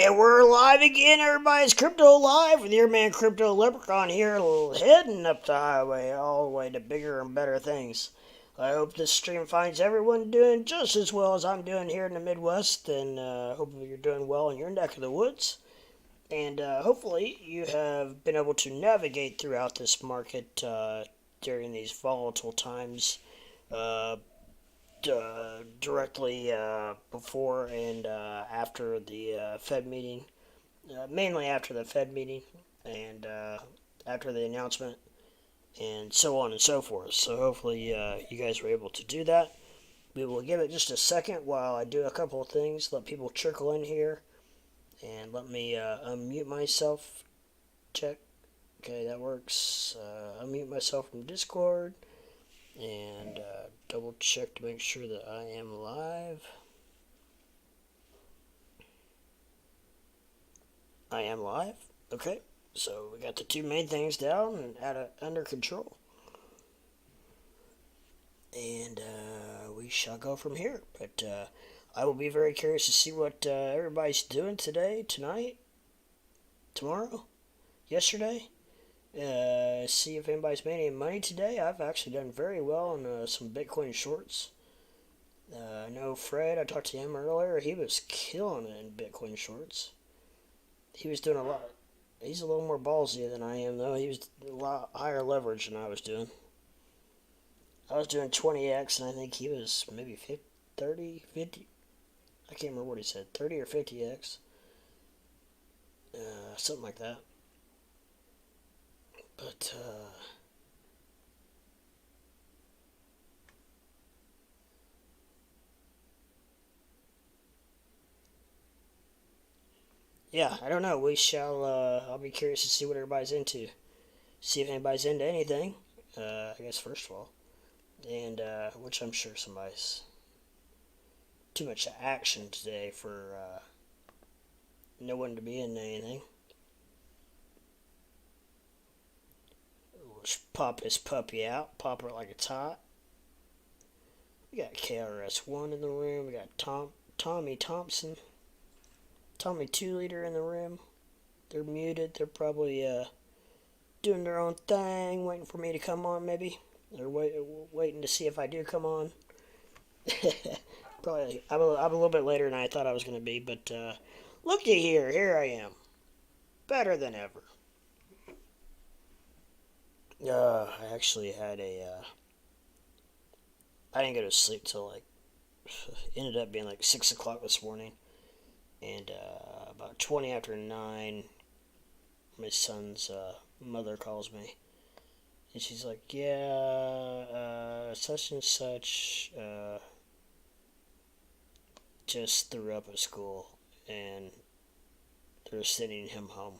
And we're live again, everybody's Crypto Live with your man Crypto Leprechaun here, heading up the highway all the way to bigger and better things. I hope this stream finds everyone doing just as well as I'm doing here in the Midwest, and hopefully you're doing well in your neck of the woods. And hopefully you have been able to navigate throughout this market during these volatile times. Directly before and after the Fed meeting, mainly after the Fed meeting and after the announcement, and so on and so forth. So hopefully you guys were able to do that. We will give it just a second while I do a couple of things, let people trickle in here, and let me unmute myself. Check. Okay, that works. Unmute myself from Discord. And double check to make sure that I am live. I am live. Okay, so we got the two main things down and under control. And we shall go from here. But I will be very curious to see what everybody's doing today, tonight, tomorrow, yesterday. See if anybody's made any money today. I've actually done very well on some Bitcoin shorts. I know Fred, I talked to him earlier, he was killing it in Bitcoin shorts. He was doing a lot. He's a little more ballsy than I am, though. He was a lot higher leverage than I was doing. I was doing 20x, and I think he was maybe 50, 30, 50. I can't remember what he said, 30 or 50x. Something like that. But, yeah, I don't know. We shall, I'll be curious to see what everybody's into. See if anybody's into anything, I guess, first of all. And, which I'm sure somebody's too much action today for, no one to be into anything. Let's pop this puppy out. Pop her like it's hot. We got KRS1 in the room. We got Tommy Thompson. Tommy 2-liter in the room. They're muted. They're probably doing their own thing, waiting for me to come on, maybe. They're waiting to see if I do come on. Probably. I'm a little bit later than I thought I was going to be, but looky here. Here I am. Better than ever. I actually had I didn't go to sleep till ended up being like 6 o'clock this morning. And about 20 after 9, my son's mother calls me. And she's like, yeah, such and such just threw up at school. And they're sending him home.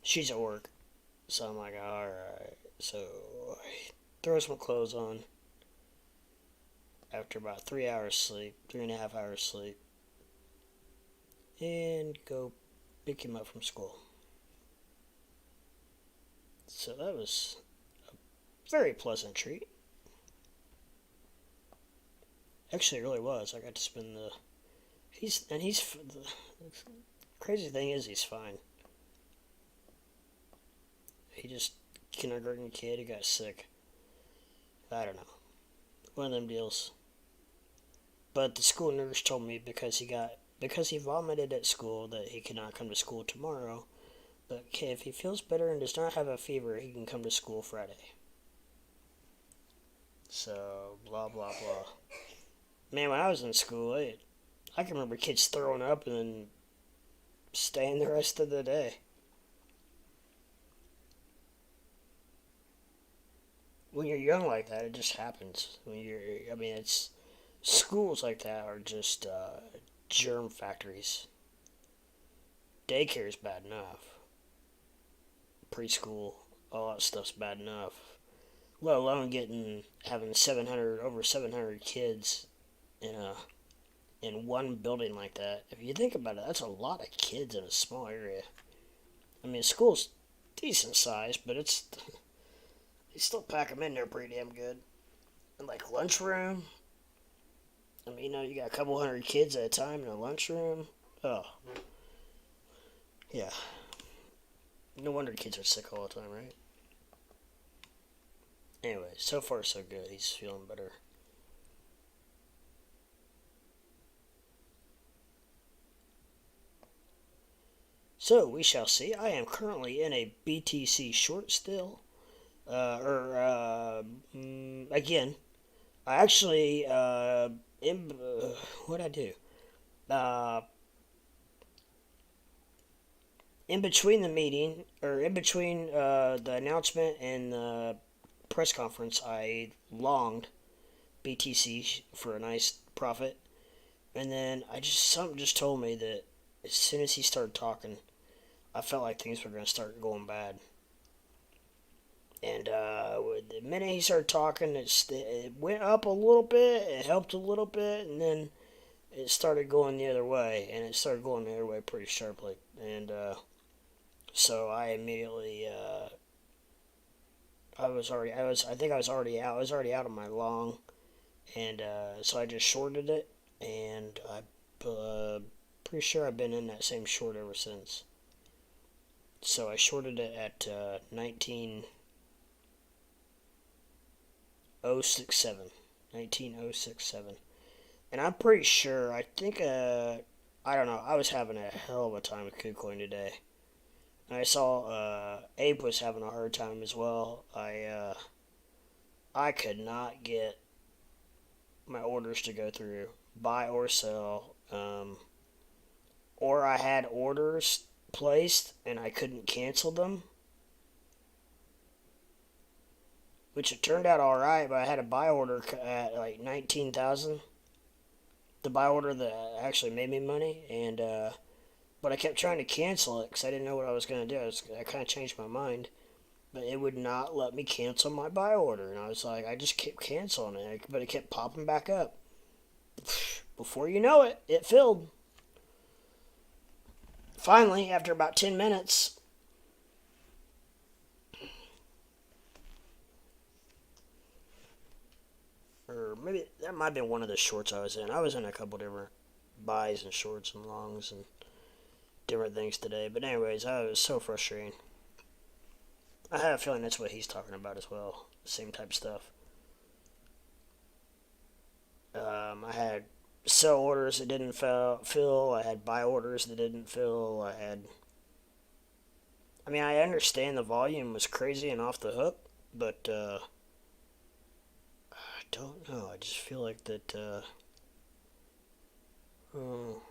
She's at work. So I'm like, alright. So I throw some clothes on after about 3 hours sleep, 3.5 hours sleep, and go pick him up from school. So that was a very pleasant treat. Actually, it really was. I got to spend the crazy thing is he's fine. He just, kindergarten kid, he got sick. I don't know. One of them deals. But the school nurse told me because he vomited at school that he cannot come to school tomorrow. But okay, if he feels better and does not have a fever, he can come to school Friday. So, blah, blah, blah. Man, when I was in school, I can remember kids throwing up and then staying the rest of the day. When you're young like that, it just happens. It's schools like that are just germ factories. Daycare is bad enough. Preschool, all that stuff's bad enough. Let alone having over 700 kids in one building like that. If you think about it, that's a lot of kids in a small area. I mean, school's decent size, but they still pack them in there pretty damn good. And like lunchroom, I mean, you got a couple hundred kids at a time in a lunchroom. Oh, yeah. No wonder kids are sick all the time, right? Anyway, so far so good. He's feeling better. So we shall see. I am currently in a BTC short still. Again, I actually what I do? Uh, in between the meeting, or in between the announcement and the press conference, I longed BTC for a nice profit, and then something just told me that as soon as he started talking, I felt like things were gonna start going bad. And the minute he started talking, it went up a little bit, it helped a little bit, and then it started going the other way, and it started going the other way pretty sharply. And so I immediately, I think I was already out. I was already out of my long, and so I just shorted it, and I pretty sure I've been in that same short ever since. So I shorted it at 19067, 19067, and I'm pretty sure. I don't know. I was having a hell of a time with Kucoin today. And I saw Abe was having a hard time as well. I could not get my orders to go through, buy or sell, or I had orders placed and I couldn't cancel them, which it turned out all right. But I had a buy order at like 19,000, the buy order that actually made me money, and but I kept trying to cancel it because I didn't know what I was going to do. I kind of changed my mind, but it would not let me cancel my buy order, and I was like, I just kept canceling it, but it kept popping back up. Before you know it, it filled. Finally, after about 10 minutes, or maybe that might have been one of the shorts I was in. I was in a couple different buys and shorts and longs and different things today. But anyways, I was so frustrating. I have a feeling that's what he's talking about as well. The same type of stuff. I had sell orders that didn't fill. I had buy orders that didn't fill. I mean, I understand the volume was crazy and off the hook, but I don't know. I just feel like that. Oh.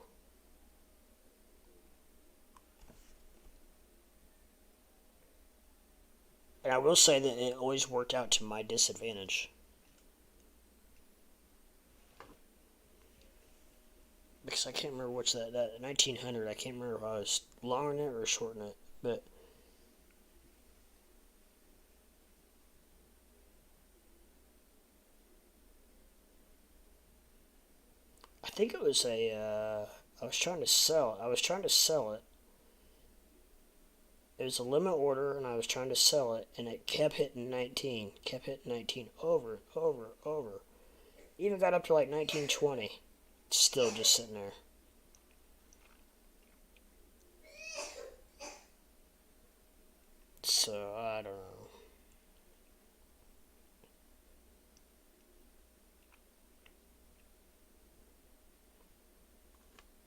And I will say that it always worked out to my disadvantage. Because I can't remember which that 1900. I can't remember if I was longing it or shorting it, but I think it was I was trying to sell. I was trying to sell it. It was a limit order, and I was trying to sell it, and it kept hitting 19, kept hitting 19 over, over, over. Even got up to like 1920. Still just sitting there. So I don't know.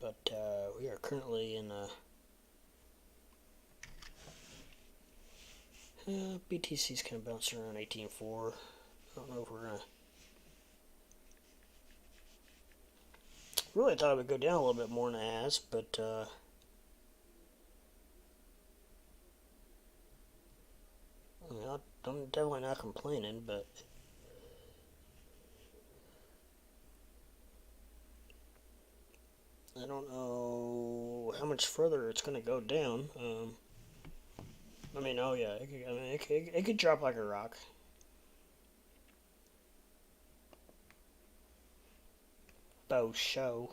But we are currently in BTC's kind of bouncing around 18.4. I don't know if we're gonna. Really thought it would go down a little bit more than it has, but I mean, I'm definitely not complaining, but I don't know how much further it's gonna go down. I mean, oh yeah, it could drop like a rock. Bow show.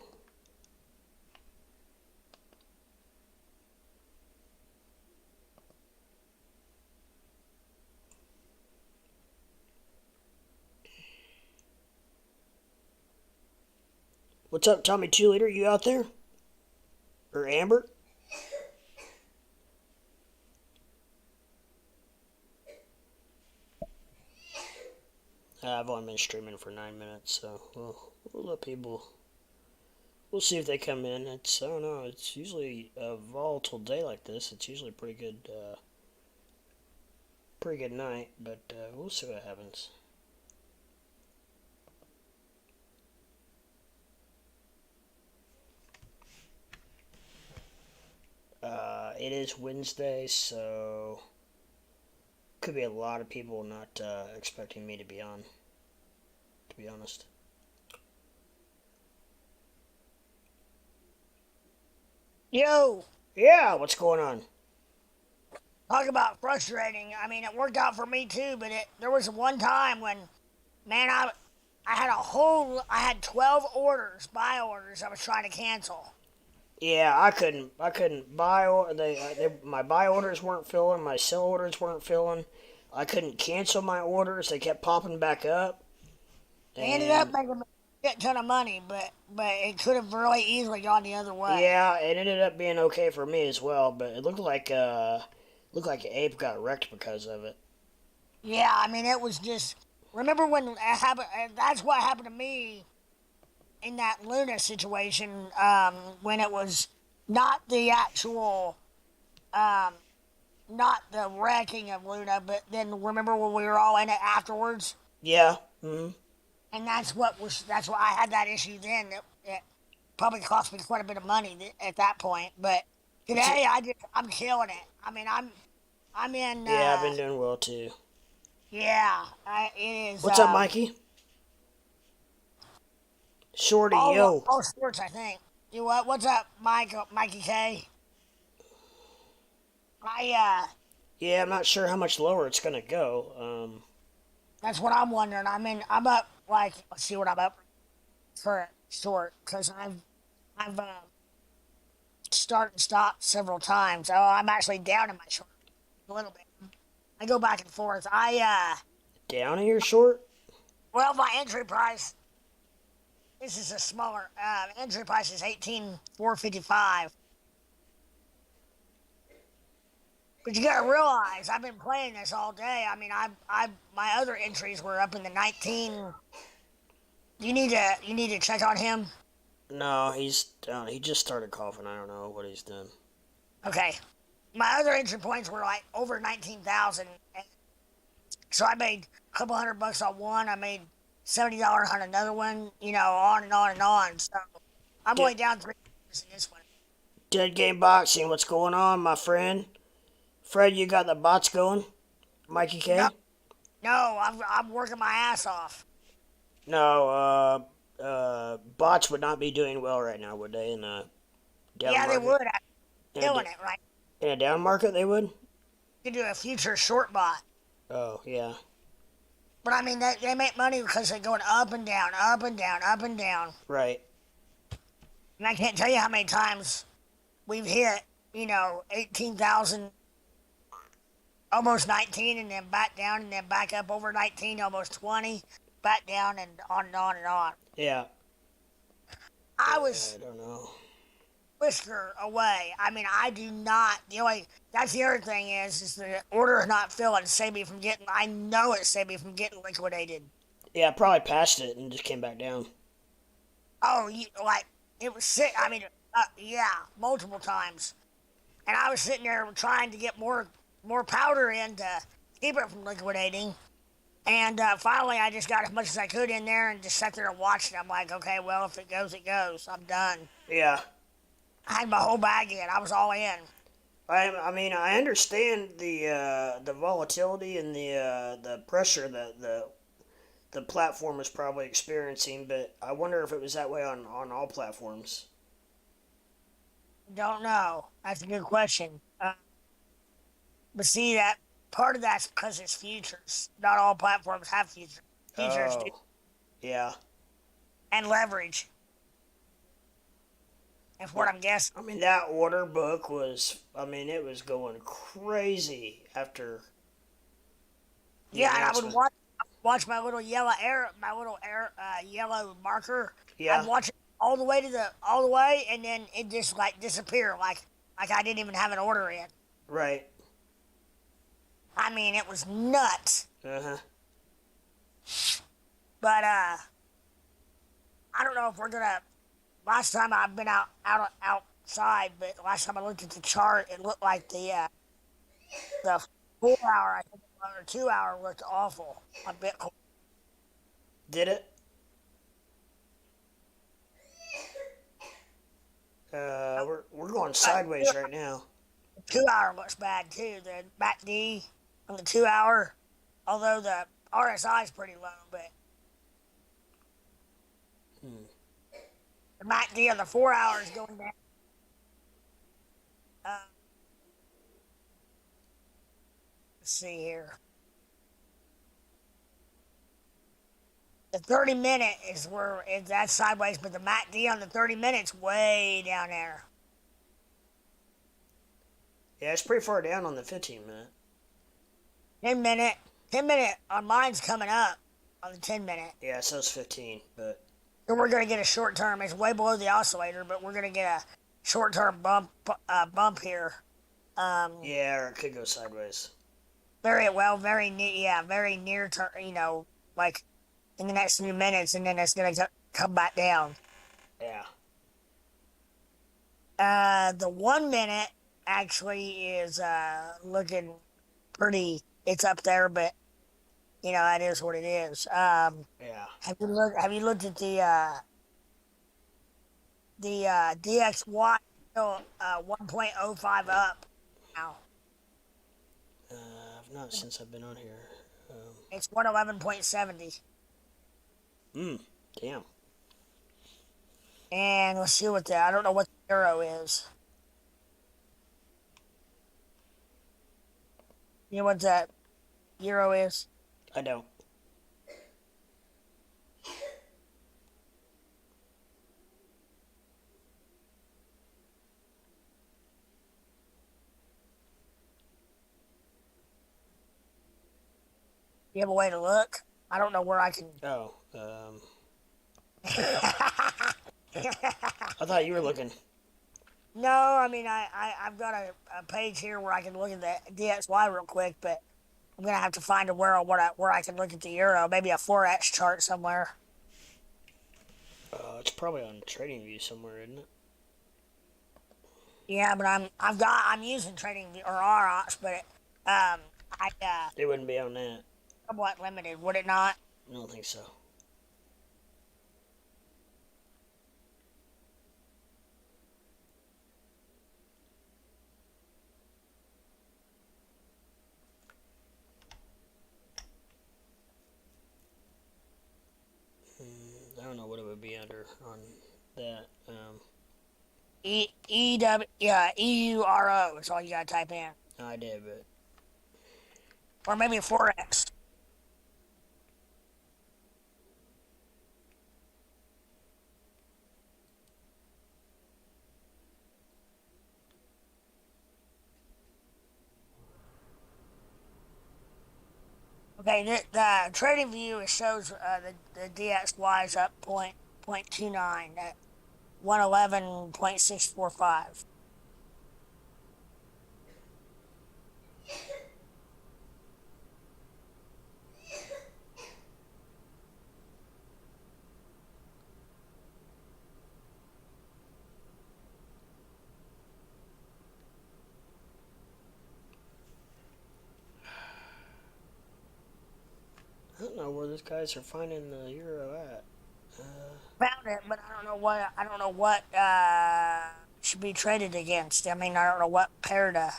What's up, Tommy 2 Liter? You out there? Or Amber? I've only been streaming for 9 minutes, so we'll let people. We'll see if they come in. It's I don't know. It's usually a volatile day like this. It's usually pretty good night. But we'll see what happens. It is Wednesday, so could be a lot of people not expecting me to be on. To be honest. Yo, Yeah, what's going on? talk about frustrating. I mean, it worked out for me too, but there was one time when, man, I had 12 orders, buy orders. I was trying to cancel. Yeah, I couldn't buy or my buy orders weren't filling, my sell orders weren't filling. I couldn't cancel my orders. They kept popping back up, They ended up and making me a shit ton of money, but it could have really easily gone the other way. yeah, it ended up being okay for me as well. But it looked like Ape got wrecked because of it. Yeah, I mean, it was just. Remember when it happened? That's what happened to me in that Luna situation. When it was not the actual um, not the wrecking of Luna, but then remember when we were all in it afterwards, Yeah. Mm-hmm. and that's why I had that issue then. It probably cost me quite a bit of money at that point, but What's it? today I'm killing it. I mean I'm in Yeah, I've been doing well too. yeah it is What's up, Mikey? Shorty, yo. all sports I think. You what? What's up, Mikey K? I Yeah, I'm not sure how much lower it's gonna go. That's what I'm wondering. I'm up like let's see what I'm up for a short because I've start and stop several times. Oh, I'm actually down in my short a little bit. I go back and forth. Down in your short? Well, my entry price. This is a smaller entry price is 18,455. But you gotta realize I've been playing this all day. I mean, I my other entries were up in the 19. You need to check on him. No, he's down. He just started coughing. I don't know what he's done. Okay, my other entry points were like over 19,000. So I made a couple $100 on one. I made $70 on another one. You know, on and on and on. So I'm Dead, only down $3 in this one. Dead Game Boxing, what's going on, my friend? Fred, you got the bots going? Mikey No, K? no, I'm working my ass off. No, bots would not be doing well right now, would they? In a down Yeah, they market? would. I'm In a, killing it, right? in a down market, they would? You could do a future short bot. Oh, yeah. But I mean, they make money because they're going up and down, up and down, up and down. Right. And I can't tell you how many times we've hit, 18,000, almost 19, and then back down, and then back up over 19, almost 20, back down, and on and on and on. Yeah. I I was don't know. whisker away. I mean, I do not. That's the other thing is the order is not filling. Save me from getting. I know it saved me from getting liquidated. Yeah, probably passed it and just came back down. Oh, like it was sick. I mean, yeah, multiple times. And I was sitting there trying to get more powder in to keep it from liquidating. And finally, I just got as much as I could in there and just sat there and watched it. I'm like, okay, well, if it goes, it goes. I'm done. Yeah. I had my whole bag in. I was all in. I mean, I understand the volatility and the pressure that the platform is probably experiencing, but I wonder if it was that way on all platforms. Don't know. That's a good question. But see, that part of that's because it's futures. Not all platforms have futures do, Oh, yeah. and leverage. That's what I'm guessing. I mean, that order book was, I mean, it was going crazy after the Yeah, and I would announcement. watch my little yellow yellow marker. I'd Yeah, watch it all the way, and then it just like disappeared, like I didn't even have an order in. Right. I mean, it was nuts. Uh huh. But I don't know if we're gonna. Last time I've been outside, but last time I looked at the chart, it looked like the 4 hour, I think, or 2 hour looked awful on Bitcoin. Did it? We're going sideways right now. The 2 hour looks bad too. The MACD on the 2 hour, although the RSI is pretty low, but Hmm. the MACD on the 4 hour is going down. Uh, let's see here. The 30 minute is that's sideways, but the MACD on the 30 minutes way down there. Yeah, it's pretty far down on the 15 minute. 10 minute, 10 minute on mine's coming up on the 10 minute. Yeah, so it's 15, but So we're gonna get a short term. It's way below the oscillator, but we're gonna get a short term bump here. yeah, or it could go sideways. Very well, very near term. Like in the next few minutes, and then it's gonna come back down. Yeah. The 1 minute actually is looking pretty. It's up there, but that is what it is. Yeah. Have you looked at the DXY? Still 1.05 up now. I've not since I've been on here. It's 111.70. Hmm. Damn. And let's see I don't know what the euro is. You know what that euro is? I don't. You have a way to look? I don't know where I can. Oh. I thought you were looking. No, I mean I've got a page here where I can look at the DXY real quick, but I'm gonna have to find where I can look at the euro. Maybe a forex chart somewhere. It's probably on TradingView somewhere, isn't it? Yeah, but I'm using trading or ROX, but I It wouldn't be on that. somewhat limited, would it not? I don't think so. I don't know what it would be under on that. EURO is all you gotta type in, I did, but or maybe a forex. Okay, the trading view it shows the DXY is up 0.29 at 111.645. I don't know where these guys are finding the euro at. Found it, but I don't know what should be traded against. I mean, I don't know what pair to.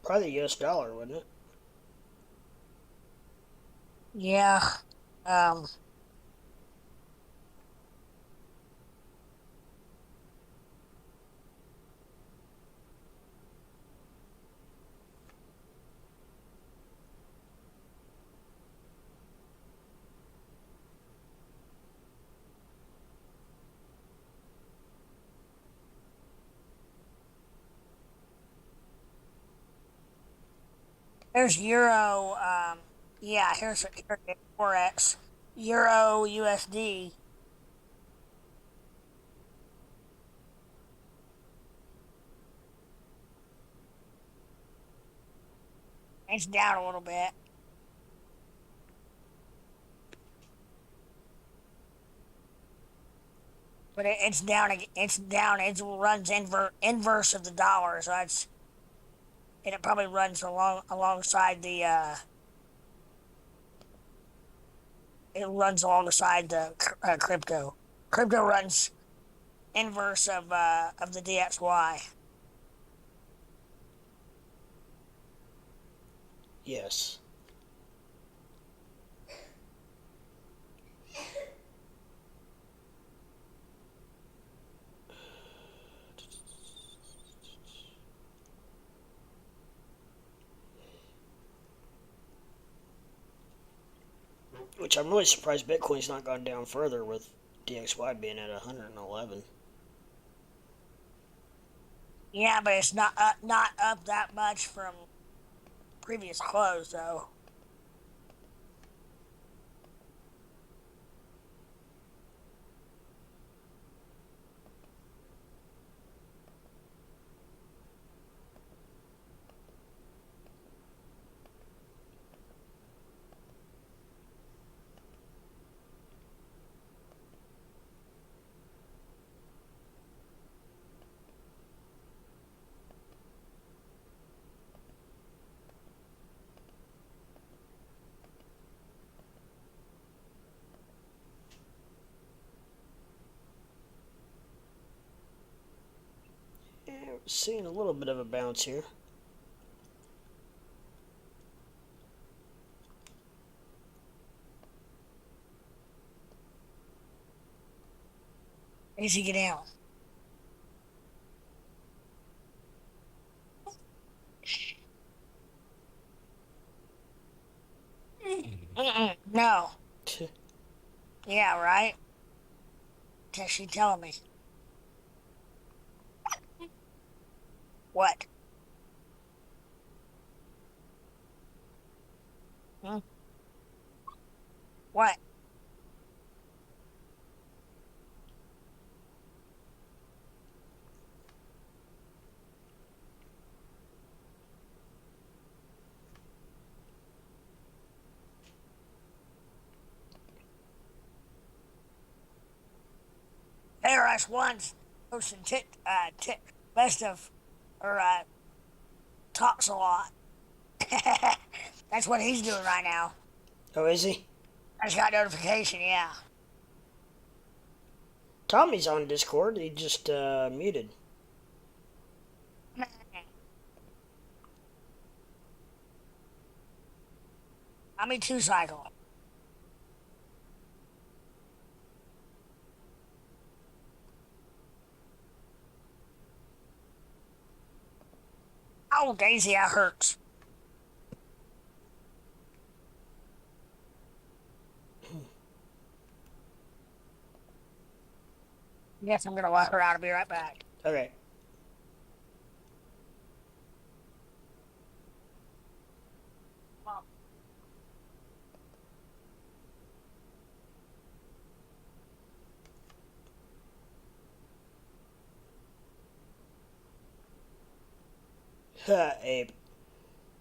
Probably the US dollar, wouldn't it? Yeah. Um, There's euro. Yeah, here's forex. Euro USD. It's down a little bit. But it's down. It's down. It runs inverse of the dollar, so it probably runs alongside the. It runs alongside the crypto. Crypto runs inverse of the DXY. Yes. Which I'm really surprised Bitcoin's not gone down further with DXY being at 111. Yeah, but it's not up that much from previous close though. Yeah, we're seeing a little bit of a bounce here. Easy get down. No. Yeah, right. She telling me what? Hmm? What? Paris once posting best of or talks a lot. That's what he's doing right now. Oh, is he? I just got notification. Yeah. Tommy's on Discord. He just muted. I mean 2 cycle. Oh, Daisy, that hurts. Yes, I'm gonna let her out. I'll be right back. Okay. Mom. Abe.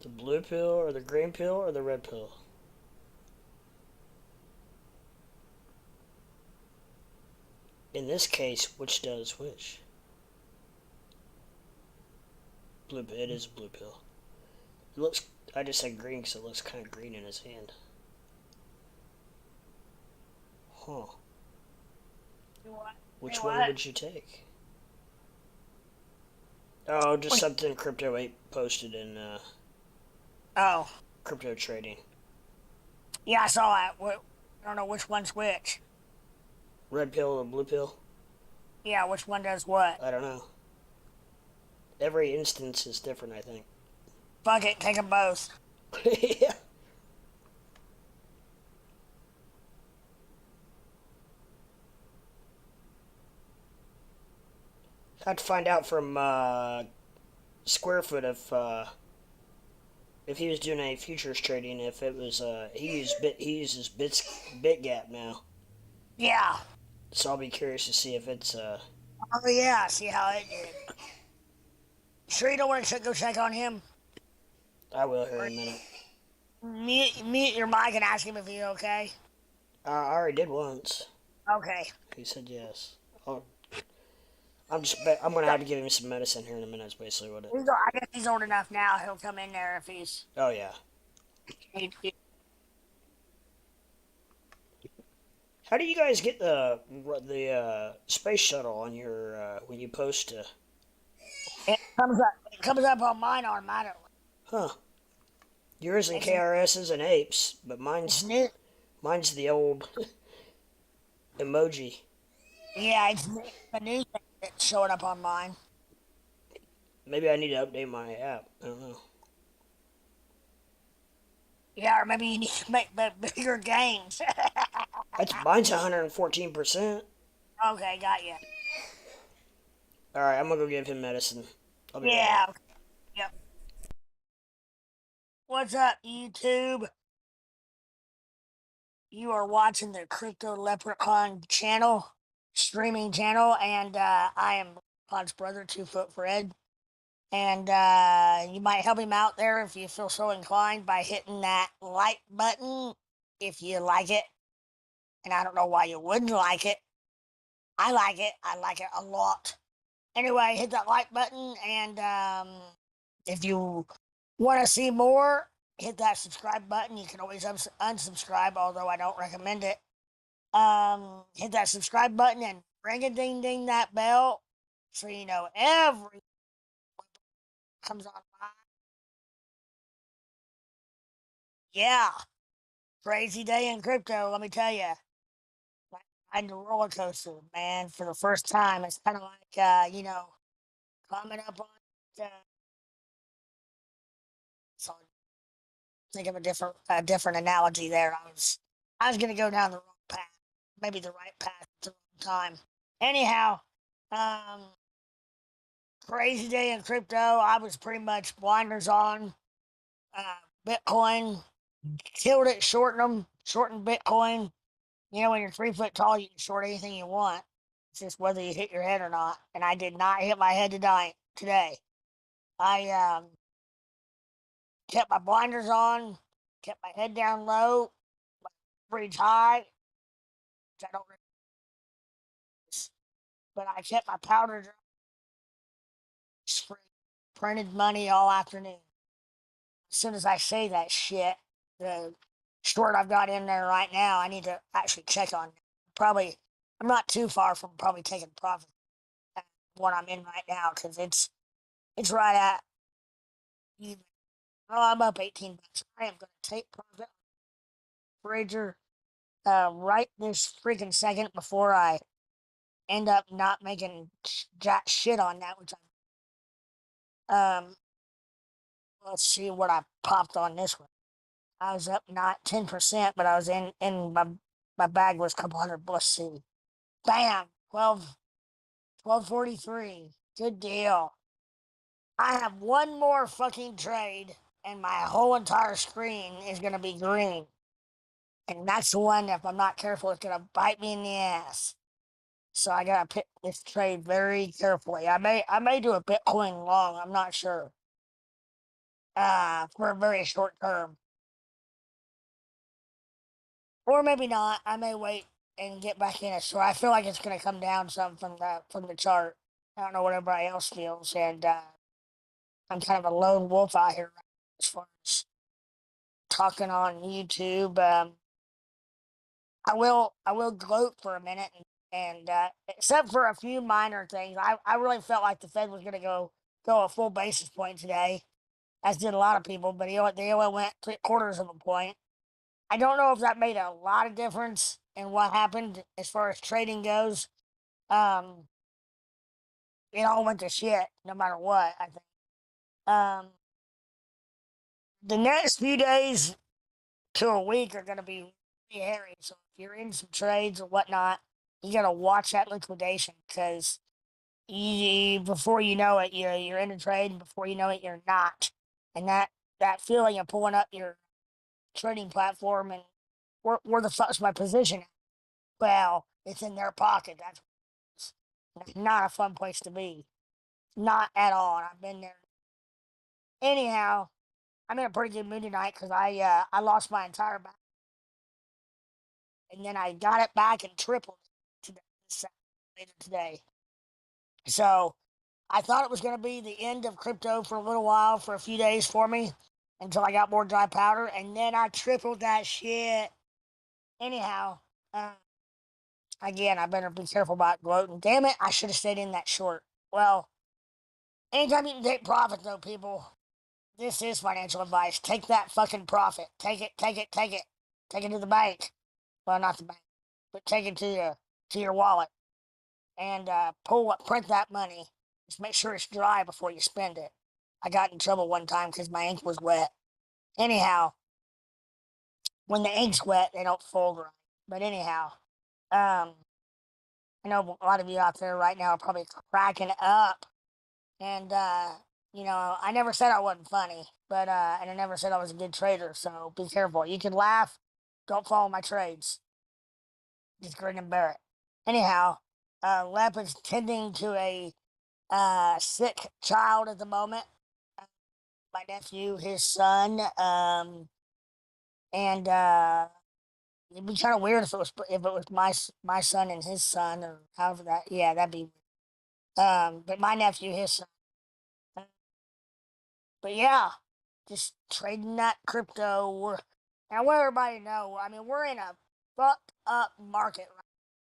The blue pill or the green pill or the red pill? In this case, which does which? Blue. It is a blue pill. It looks. I just said green because it looks kind of green in his hand. Huh. What? Which one would you take? Oh, just something Crypto 8 posted in Oh. crypto trading. Yeah, I saw that. I don't know which one's which. Red pill or blue pill? Yeah, which one does what? I don't know. Every instance is different, I think. Fuck it, take them both. Yeah. I had to find out from Squarefoot if he was doing any futures trading. If it was he uses BitGap now. Yeah. So I'll be curious to see if it's Oh yeah, see how it did. Sure you don't want to go check on him? I will here in Or a minute. mute your mic and ask him if he's okay. I already did once. Okay. He said yes. Oh, I'm gonna have to give him some medicine here in a minute. Is basically what it. I guess he's old enough now. He'll come in there if he's. Oh yeah. How do you guys get the space shuttle on your when you post to? It comes up. It comes up on mine automatically. Huh? Yours and It's KRS's and apes, but it's mine's new. mine's the old emoji. Yeah, it's the new thing that's showing up on mine. Maybe I need to update my app. I don't know. Yeah, or maybe you need to make bigger games. That's mine's 114%. Okay, got you. All right, I'm gonna go give him medicine. I'll be right back. Yeah. Okay. Yep. What's up, YouTube? You are watching the Crypto Leprechaun channel, streaming channel, and I am Pod's brother, 2 Foot Fred. And you might help him out there if you feel so inclined by hitting that like button if you like it. And I don't know why you wouldn't like it. I like it. I like it a lot. Anyway, hit that like button, and if you want to see more, hit that subscribe button. You can always unsubscribe, although I don't recommend it. Hit that subscribe button and ring a ding ding that bell so you know every comes on. Yeah, crazy day in crypto. Let me tell you, riding the roller coaster, man. For the first time, it's kind of like coming up on. So think of a different analogy there. I was gonna go down the wrong path, maybe the right path at the wrong time. Anyhow, um, crazy day in crypto. I was pretty much blinders on. Bitcoin killed it, shorting Bitcoin. You know, when you're 3 foot tall, you can short anything you want. It's just whether you hit your head or not. And I did not hit my head today. I kept my blinders on, kept my head down low, my bridge high, which I don't really, but I kept my powder dry, printed money all afternoon. As soon as I say that shit, the short I've got in there right now, I need to actually check on. Probably, I'm not too far from probably taking profit at what I'm in right now because it's right at even. Oh, I'm up 18 bucks. I am going to take profit Rager right this freaking second before I end up not making jack shit on that, which let's see what I popped on this one. I was up not 10%, but I was in my bag was a couple hundred. Let's see. Bam, 1243. Good deal. I have one more fucking trade, and my whole entire screen is gonna be green. And that's the one, if I'm not careful, it's gonna bite me in the ass. So I gotta pick this trade very carefully. I may do a Bitcoin long, I'm not sure. For a very short term. Or maybe not. I may wait and get back in it. So I feel like it's gonna come down some from the chart. I don't know what everybody else feels, and I'm kind of a lone wolf out here as far as talking on YouTube. I will gloat for a minute, and except for a few minor things, I really felt like the Fed was gonna go a full basis point today, as did a lot of people. But they only went 3/4 of a point. I don't know if that made a lot of difference in what happened as far as trading goes. Um, it all went to shit no matter what, I think. Um, the next few days to a week are going to be really hairy. So if you're in some trades or whatnot, you got to watch that liquidation because before you know it, you're in a trade, and before you know it, you're not. And that feeling of pulling up your trading platform and where the fuck's my position? Well, it's in their pocket. That's not a fun place to be. Not at all. And I've been there. Anyhow, I'm in a pretty good mood tonight because I lost my entire back, and then I got it back and tripled it today, later today. So I thought it was going to be the end of crypto for a little while, for a few days for me, until I got more dry powder, and then I tripled that shit. Anyhow, uh, again, I better be careful about gloating. Damn it, I should have stayed in that short. Well, anytime you can take profit, though, people, this is financial advice. Take that fucking profit. Take it, take it, take it. Take it to the bank. Well, not the bank, but take it to your wallet and print that money. Just make sure it's dry before you spend it. I got in trouble one time because my ink was wet. Anyhow, when the ink's wet, they don't fold right. But anyhow, um, I know a lot of you out there right now are probably cracking up. And, I never said I wasn't funny, but, and I never said I was a good trader. So be careful. You can laugh. Don't follow my trades. Just grin and bear it. Anyhow, Lep is tending to a sick child at the moment. Uh, my nephew, his son, and it'd be kind of weird if it was my son and his son or however that. Yeah, that'd be. But my nephew, his son. Uh, But yeah, just trading that crypto. And I want everybody to know. I mean, we're in a fucked up market right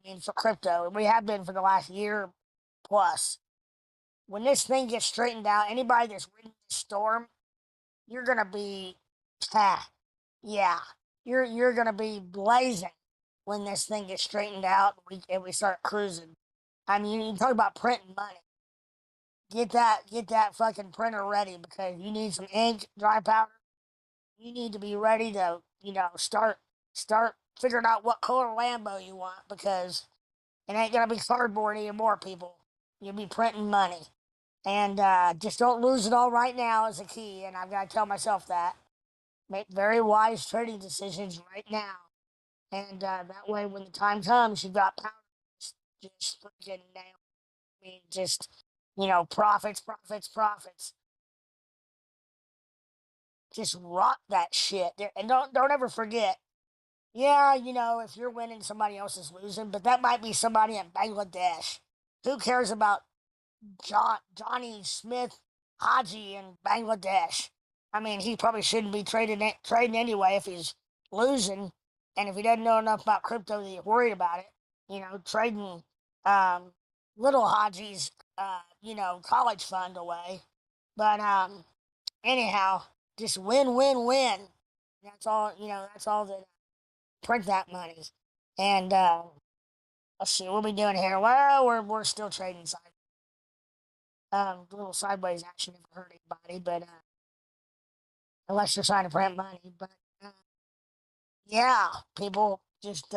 now. I mean, for crypto, we have been for the last year plus. When this thing gets straightened out, anybody that's ridden this storm, you're gonna be, ah, yeah, you're gonna be blazing when this thing gets straightened out and we start cruising. I mean, you talk about printing money. Get that fucking printer ready because you need some ink, dry powder. You need to be ready to, start figuring out what color Lambo you want because it ain't gonna be cardboard anymore, people. You'll be printing money. And just don't lose it all right now is the key. And I've got to tell myself that. Make very wise trading decisions right now. And that way, when the time comes, you've got power. Just freaking nail. I mean, just, profits, profits, profits. Just rock that shit. And don't ever forget. Yeah, if you're winning, somebody else is losing, but that might be somebody in Bangladesh. Who cares about Johnny Smith Haji in Bangladesh? I mean, he probably shouldn't be trading anyway if he's losing, and if he doesn't know enough about crypto that he's worried about it. Trading um, little Haji's college fund away. But anyhow, just win, win, win. That's all. That's all that print that money. And let's see what we doing here. Well, we're still trading side. A little sideways action never hurt anybody, but unless you're trying to print money. But uh, yeah, people just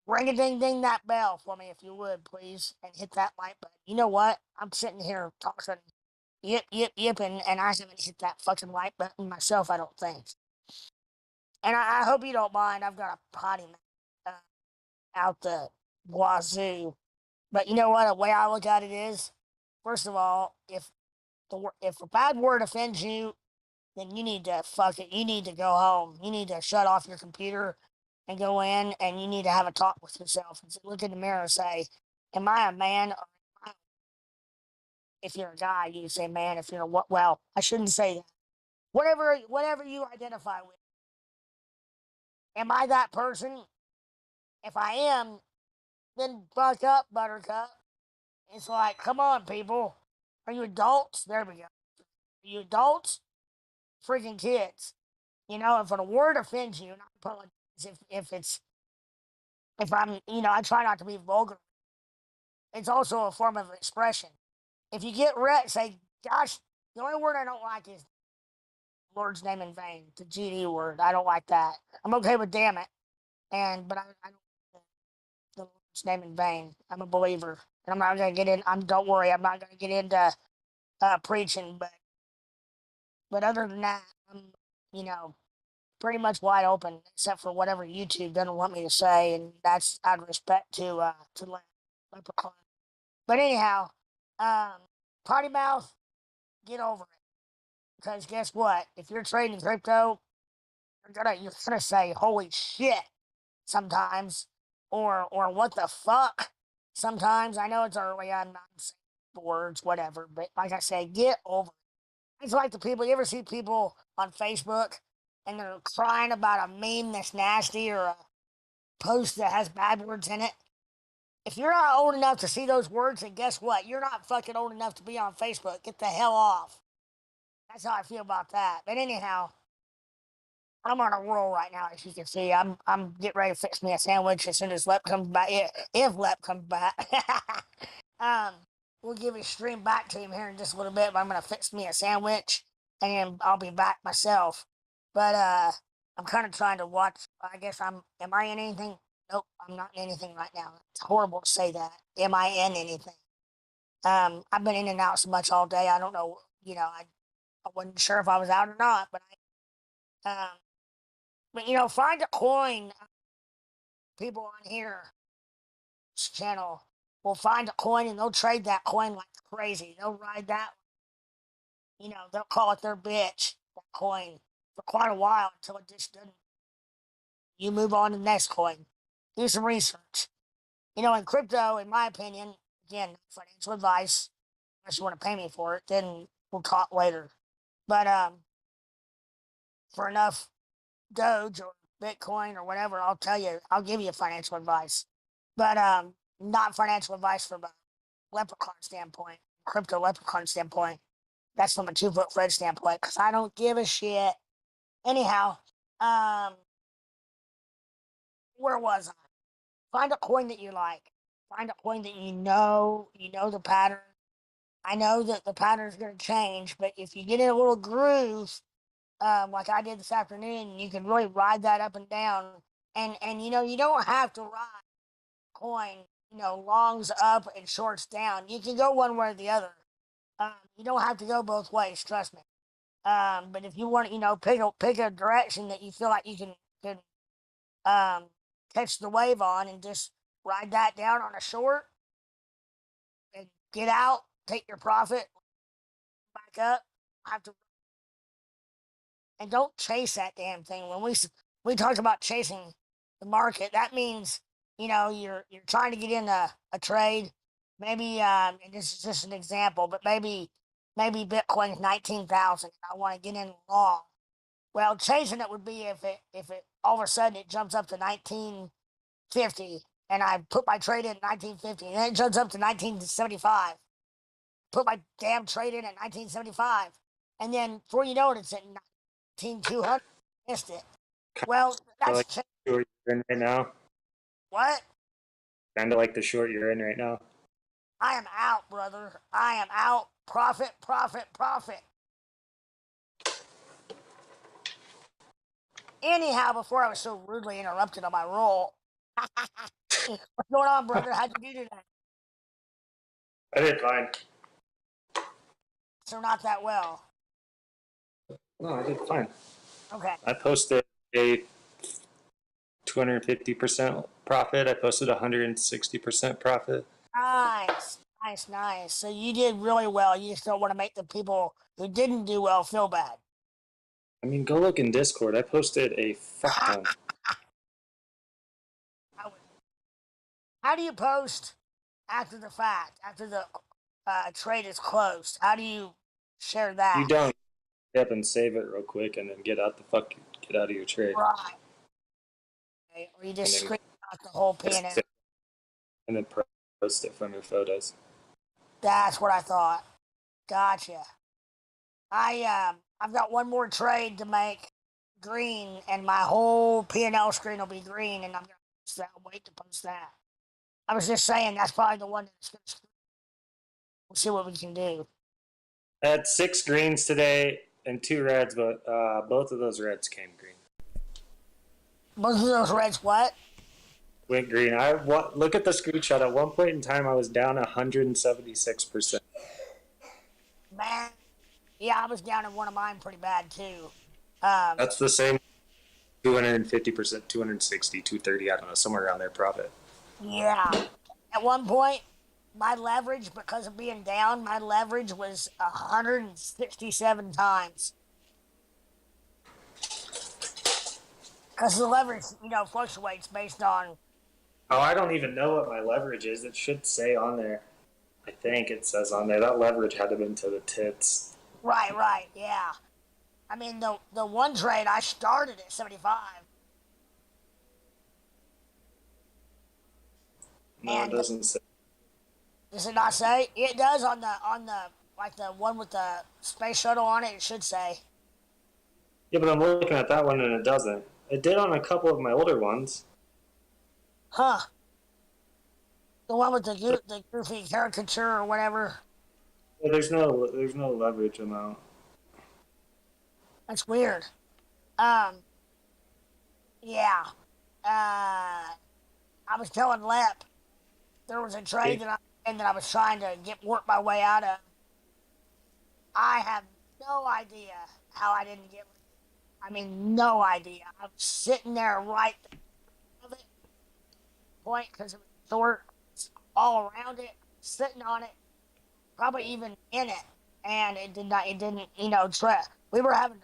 ring a ding ding that bell for me if you would, please, and hit that like button. You know what? I'm sitting here talking yip yip yip, and I haven't hit that fucking like button myself. I don't think. And I hope you don't mind. I've got a potty mouth out the wazoo. But you know what? The way I look at it is, first of all, if a bad word offends you, then you need to fuck it. You need to go home. You need to shut off your computer and go in, and you need to have a talk with yourself and look in the mirror and say, "Am I a man?" Or if you're a guy, you say "man." If you're a what? Well, I shouldn't say that. Whatever you identify with. Am I that person? If I am, then buck up, Buttercup. It's like, come on, people. Are you adults? There we go. Are you adults? Freaking kids. If a word offends you, and I apologize if I'm, I try not to be vulgar. It's also a form of expression. If you get wrecked, say, gosh, the only word I don't like is Lord's name in vain, the GD word. I don't like that. I'm okay with damn it, but I don't like the Lord's name in vain. I'm a believer, and I'm not gonna get in. Don't worry, I'm not gonna get into preaching, but other than that, I'm you know pretty much wide open, except for whatever YouTube doesn't want me to say, and that's out of respect to Leprechaun. But anyhow, um, potty mouth, get over it. Because guess what? If you're trading crypto, you're gonna say holy shit sometimes, or what the fuck sometimes. I know it's early. I'm not saying words, whatever. But like I say, get over it. It's like the people. You ever see people on Facebook and they're crying about a meme that's nasty or a post that has bad words in it? If you're not old enough to see those words, then guess what? You're not fucking old enough to be on Facebook. Get the hell off. That's how I feel about that. But anyhow, I'm on a roll right now, as you can see. I'm getting ready to fix me a sandwich as soon as Lep comes back. If Lep comes back, um, we'll give his stream back to him here in just a little bit. But I'm gonna fix me a sandwich, and then I'll be back myself. But I'm kind of trying to watch. I guess I'm. Am I in anything? Nope, I'm not in anything right now. It's horrible to say that. Am I in anything? I've been in and out so much all day. I don't know. I wasn't sure if I was out or not, but find a coin. People on here, this channel, will find a coin and they'll trade that coin like crazy. They'll ride that. They'll call it their bitch, that coin, for quite a while until it just doesn't. You move on to the next coin. Do some research. In crypto, in my opinion, again, financial advice. Unless you want to pay me for it, then we'll talk later. But for enough Doge or Bitcoin or whatever, I'll give you financial advice. But not financial advice from a leprechaun standpoint, crypto leprechaun standpoint. That's from a 2 foot Fred standpoint, because I don't give a shit. Anyhow, um, where was I? Find a coin that you like. Find a coin that you know the pattern. I know that the pattern is going to change, but if you get in a little groove, like I did this afternoon, you can really ride that up and down. And you don't have to ride coin, longs up and shorts down. You can go one way or the other. You don't have to go both ways. Trust me. But if you want, pick a direction that you feel like you can catch the wave on and just ride that down on a short and get out, take your profit, back up. Have to and don't chase that damn thing. When we talk about chasing the market, that means you're trying to get in a trade. Maybe and this is just an example, but maybe Bitcoin's 19,000. I want to get in long. Well, chasing it would be if it all of a sudden it jumps up to 1950, and I put my trade in 1950, and then it jumps up to 1975. Put my damn trade in at 1975, and then before you know it, it's at 19,200. Missed it. Well, Kind of that's like the short you're in right now. what? Kind of like the short you're in right now. I am out, brother. I am out. Profit, profit, profit. Anyhow, before I was so rudely interrupted on my roll, what's going on, brother? How'd you do today? I did fine. So not that well. No, I did fine. Okay. I posted a 250% profit. I posted 160% profit. Nice, nice, nice. So you did really well. You just don't want to make the people who didn't do well feel bad. I mean, go look in Discord. I posted a fuck ton. How do you post after the fact, after the trade is closed? How do you share that? You don't get up and save it real quick, and then get out of your trade, Right. Okay. Or you just and then screenshot the whole P&L. and then post it from your photos. That's what I thought. Gotcha. I've got one more trade to make green, and my whole P&L screen will be green, and I'm gonna post that. Wait to post that. I was just saying that's probably the one that's gonna screw. We'll see what we can do. I had 6 greens today and 2 reds, but both of those reds came green. Both of those reds, what? Went green. Look at the screenshot. At one point in time, I was down 176%. Man, yeah, I was down in one of mine pretty bad too. That's the same 250%, 260, 230, I don't know, somewhere around there profit. Yeah. At one point, my leverage, because of being down, my leverage was 167 times. Because the leverage, fluctuates based on. Oh, I don't even know what my leverage is. It should say on there. I think it says on there. That leverage had to have been to the tits. Right, yeah. I mean, the one trade I started at 75. No, it And doesn't say. does it not say? It does on the like the one with the space shuttle on it. It should say. Yeah, but I'm looking at that one and it doesn't. It did on a couple of my older ones. Huh? The one with the goofy caricature or whatever. Yeah, there's no leverage amount. That's weird. Um. Yeah. I was telling Lep there was a trade that I was trying to work my way out of. I have no idea how I didn't get. I mean, no idea. I was sitting there right of it point because it was short, all around it, sitting on it, probably even in it, and it did not. It didn't. We were having.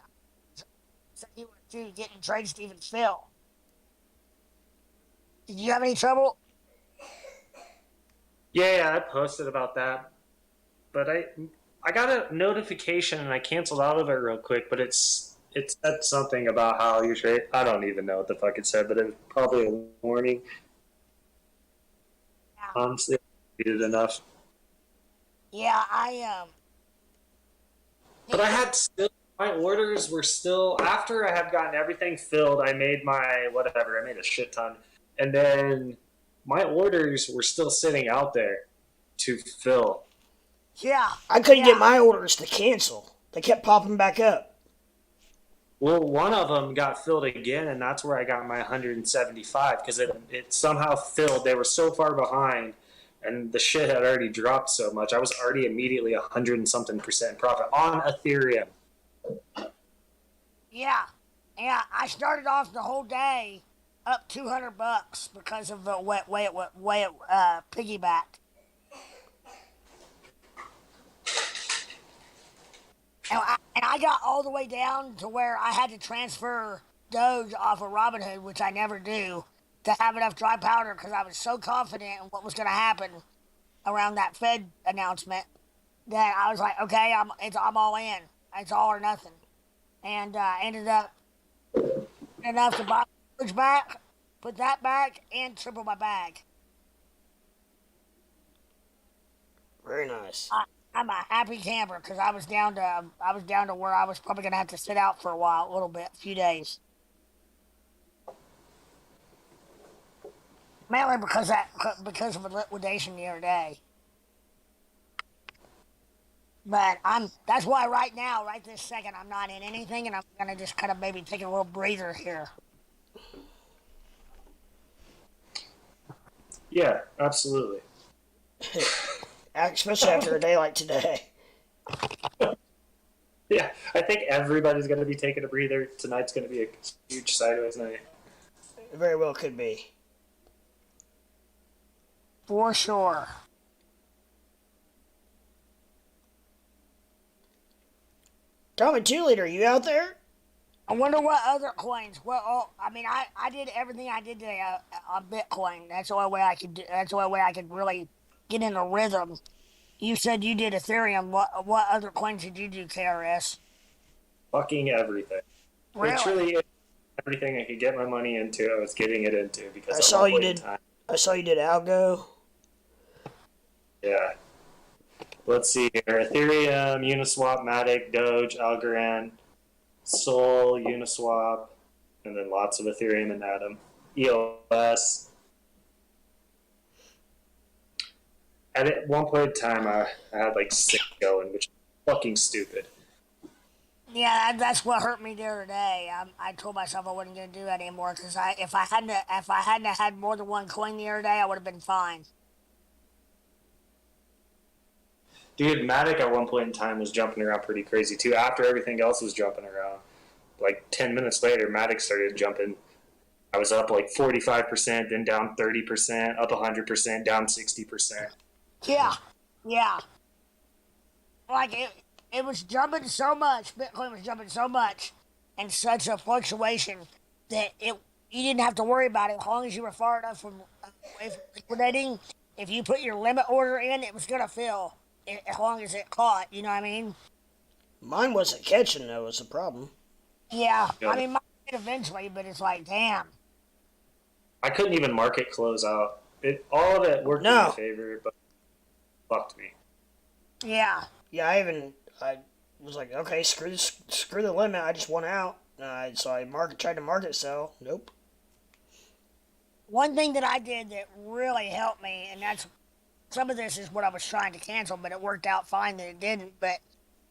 So he was too getting trades to even fill. Did you have any trouble? Yeah, I posted about that, but I got a notification and I canceled out of it real quick. But it said something about how you trade. I don't even know what the fuck it said, but it was probably a warning. Yeah. Honestly, I did it enough. Yeah, But I had still my orders were still after I had gotten everything filled. I made my whatever. I made a shit ton, and then my orders were still sitting out there to fill. Yeah. I couldn't Yeah. get my orders to cancel. They kept popping back up. Well, one of them got filled again, and that's where I got my 175 because it somehow filled. They were so far behind, and the shit had already dropped so much. I was already immediately 100 and something % profit on Ethereum. Yeah. Yeah. I started off the whole day up $200 because of the way it piggybacked. And I got all the way down to where I had to transfer Doge off of Robinhood, which I never do, to have enough dry powder because I was so confident in what was going to happen around that Fed announcement that I was like, okay, I'm all in. It's all or nothing, and ended up enough to buy Doge back, put that back, and triple my bag. Very nice. I'm a happy camper because I was down to where I was probably gonna have to sit out for a little bit, a few days. Mainly because of a liquidation the other day. But that's why right now, right this second, I'm not in anything, and I'm gonna just kind of maybe take a little breather here. Yeah, absolutely. Especially after a day like today. Yeah, I think everybody's going to be taking a breather. Tonight's going to be a huge sideways night. It very well could be. For sure. Tommy 2 Liter, you out there? I wonder what other coins. Well, I mean, I did everything I did today on Bitcoin. That's the only way I could. That's the only way I could really get in a rhythm. You said you did Ethereum. What other coins did you do, KRS? Fucking everything. Really? Literally everything I could get my money into, I was getting it into because I saw you did Algo. Yeah. Let's see here. Ethereum, Uniswap, Matic, Doge, Algorand, Sol, Uniswap, and then lots of Ethereum and Atom. EOS. At one point in time, I had like 6 going, which is fucking stupid. Yeah, that's what hurt me the other day. I told myself I wasn't going to do that anymore because if I hadn't had more than one coin the other day, I would have been fine. Dude, Matic at one point in time was jumping around pretty crazy too. After everything else was jumping around, like 10 minutes later, Matic started jumping. I was up like 45%, then down 30%, up 100%, down 60%. Yeah, yeah. Like it was jumping so much. Bitcoin was jumping so much, and such a fluctuation that you didn't have to worry about it as long as you were far enough from away from liquidating. If you put your limit order in, it was gonna fill as long as it caught. You know what I mean? Mine wasn't catching though. Was the problem? Yeah. I Yeah, mean, mine did eventually, but it's like, damn. I couldn't even market close out. All of it worked in my No. favor, but fucked me. Yeah. Yeah, I was like, okay, screw the limit. I just want out. So I tried to market sell. Nope. One thing that I did that really helped me, and that's some of this is what I was trying to cancel, but it worked out fine that it didn't. But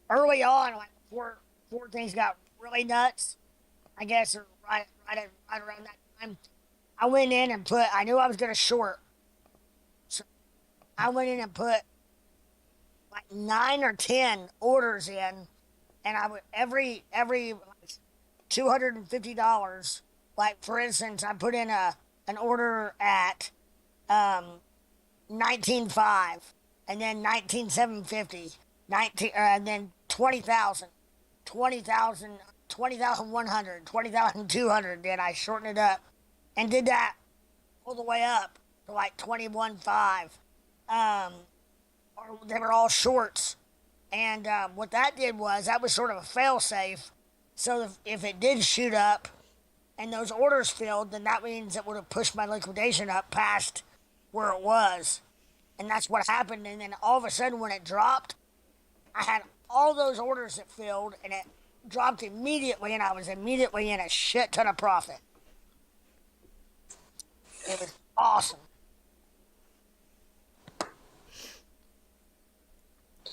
early on, like before things got really nuts, I guess, or right around that time, I went in and put. I knew I was gonna short, so I went in and put like 9 or 10 orders in, and I would every like $250. Like for instance, I put in an order at 19.5, and then 19.750, 19, and then 20,000, 20,000, 20,100, 20,200. Then I shortened it up and did that all the way up to like 21.5. Or they were all shorts. And what that did was that was sort of a fail safe. So if it did shoot up and those orders filled, then that means it would have pushed my liquidation up past where it was. And that's what happened. And then all of a sudden, when it dropped, I had all those orders that filled, and it dropped immediately, and I was immediately in a shit ton of profit. It was awesome.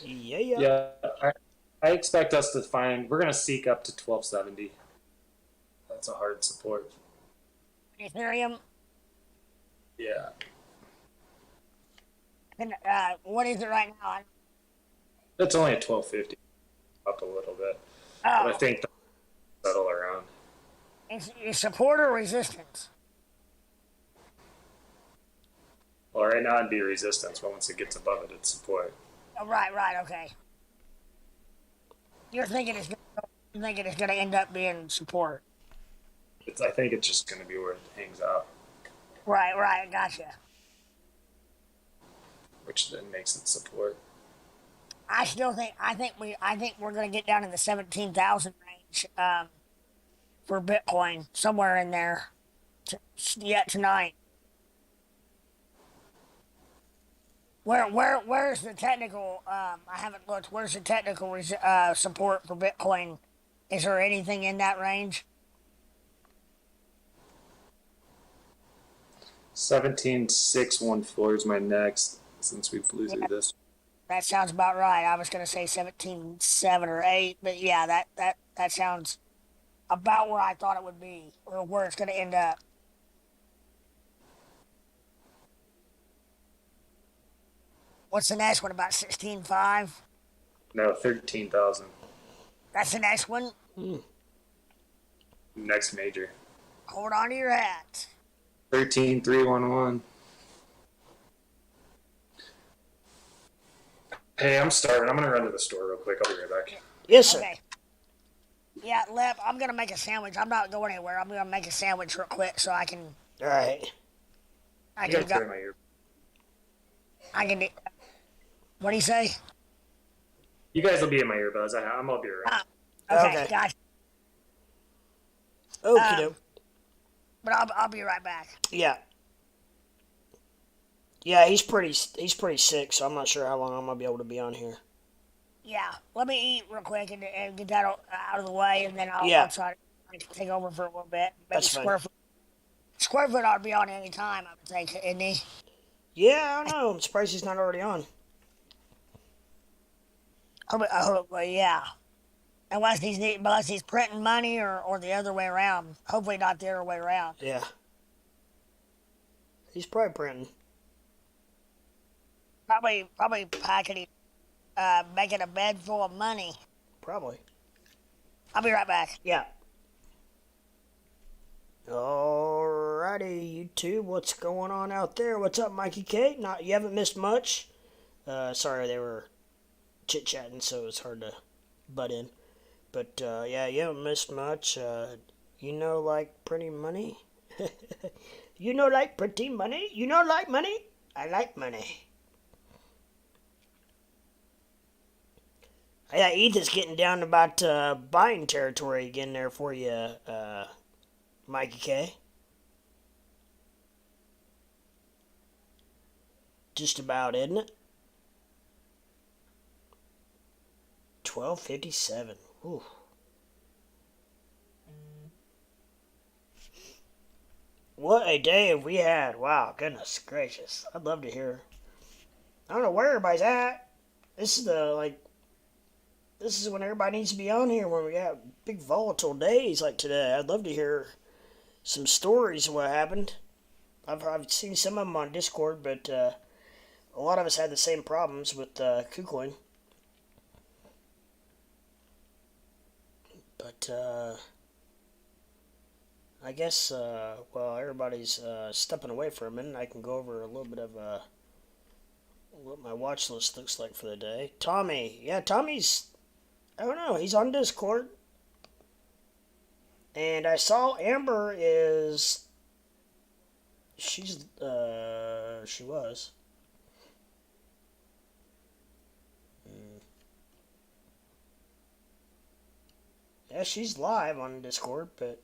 Yeah, yeah. Yeah, I expect us to find. We're gonna seek up to 1270. That's a hard support. Ethereum. Yeah. And what is it right now? It's only at 1250, up a little bit, but I Oh, think that'll settle around. it's support or resistance? Well, right now it'd be resistance, but once it gets above it, it's support. Oh, right, okay. You're thinking it's gonna end up being support. I think it's just going to be where it hangs out, Right, gotcha. which then makes it support. I still think we're gonna get down in the 17,000 range for Bitcoin, somewhere in there. Yet tonight. Where's the technical? I haven't looked. Where's the technical support for Bitcoin? Is there anything in that range? 17,614 is my next, since we blew through this. That sounds about right. I was gonna say 17.7 or 8, but yeah, that sounds about where I thought it would be, or where it's gonna end up. What's the next one? About 16.5? No, 13,000. That's the next one. Next major. Hold on to your hat. 13,311. Hey, I'm starving. I'm gonna run to the store real quick. I'll be right back. Yes, sir. Okay. Yeah, Lep, I'm gonna make a sandwich. I'm not going anywhere. I'm gonna make a sandwich real quick so I can. All right. I You can gotta go. clear my ear. I can. What do you say? You guys will be in my earbuds. I'm gonna be around. Okay, Okay. gotcha. Okie doke. But I'll be right back. Yeah. Yeah, he's pretty sick, so I'm not sure how long I'm gonna be able to be on here. Yeah, let me eat real quick and get that out of the way, and then Yeah. I'll try to take over for a little bit. Maybe That's fine. Square foot ought to be on any time, I would think, isn't he? Yeah, I don't know. I'm surprised he's not already on. Well, yeah. Unless he's printing money or the other way around. Hopefully not the other way around. Yeah. He's probably printing. Probably packing, making a bed full of money. Probably. I'll be right back. Yeah. Alrighty, YouTube, what's going on out there? What's up, Mikey K? You haven't missed much. Sorry, they were chit chatting, so it was hard to butt in. But yeah, you haven't missed much. Like pretty money? Like pretty money? Like money? I like money. Yeah, ETH is getting down to about buying territory again there for you, Mikey K. Just about, isn't it? 1257. Ooh. What a day have we had. Wow, goodness gracious. I'd love to hear. I don't know where everybody's at. This is this is when everybody needs to be on here when we got big volatile days like today. I'd love to hear some stories of what happened. I've seen some of them on Discord, but a lot of us had the same problems with Kucoin. But I guess while everybody's stepping away for a minute, I can go over a little bit of what my watch list looks like for the day. Tommy, yeah, Tommy's. I don't know. He's on Discord, and I saw Amber is. She was. Yeah, she's live on Discord, but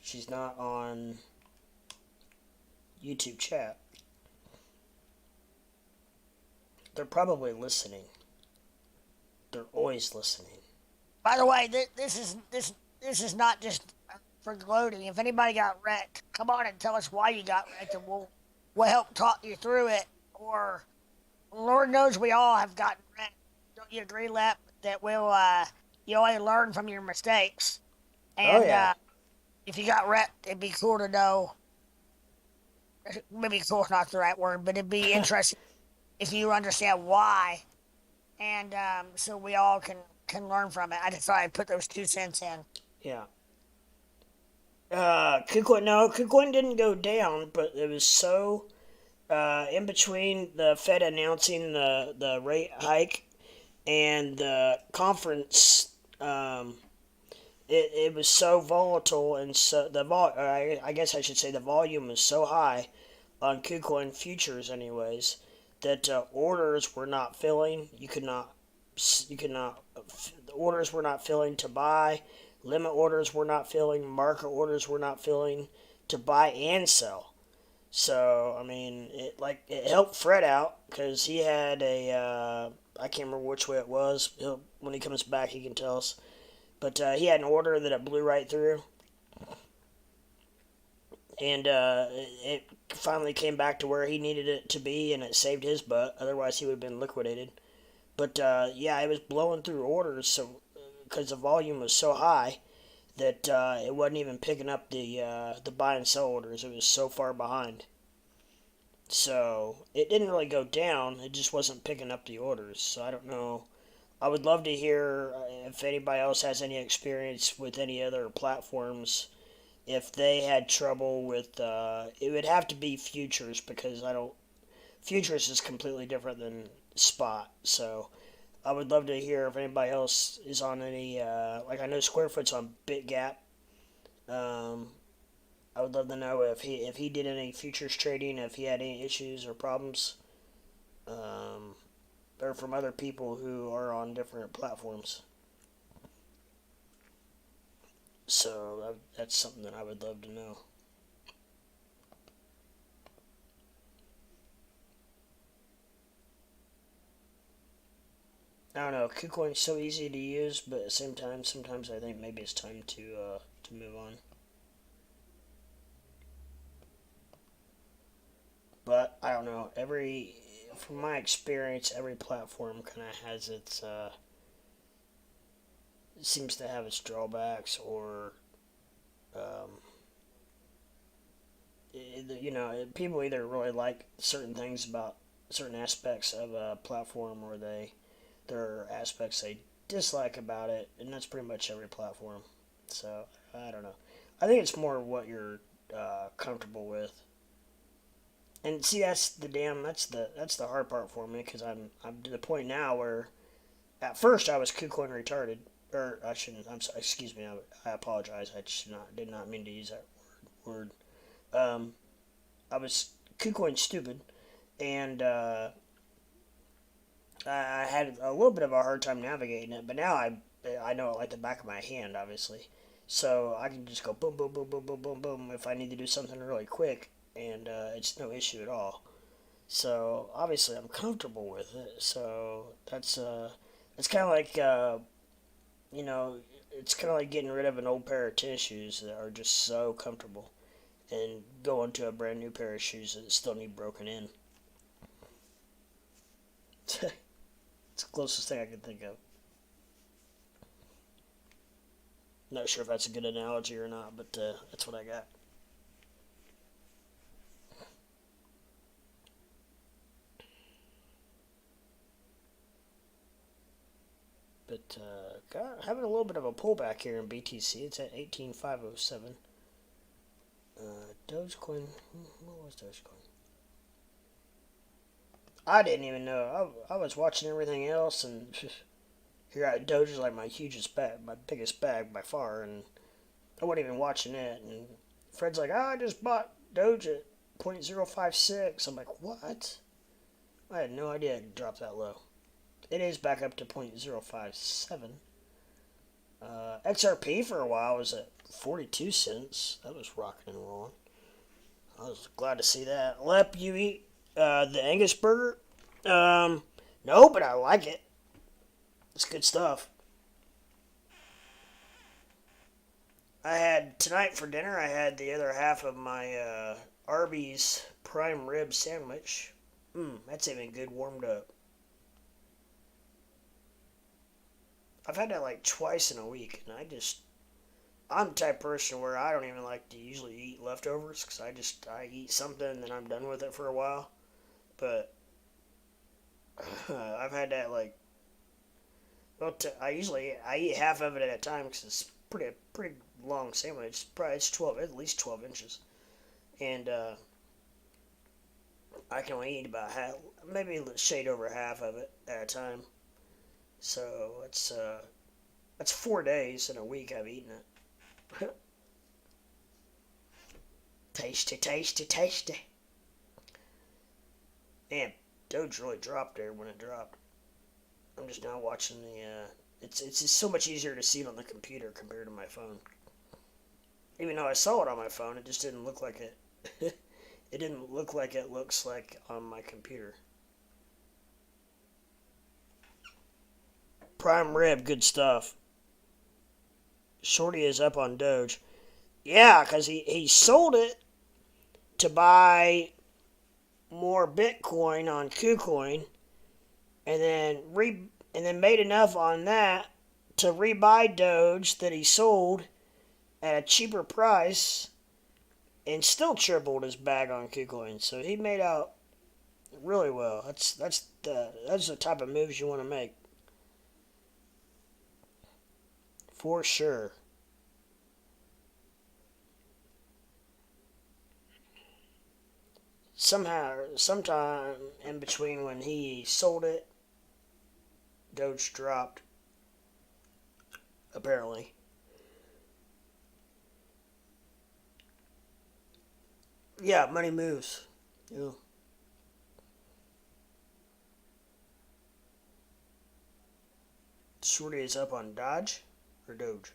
she's not on YouTube chat. They're probably listening. They're always listening. By the way, this is not just for gloating. If anybody got wrecked, come on and tell us why you got wrecked, and we'll help talk you through it. Or Lord knows we all have gotten wrecked. Don't you agree, Lep? That you only learn from your mistakes. Oh And yeah. if you got wrecked, it'd be cool to know. Maybe cool is not the right word, but it'd be interesting if you understand why, and so we all can learn from it. I just thought I'd put those 2 cents in. Yeah. Kucoin, no, Kucoin didn't go down, but it was so in between the Fed announcing the rate hike and the conference. It was so volatile, and so I guess I should say the volume was so high on KuCoin futures, anyways, that orders were not filling. The orders were not filling to buy. Limit orders were not filling. Market orders were not filling to buy and sell. So I mean, it helped Fred out because he had a I can't remember which way it was. When he comes back, he can tell us. But he had an order that it blew right through, and it finally came back to where he needed it to be, and it saved his butt. Otherwise, he would have been liquidated. But yeah, it was blowing through orders, so because the volume was so high that it wasn't even picking up the buy and sell orders. It was so far behind. So it didn't really go down. It just wasn't picking up the orders. So I don't know. I would love to hear if anybody else has any experience with any other platforms. If they had trouble with, it would have to be futures because I don't. Futures is completely different than spot. So I would love to hear if anybody else is on any. Like I know Squarefoot's on BitGap. Um, I would love to know if he did any futures trading, if he had any issues or problems. Um, or from other people who are on different platforms. So that's something that I would love to know. I don't know. KuCoin's so easy to use, but at the same time, sometimes I think maybe it's time to move on. But I don't know. From my experience, every platform kind of has its seems to have its drawbacks or um, people either really like certain things about certain aspects of a platform or there are aspects they dislike about it, and that's pretty much every platform. So I don't know. I think it's more what you're comfortable with. And see, that's the hard part for me because I'm to the point now where at first I was Kucoin retarded, or I shouldn't. I'm sorry. Excuse me. I apologize. I should not did not mean to use that word. Um, I was Kucoin stupid, and I had a little bit of a hard time navigating it. But now I know it like the back of my hand, obviously. So I can just go boom, boom, boom, boom, boom, boom, boom if I need to do something really quick, and it's no issue at all. So obviously I'm comfortable with it. So it's kind of like you know, it's kind of like getting rid of an old pair of tennis shoes that are just so comfortable and going to a brand new pair of shoes that still need broken in. It's the closest thing I can think of. Not sure if that's a good analogy or not, but that's what I got. But having a little bit of a pullback here in BTC. It's at 18,507. Dogecoin. What was Dogecoin? I didn't even know. I was watching everything else, and here Doge is like my hugest bag, my biggest bag by far, and I wasn't even watching it. And Fred's like, I just bought Doge at 0.056. I'm like, what? I had no idea it dropped that low. It is back up to 0.057. XRP for a while was at 42 cents. That was rocking and rolling. I was glad to see that. Lep, you eat the Angus burger? No, but I like it. It's good stuff. I had tonight for dinner. I had the other half of my Arby's prime rib sandwich. That's even good warmed up. I've had that like twice in a week, and I'm the type of person where I don't even like to usually eat leftovers because I eat something and then I'm done with it for a while. But I've had that like well, I eat half of it at a time because it's pretty long sandwich. Probably it's 12 at least 12 inches, and I can only eat about half, maybe a shade over half of it at a time. So that's 4 days in a week I've eaten it. Tasty, tasty, tasty. Man, Doge really dropped there when it dropped. I'm just now watching the. It's just so much easier to see it on the computer compared to my phone. Even though I saw it on my phone, it just didn't look like it. It didn't look like it looks like on my computer. Prime rib, good stuff. Shorty is up on Doge. Yeah, because he sold it to buy more Bitcoin on Kucoin, and then made enough on that to rebuy Doge that he sold at a cheaper price, and still tripled his bag on Kucoin. So he made out really well. That's the type of moves you want to make, for sure. Sometime in between when he sold it, Doge dropped, apparently. Yeah, money moves. Yeah. Shorty is up on Dodge or Doge.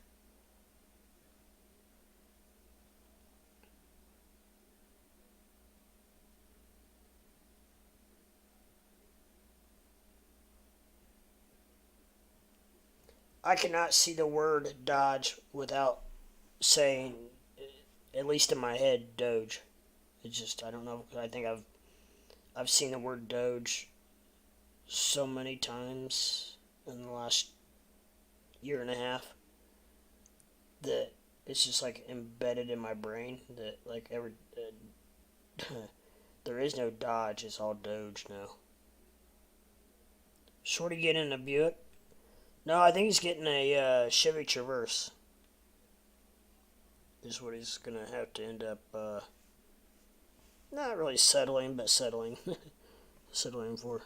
I cannot see the word Dodge without saying, at least in my head, Doge. It's just I don't know. I think I've seen the word Doge so many times in the last year and a half that it's just like embedded in my brain that like there is no Dodge. It's all Doge now. Shorty getting a Buick. No, I think he's getting a Chevy Traverse. Is what he's gonna have to end up Not really settling, but settling. Settling for.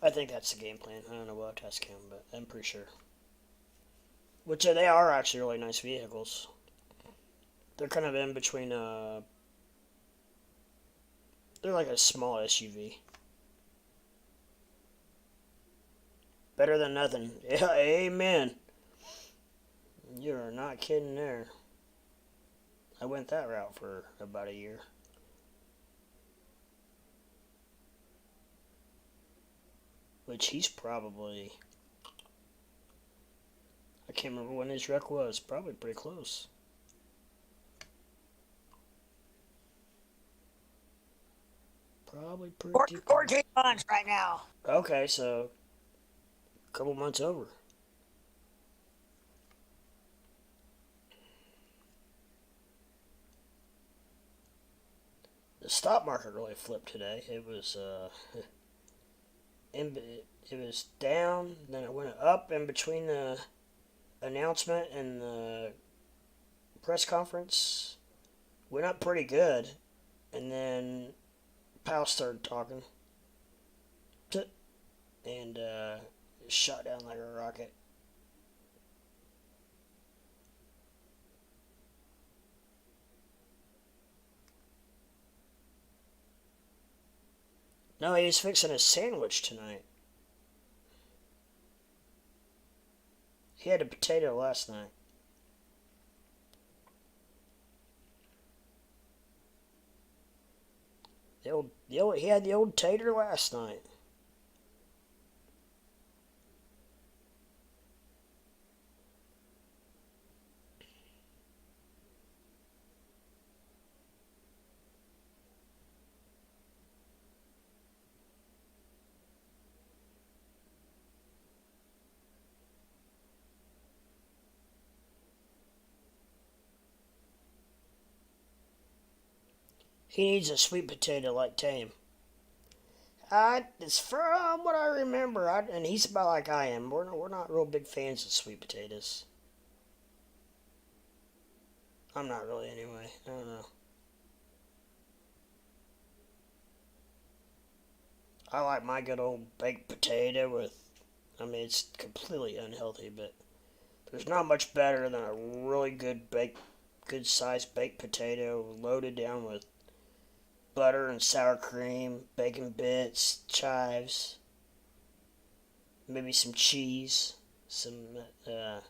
I think that's the game plan. I don't know what test cam, but I'm pretty sure. Which they are actually really nice vehicles. They're kind of in between. They're like a small SUV. Better than nothing. Yeah, amen. You're not kidding there. I went that route for about a year. Which he's probably. I can't remember when his wreck was. Probably pretty close. Probably pretty close. 14 months right now. Okay, so a couple months over. The stock market really flipped today. It was it was down, then it went up in between the announcement and the press conference. Went up pretty good, and then Powell started talking, and shot down like a rocket. No, he was fixing a sandwich tonight. He had a potato last night. He had the old tater last night. He needs a sweet potato like Tame. It's from what I remember, and he's about like I am. We're not real big fans of sweet potatoes. I'm not really anyway. I don't know. I like my good old baked potato with. I mean, it's completely unhealthy, but there's not much better than a really good sized baked potato loaded down with butter and sour cream, bacon bits, chives, maybe some cheese, some the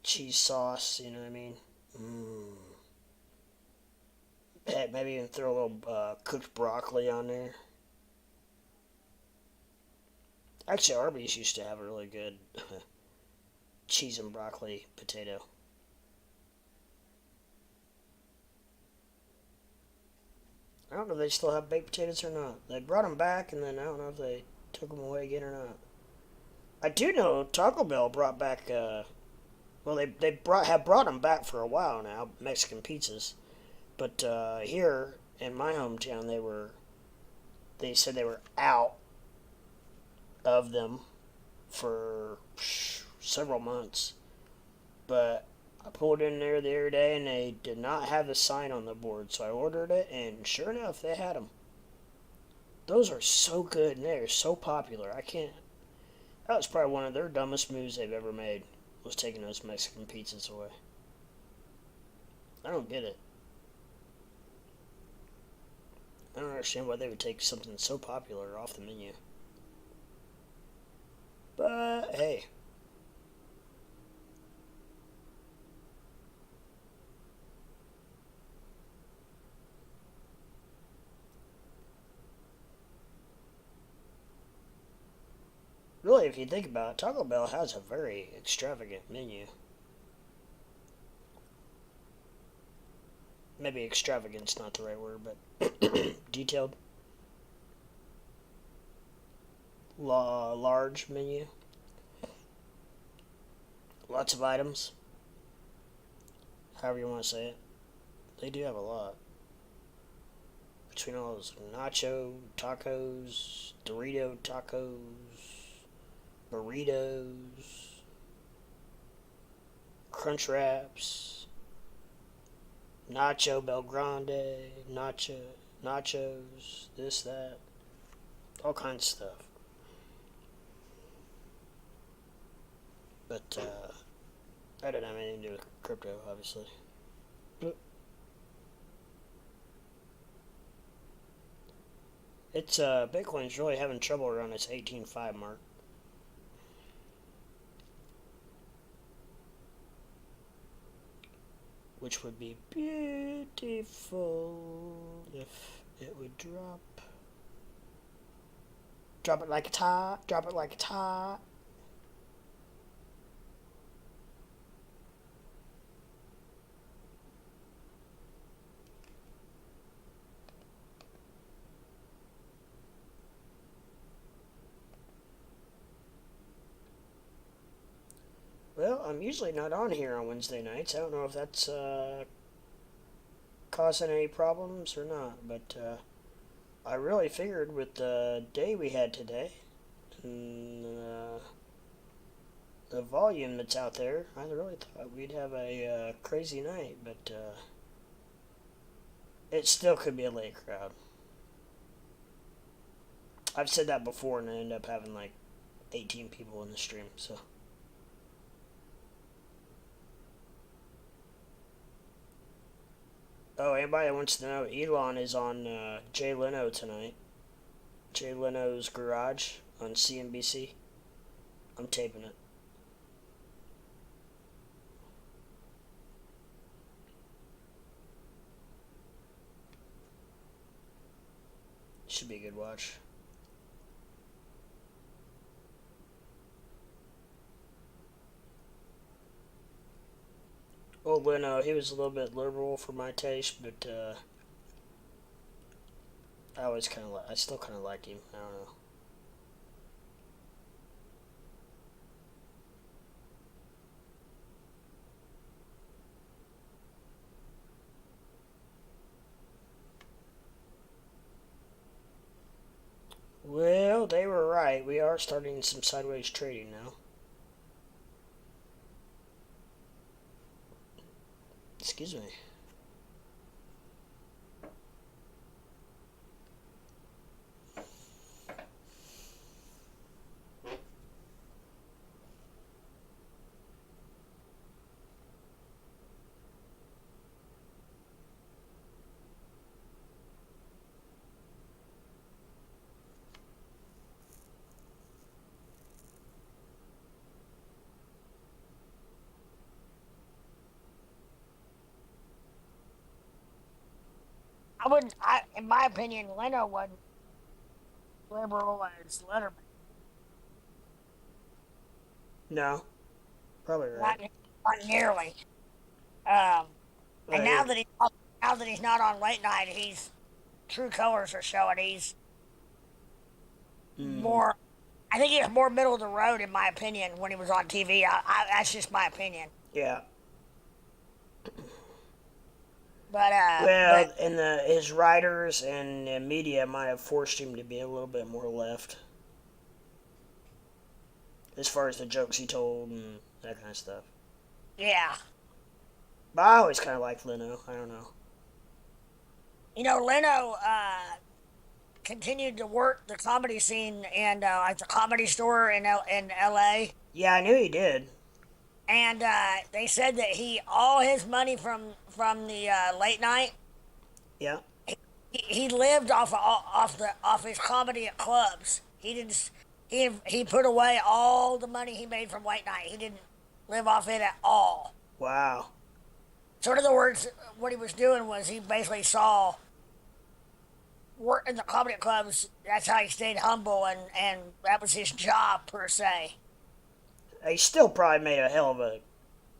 cheese sauce. You know what I mean? Mmm. Heck, maybe even throw a little cooked broccoli on there. Actually, Arby's used to have a really good cheese and broccoli potato. I don't know if they still have baked potatoes or not. They brought them back, and then I don't know if they took them away again or not. I do know Taco Bell brought back. Well, have brought them back for a while now. Mexican pizzas, but here in my hometown, they said they were out of them for several months. But I pulled in there the other day and they did not have the sign on the board, so I ordered it, and sure enough, they had them. Those are so good and they're so popular. I can't. That was probably one of their dumbest moves they've ever made, was taking those Mexican pizzas away. I don't get it. I don't understand why they would take something so popular off the menu. But hey. Really, if you think about it, Taco Bell has a very extravagant menu. Maybe extravagant's not the right word, but detailed. Large menu. Lots of items. However you want to say it. They do have a lot. Between all those nacho tacos, Dorito tacos, burritos, crunch wraps, Nacho Belgrande, nachos, this, that, all kinds of stuff. But I don't have anything to do with crypto, obviously. It's Bitcoin's really having trouble around its 18.5 mark. Which would be beautiful if it would drop. Drop it like it's hot, drop it like it's hot. Well, I'm usually not on here on Wednesday nights. I don't know if that's causing any problems or not, but I really figured with the day we had today and the volume that's out there, I really thought we'd have a crazy night, but it still could be a late crowd. I've said that before, and I end up having like 18 people in the stream, so. Oh, anybody that wants to know, Elon is on Jay Leno tonight. Jay Leno's Garage on CNBC. I'm taping it. Should be a good watch. Old Leno, he was a little bit liberal for my taste, but I still kind of like him. I don't know. Well, they were right. We are starting some sideways trading now. Excuse me. In my opinion, Leno wasn't liberal as Letterman. No, probably right. Not nearly. And Yeah. now that he's not on late night, he's true colors are showing. He's more. I think he's more middle of the road, in my opinion, when he was on TV. That's just my opinion. Yeah. But his writers and media might have forced him to be a little bit more left, as far as the jokes he told and that kind of stuff. Yeah. But I always kind of liked Leno. I don't know. You know, Leno continued to work the comedy scene and at the Comedy Store in L.A. Yeah, I knew he did. And they said that all his money from the late night. Yeah. He lived off his comedy at clubs. He didn't. He put away all the money he made from late night. He didn't live off it at all. Wow. So in other words, what he was doing was he basically saw work in the comedy clubs. That's how he stayed humble, and that was his job per se. He still probably made a hell of a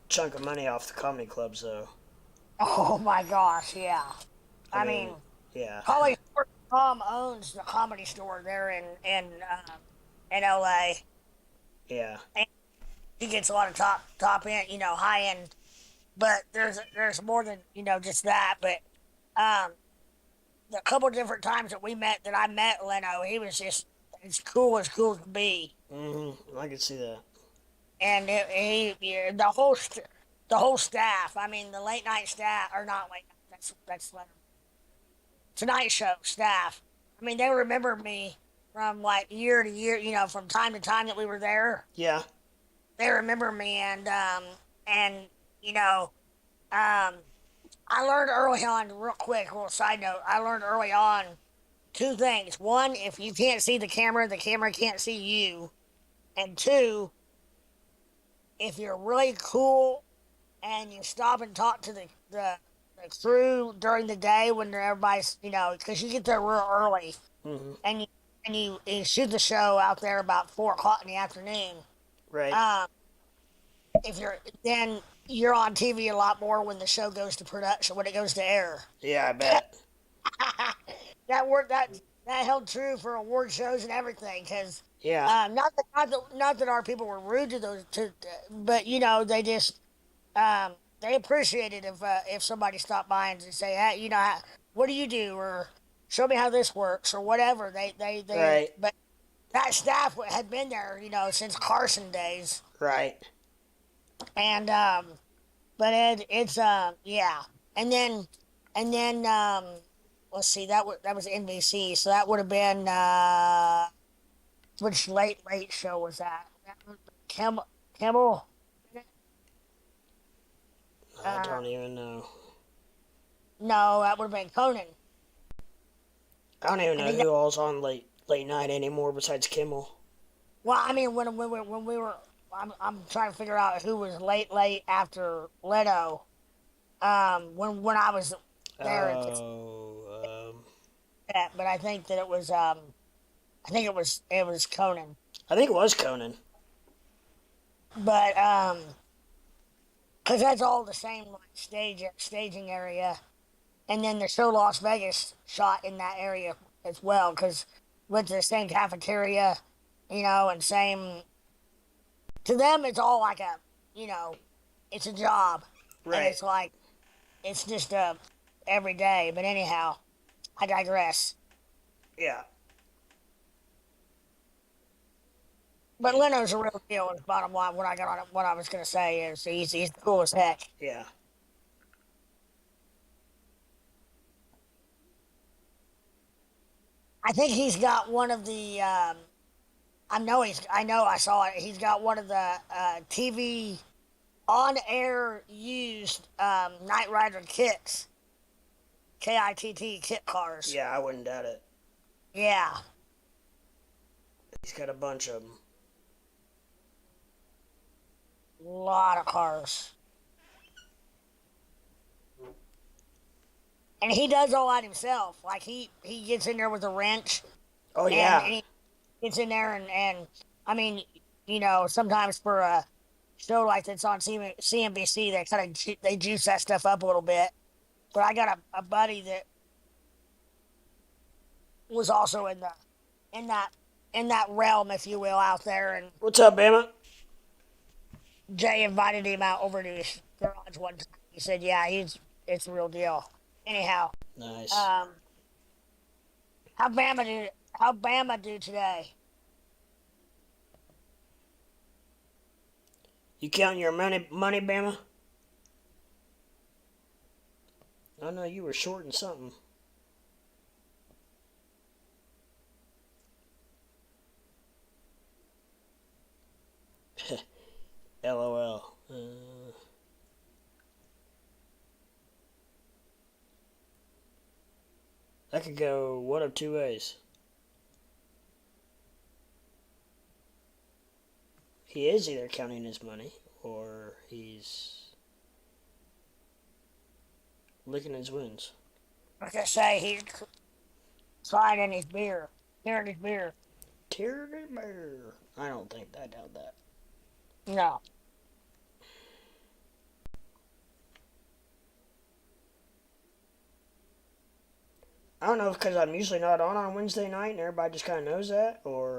chunk of money off the comedy clubs, though. Oh my gosh, yeah. I mean, yeah. Tom owns the Comedy Store there in LA. Yeah. And he gets a lot of top end, high end. But there's more than just that. But the couple different times that I met Leno, he was just as cool could be. I can see that. And the whole staff. I mean, the late night staff, or not late night that's Leonard. Tonight Show staff. I mean, they remember me from like year to year. You know, from time to time that we were there. Yeah. They remember me, and you know, um, I learned early on. Real quick, little side note. I learned early on two things. One, if you can't see the camera can't see you. And two, if you're really cool and you stop and talk to the crew during the day when everybody's, you know, because you get there real early Mm-hmm. and you shoot the show out there about 4 o'clock in the afternoon. Right. Um, if you're then you're on TV a lot more when the show goes to production when it goes to air. Yeah, I bet. that worked that held true for award shows and everything because Yeah. not that our people were rude to those but you know they just they appreciated if somebody stopped by and say, hey, you know, what do you do, or show me how this works, or whatever. They Right. but that staff had been there, you know, since Carson days, Right. and but it's yeah, and then and then let's see, that was NBC, so that would have been which late show was that? That was Kimmel. I don't even know. No, that would have been Conan. I don't even I know think that, who all's on late night anymore besides Kimmel. well, I mean, when we were, I'm trying to figure out who was late after Leto. When I was there at the Oh, set, but I think that it was I think it was Conan. I think it was Conan. But because that's all the same like staging area, and then the show Las Vegas shot in that area as well because went to the same cafeteria, you know, and same. To them, it's all like a, you know, it's a job, and Right. it's like it's just every day. But anyhow, I digress. Yeah. But Yeah. Leno's a real deal. Is bottom line. What I got on it, what I was gonna say is he's cool as heck. Yeah. I think he's got one of the. I know I saw it. He's got one of the TV on air used Knight Rider kits, KITT kit cars. Yeah, I wouldn't doubt it. Yeah, He's got a bunch of them. lot of cars. And he does all that himself. Like he gets in there with a wrench Oh and yeah. he gets in there and I mean, you know, sometimes for a show like that's on CNBC, they kind of they juice that stuff up a little bit. But I got a buddy that was also in that in that realm, if you will, out there, and What's up, Bama? Jay invited him out over to his garage one time. He said, "Yeah, it's the real deal." Anyhow, Nice. um, how Bama do today? You counting your money, Bama? I know you were shorting something. LOL. That could go one of two ways. He is either counting his money or he's licking his wounds. Like I say, he's trying in his beer, hearing his beer. Tear the bear. I don't think I doubt that. No, I don't know if because I'm usually not on Wednesday night and everybody just kind of knows that or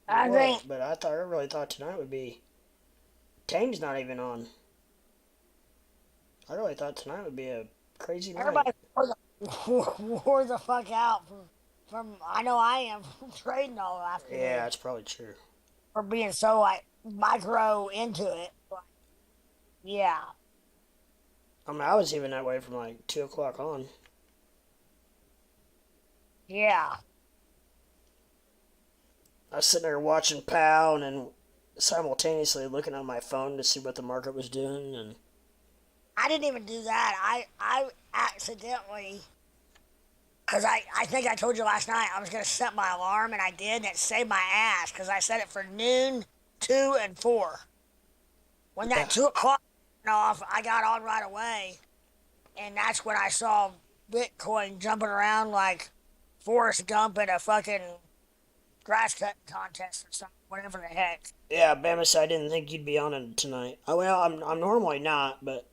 I what. think But I really thought tonight would be. Tame's not even on. I really thought tonight would be a crazy night. everybody wore the fuck out from I know I am from trading all afternoon Yeah, it's probably true. for being so like micro into it. Like, yeah, I mean, I was even that way from like 2 o'clock on. Yeah. I was sitting there watching POW and then simultaneously looking on my phone to see what the market was doing. And I didn't even do that. I accidentally, because I think I told you last night I was going to set my alarm, and I did, and it saved my ass because I set it for noon, 2, and 4. When yeah, that 2 o'clock went off, I got on right away, and that's when I saw Bitcoin jumping around like Forrest Gump in a fucking grass cutting contest or something, whatever the heck. yeah, Bamus, I didn't think you'd be on it tonight. Oh well, I'm normally not, but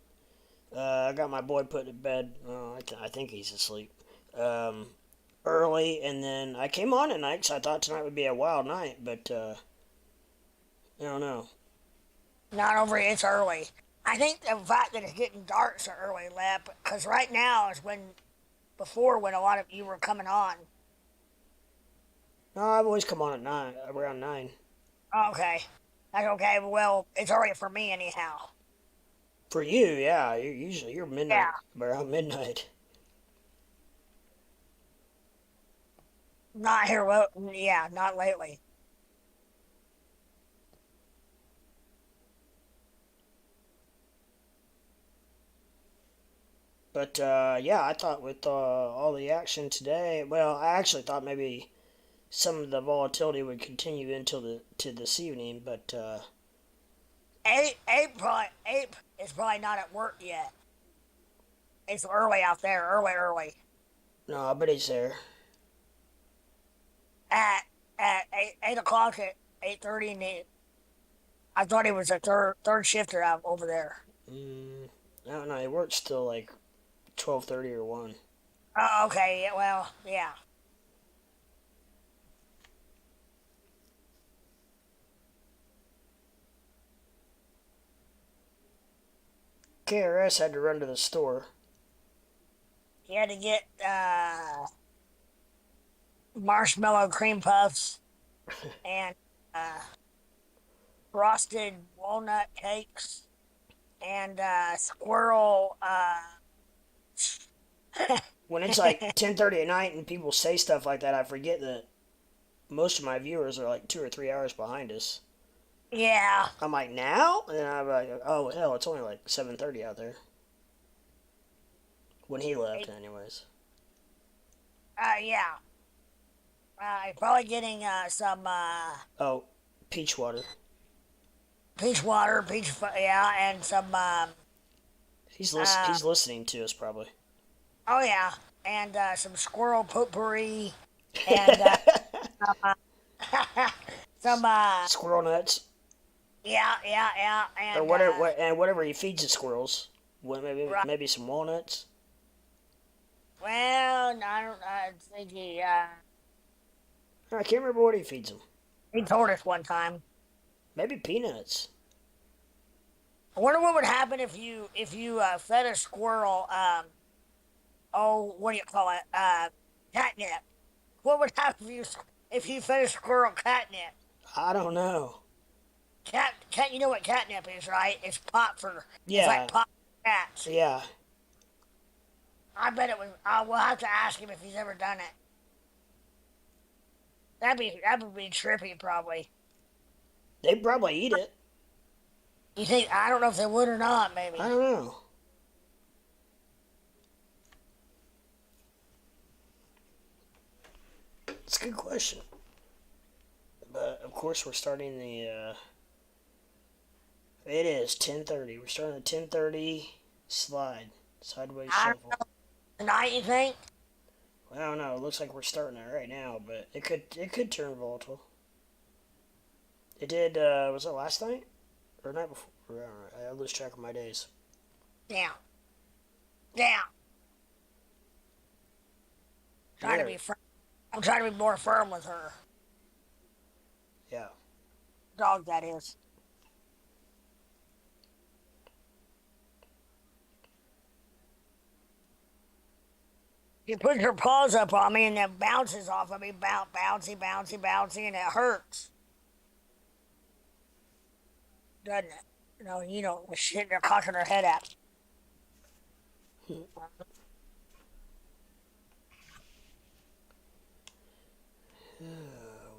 I got my boy put to bed. I think he's asleep. Um, Early, and then I came on at night because I thought tonight would be a wild night, but I don't know. Not over, it's early. I think the fact that it's getting dark so early, Lep, because right now is when a lot of you were coming on. No, I've always come on at 9, around 9. Okay. That's okay. Well, it's early for me anyhow. For you, yeah, you're midnight, Yeah. around midnight. Not here. Yeah, not lately. But yeah, I thought with all the action today, well, I actually thought maybe some of the volatility would continue until the to this evening, but Ape is probably not at work yet. It's early out there. Early. no, I bet he's there. At eight o'clock at 8:30 in the. I thought he was a third shifter out over there. Mm, I don't know. He works till like 12:30 or 1. Oh, okay. Yeah, well, yeah. KRS had to run to the store. He had to get marshmallow cream puffs and uh, frosted walnut cakes and squirrel. When it's like 10:30 at night and people say stuff like that, I forget that most of my viewers are like 2 or 3 hours behind us. Yeah. I'm like, now? And then I'm like, oh hell, it's only like 7:30 out there. When he left, anyways. Yeah. Probably getting some Oh, peach water. peach water, yeah, and some. He's listening to us probably. Oh yeah, and some squirrel potpourri, and some. Squirrel nuts Yeah, or and whatever, and whatever he feeds the squirrels. What right. maybe some walnuts. Well, I don't. I think I can't remember what he feeds them. he told us one time. Maybe peanuts. I wonder what would happen if you fed a squirrel. Oh, what do you call it? Catnip. What would happen if you fed a squirrel catnip? I don't know. Cat. You know what catnip is, right? It's pot for. Yeah. It's like pot for cats. Yeah. I bet it was. We'll have to ask him if he's ever done it. That would be trippy, probably. They'd probably eat it. You think? I don't know if they would or not. Maybe. I don't know. It's a good question. But of course, we're starting the. It is 10:30. We're starting the 10:30 sideways I don't shuffle. know. Tonight, you think? I don't know. It looks like we're starting it right now, but it could turn volatile. It did. Was it last night or night before? I lose track of my days. Yeah. Yeah. Trying to Yeah. be firm. I'm trying to be more firm with her. Yeah. Dog, that is. You put your paws up on me and then bounces off of me, bouncy, and it hurts. Doesn't it? You know, the shit they're cocking her head at. Well,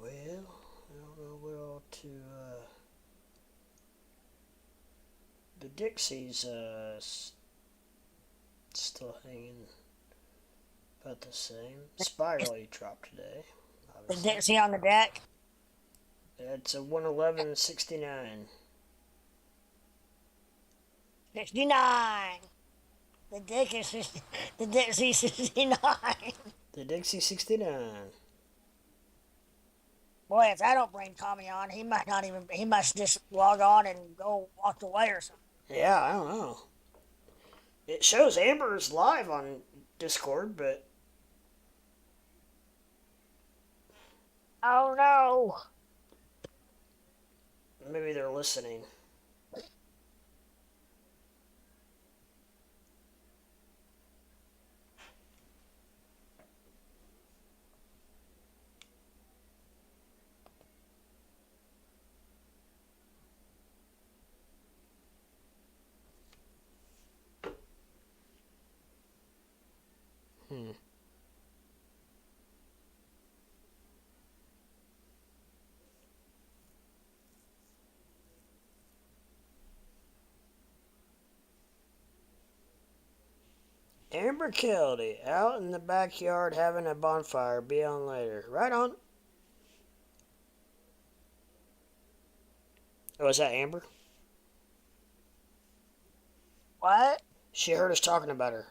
I don't know what all to. The Dixie's still hanging about the same. Spiral he dropped today. The Obviously, Dixie on the deck. it's a 111.69. 69. The dick is the Dixie 69. The Dixie 69. Boy, if that don't bring Tommy on, he must just log on and go walk away or something. Yeah, I don't know. It shows Amber's live on Discord, but Oh no. maybe they're listening. Hmm. Amber Kelly out in the backyard having a bonfire. Be on later. Right on. Oh, is that Amber? What? She heard us talking about her.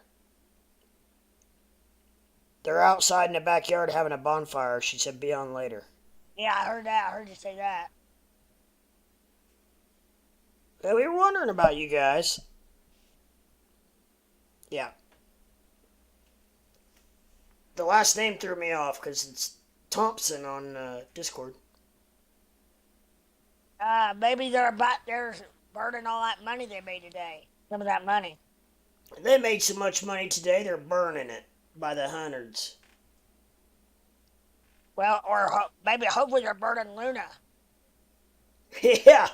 They're outside in the backyard having a bonfire. She said, be on later. Yeah, I heard that. I heard you say that. Yeah, we were wondering about you guys. Yeah. The last name threw me off because it's Thompson on Discord. Maybe they're burning all that money they made today. Some of that money. They made so much money today, they're burning it by the hundreds. Well, or maybe hopefully they're burning Luna. Yeah.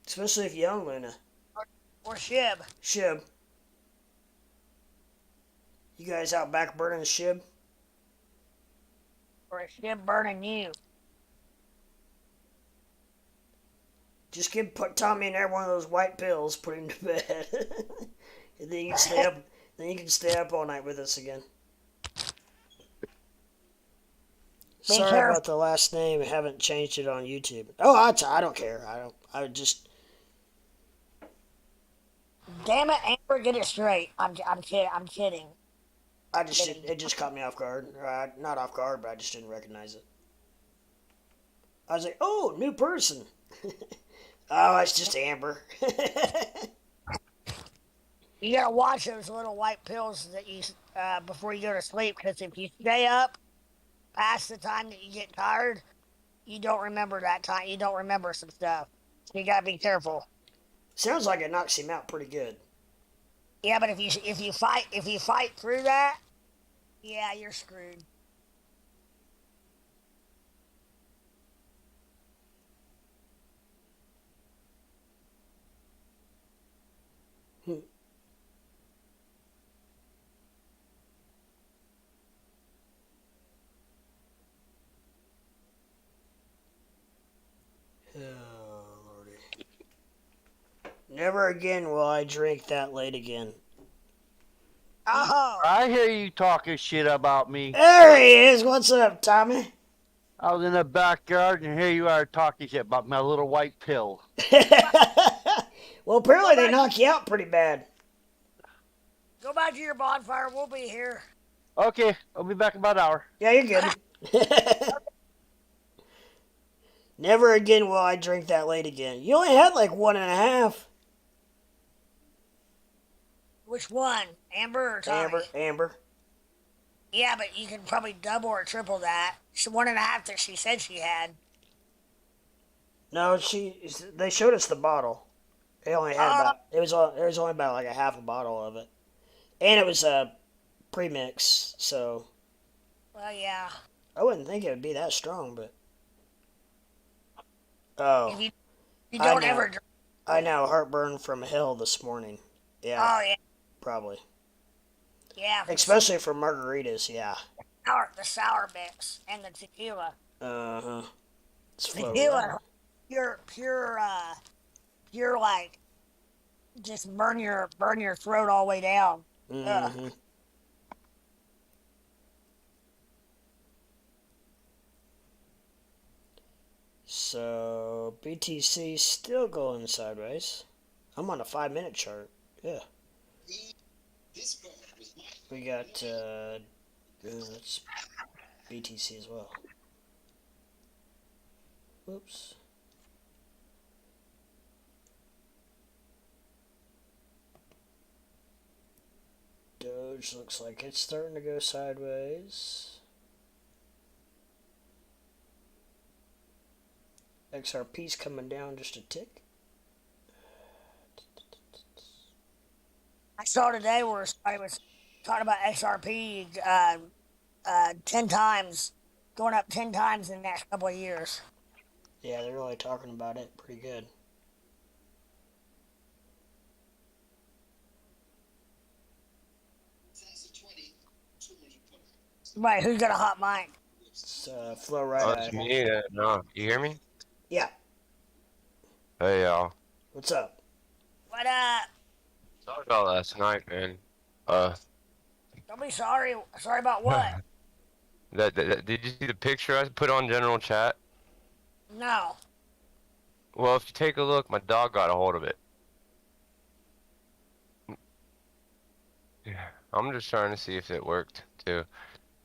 Especially if you own Luna. Or Shib. Shib. You guys out back burning the Shib? Or Shib burning you. Just put Tommy in there one of those white pills, put him to bed. And then you can stay up. Then you can stay up all night with us again. Sorry about the last name. I haven't changed it on YouTube. Oh, I don't care. I just. Damn it, Amber, get it straight. I'm kidding. I'm kidding. It just caught me off guard. Not off guard, but I just didn't recognize it. I was like, oh, new person. Oh, it's just Amber. You gotta watch those little white pills that you before you go to sleep, because if you stay up past the time that you get tired, you don't remember that time. You don't remember some stuff. So you gotta be careful. Sounds like it knocks him out pretty good. Yeah, but if you fight through that, yeah, you're screwed. Oh, Lordy. Never again will I drink that late again. Oh, I hear you talking shit about me. There he is. What's up, Tommy? I was in the backyard, and here you are talking shit about my little white pill. Well, apparently they knock you out pretty bad. go back to your bonfire. We'll be here. Okay, I'll be back in about an hour. Yeah, you're good. Never again will I drink that late again. You only had like 1.5. Which one, Amber or Tommy? Amber. Yeah, but you can probably double or triple that. It's 1.5 that she said she had. No, they showed us the bottle. They only had about it was only about like a half a bottle of it, and it was a premix. So Well, yeah. I wouldn't think it would be that strong, but oh, If you don't I know. ever drink. I know heartburn from hell this morning. Yeah, Oh yeah, probably. yeah. Especially for margaritas, yeah. The sour mix and the tequila. Uh-huh. It's flow right. Tequila, pure like just burn your throat all the way down. Ugh. Mm-hmm. So BTC still going sideways. I'm on a 5-minute chart. Yeah. We got that's BTC as well. Whoops. Doge looks like it's starting to go sideways. XRP's coming down just a tick. I saw today where somebody was talking about XRP 10 times, going up 10 times in the next couple of years. Yeah, they're really talking about it pretty good. Right, who's got a hot mic? It's flow right Oh, eye. it's me. No, you hear me? Yeah. Hey, y'all. What's up? What Sorry about last night, man. don't be sorry. Sorry about what? Did you see the picture I put on general chat? No. Well, if you take a look, my dog got a hold of it. Yeah, I'm just trying to see if it worked too,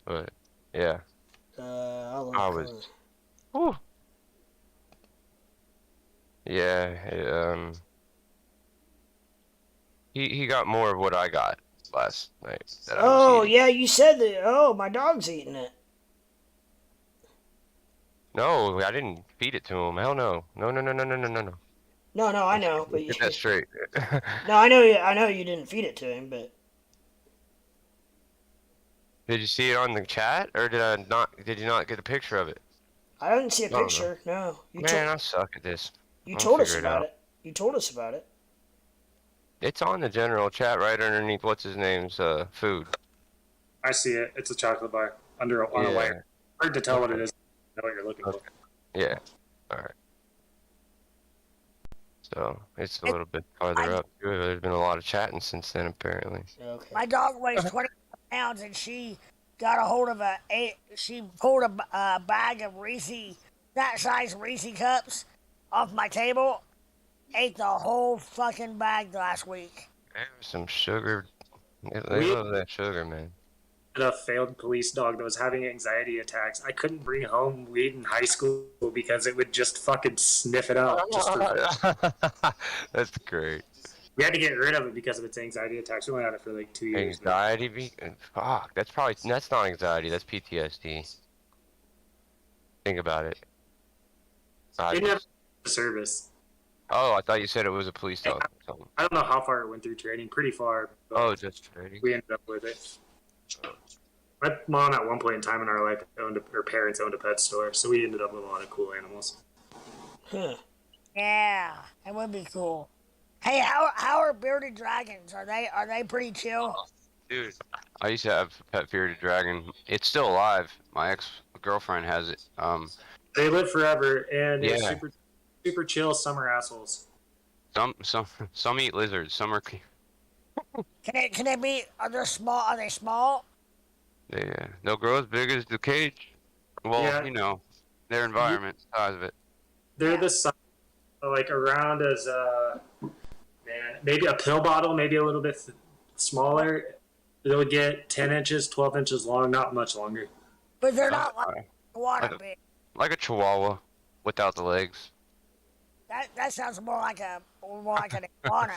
but yeah, I'll I look. was. Whew. Yeah, he got more of what I got last night. That I was Oh, eating. yeah, you said that. Oh, my dog's eating it. No, I didn't feed it to him. Hell no. No, no, no, no, no, no, no, no. No, I know, but Get that straight. no, I know you didn't feed it to him, but Did you see it on the chat, or did I not? Did you not get a picture of it? I didn't see a I don't know. picture. No, Man, I suck at this. you I'll told us figure it about out. it. You told us about it. It's on the general chat right underneath what's his name's food. I see it. It's a chocolate bar on a Yeah. wire. Hard to tell what it Okay. is. Know what you're looking for. Okay. Yeah. All right. So it's a It, little bit farther I, up too. There's been a lot of chatting since then, apparently. Okay. my dog weighs 20 pounds, and she got a hold of she pulled a bag of that size Reese cups off my table, ate the whole fucking bag last week. There's some sugar. They We love that sugar, man. had a failed police dog that was having anxiety attacks. I couldn't bring home weed in high school because it would just fucking sniff it out. That's great. We had to get rid of it because of its anxiety attacks. We only had it for like 2 years. Anxiety? Fuck. That's not anxiety. That's PTSD. Think about it. It never the service. Oh, I thought you said it was a police dog or something. I don't know how far it went through training. Pretty far. But Oh, just trading. we ended up with it. My mom, at one point in time in our life, her parents owned a pet store, so we ended up with a lot of cool animals. Huh. Yeah, that would be cool. Hey, how are bearded dragons? Are they pretty chill? Dude, I used to have a pet bearded dragon. It's still alive. My ex-girlfriend has it. They live forever, and it's Yeah. super, super chill. Summer assholes. Some eat lizards. Some are. Can they be? Are they small? Are they small? They'll grow as big as the cage. Well, Yeah. you know, their environment, size of it. They're the size, like around as maybe a pill bottle, maybe a little bit smaller. They'll get 10 inches, 12 inches long, not much longer. But they're not like water like a- big. Like a chihuahua, without the legs. That sounds more like an iguana.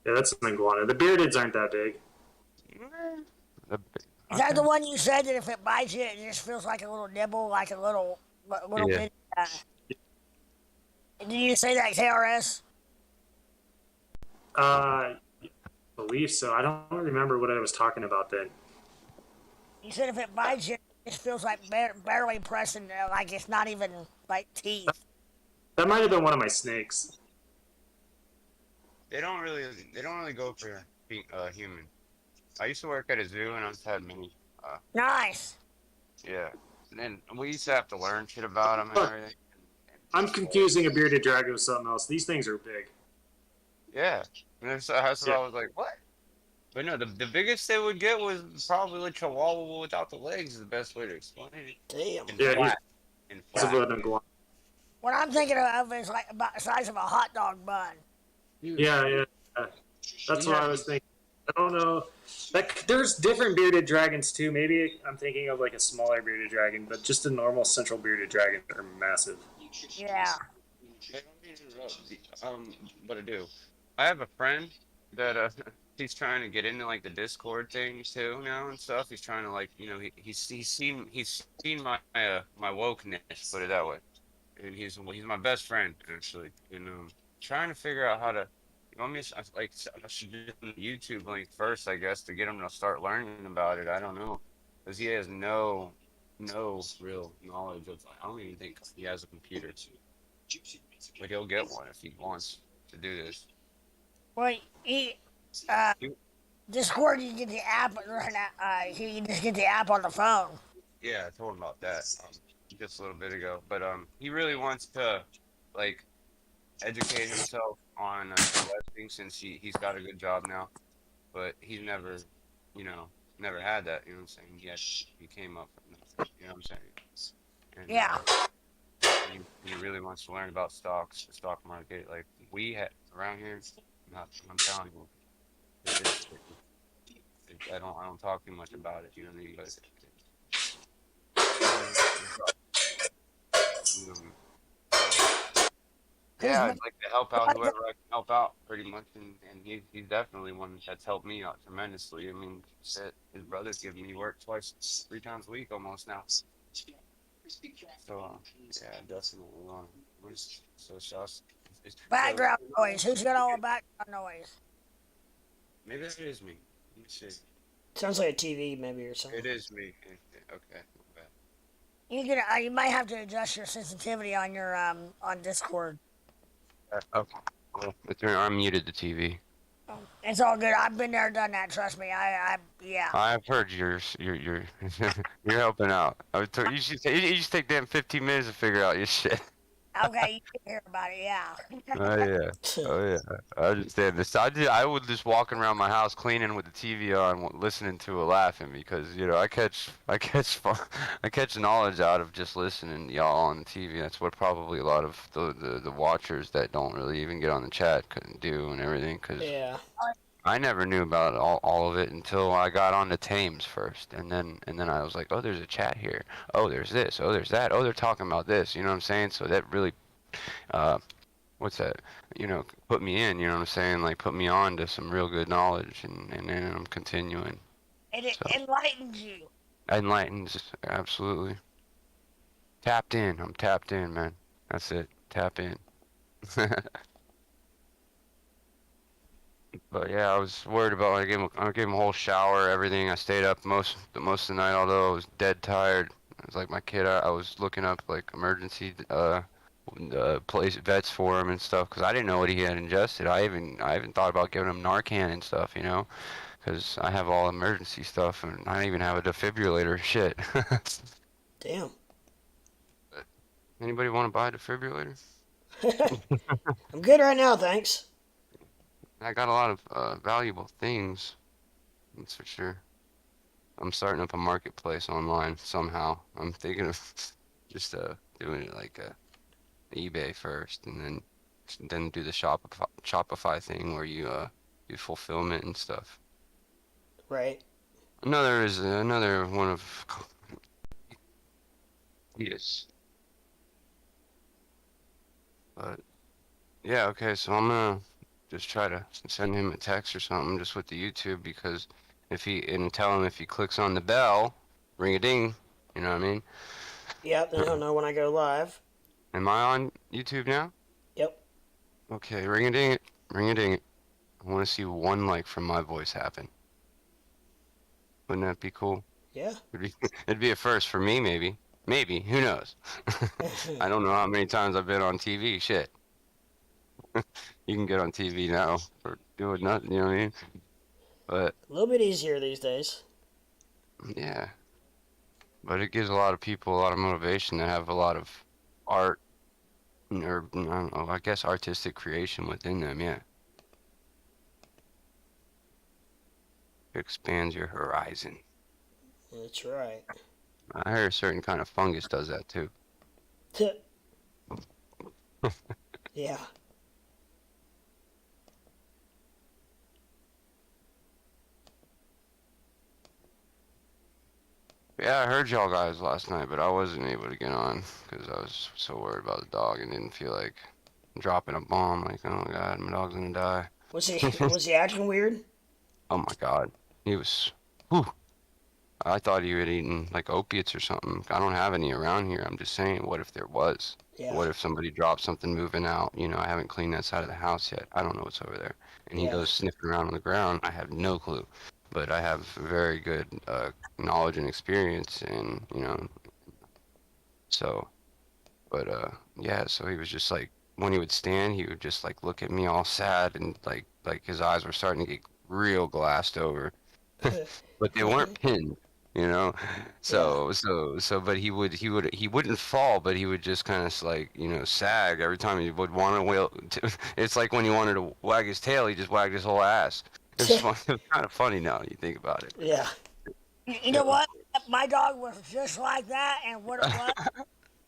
Yeah, that's an iguana. The beardeds aren't that big. Is that the one you said that if it bites you, it just feels like a little nibble, like a little Yeah. bit? Did you say that KRS? I believe so. I don't remember what I was talking about then. You said if it bites you, it just feels like barely pressing, like it's not even like teeth. That might have been one of my snakes. they don't really go for being human. I used to work at a zoo and I just had many. Uh, Nice. yeah. And then we used to have to learn shit about them and Look, everything. I'm confusing a bearded dragon with something else. These things are big. Yeah. And that's what Yeah. I was like, what? But no, the biggest they would get was probably like Chihuahua without the legs is the best way to explain it. Damn. And Yeah, flat. And he's flat. about an iguana. What I'm thinking of is like about the size of a hot dog bun. Dude, Yeah. That's what I was thinking. I don't know. Like, there's different bearded dragons too. Maybe I'm thinking of like a smaller bearded dragon, but just the normal central bearded dragons are massive. Yeah. Hey, don't mean to interrupt. But I do. I have a friend that he's trying to get into like the Discord thing too now and stuff. He's trying to like he's seen my my wokeness, put it that way. And he's my best friend actually. And trying to figure out how to. You want me to I should do the YouTube link first, I guess, to get him to start learning about it. I don't know, because he has no real knowledge of. I don't even think he has a computer. But he'll get one if he wants to do this. Well, You- Discord, you get the app. You just get the app on the phone. Yeah, I told him about that just a little bit ago. But he really wants to like educate himself on investing since he's got a good job now. But he's never, never had that. You know what I'm saying? He came up with nothing. You know what I'm saying? And, Yeah. he really wants to learn about stocks, the stock market. Like we had around here. I'm telling you, it's, I don't talk too much about it. You know what I mean? But yeah, I'd like to help out whoever I can help out, pretty much, and he's definitely one that's helped me out tremendously. I mean, shit, his brother's giving me work 3 times a week almost now. So yeah, definitely. So it's Background noise. Who's got all the background noise? maybe that is me. Let me see. Sounds like a TV maybe or something. It is me. Okay. You might have to adjust your sensitivity on your on Discord. Okay. Well, I muted the TV. It's all good. I've been there, done that. Trust me. Yeah. I've heard you're you're helping out. You should take them 15 minutes to figure out your shit. Okay, you can hear about it. Yeah. Oh yeah. I understand this. I would just walking around my house cleaning with the TV on, listening to it, laughing because I catch I catch knowledge out of just listening to y'all on the TV. That's what probably a lot of the watchers that don't really even get on the chat couldn't do and everything. Cause Yeah. I never knew about all of it until I got on the Thames first, and then I was like, oh, there's a chat here. Oh, there's this. Oh, there's that. Oh, they're talking about this. You know what I'm saying? So that really, what's that? Put me in. You know what I'm saying? Like put me on to some real good knowledge, and then I'm continuing. It So enlightens you. enlightens, absolutely. Tapped in. I'm tapped in, man. That's it. Tap in. But yeah, I was worried about. I gave him a whole shower, everything. I stayed up most of the night, although I was dead tired. It was like my kid. I was looking up like emergency place vets for him and stuff because I didn't know what he had ingested. I even thought about giving him Narcan and stuff, because I have all emergency stuff and I even have a defibrillator. Shit. Damn. Anybody want to buy a defibrillator? I'm good right now, thanks. I got a lot of valuable things. That's for sure. I'm starting up a marketplace online somehow. I'm thinking of just doing it like eBay first, and then do the Shopify thing where you do fulfillment and stuff. Right. Another one of yes, but yeah, okay. So I'm gonna just try to send him a text or something just with the YouTube because tell him if he clicks on the bell, ring a ding. You know what I mean? Yep, then he'll know when I go live. Am I on YouTube now? Yep. Okay, ring a ding it. Ring a ding it. I want to see one like from my voice happen. Wouldn't that be cool? Yeah. It'd be a first for me, maybe. Maybe. Who knows? I don't know how many times I've been on TV. Shit. You can get on TV now for doing nothing. You know what I mean? But A little bit easier these days. yeah, but it gives a lot of people a lot of motivation to have a lot of art or I don't know, I guess artistic creation within them. Yeah, it expands your horizon. That's right. I heard a certain kind of fungus does that too. Yeah. Yeah, I heard y'all guys last night, but I wasn't able to get on because I was so worried about the dog and didn't feel like dropping a bomb. Like, oh god, my dog's gonna die. Was he acting weird? Oh my god, he was. Whew. I thought he had eaten like opiates or something. I don't have any around here. I'm just saying, what if there was? Yeah. What if somebody dropped something moving out? You know, I haven't cleaned that side of the house yet. I don't know what's over there. And he Yeah. goes sniffing around on the ground. I have no clue. But I have very good knowledge and experience, and you know, so. But yeah. So he was just like, when he would stand, he would just like look at me all sad, and like his eyes were starting to get real glassed over. But they weren't pinned, you know. Yeah. But he wouldn't fall, but he would just kind of like, you know, sag every time he would want to wail. It's like when he wanted to wag his tail, he just wagged his whole ass. It's fun. It's kind of funny now that you think about it. Yeah. You know what? My dog was just like that, and what it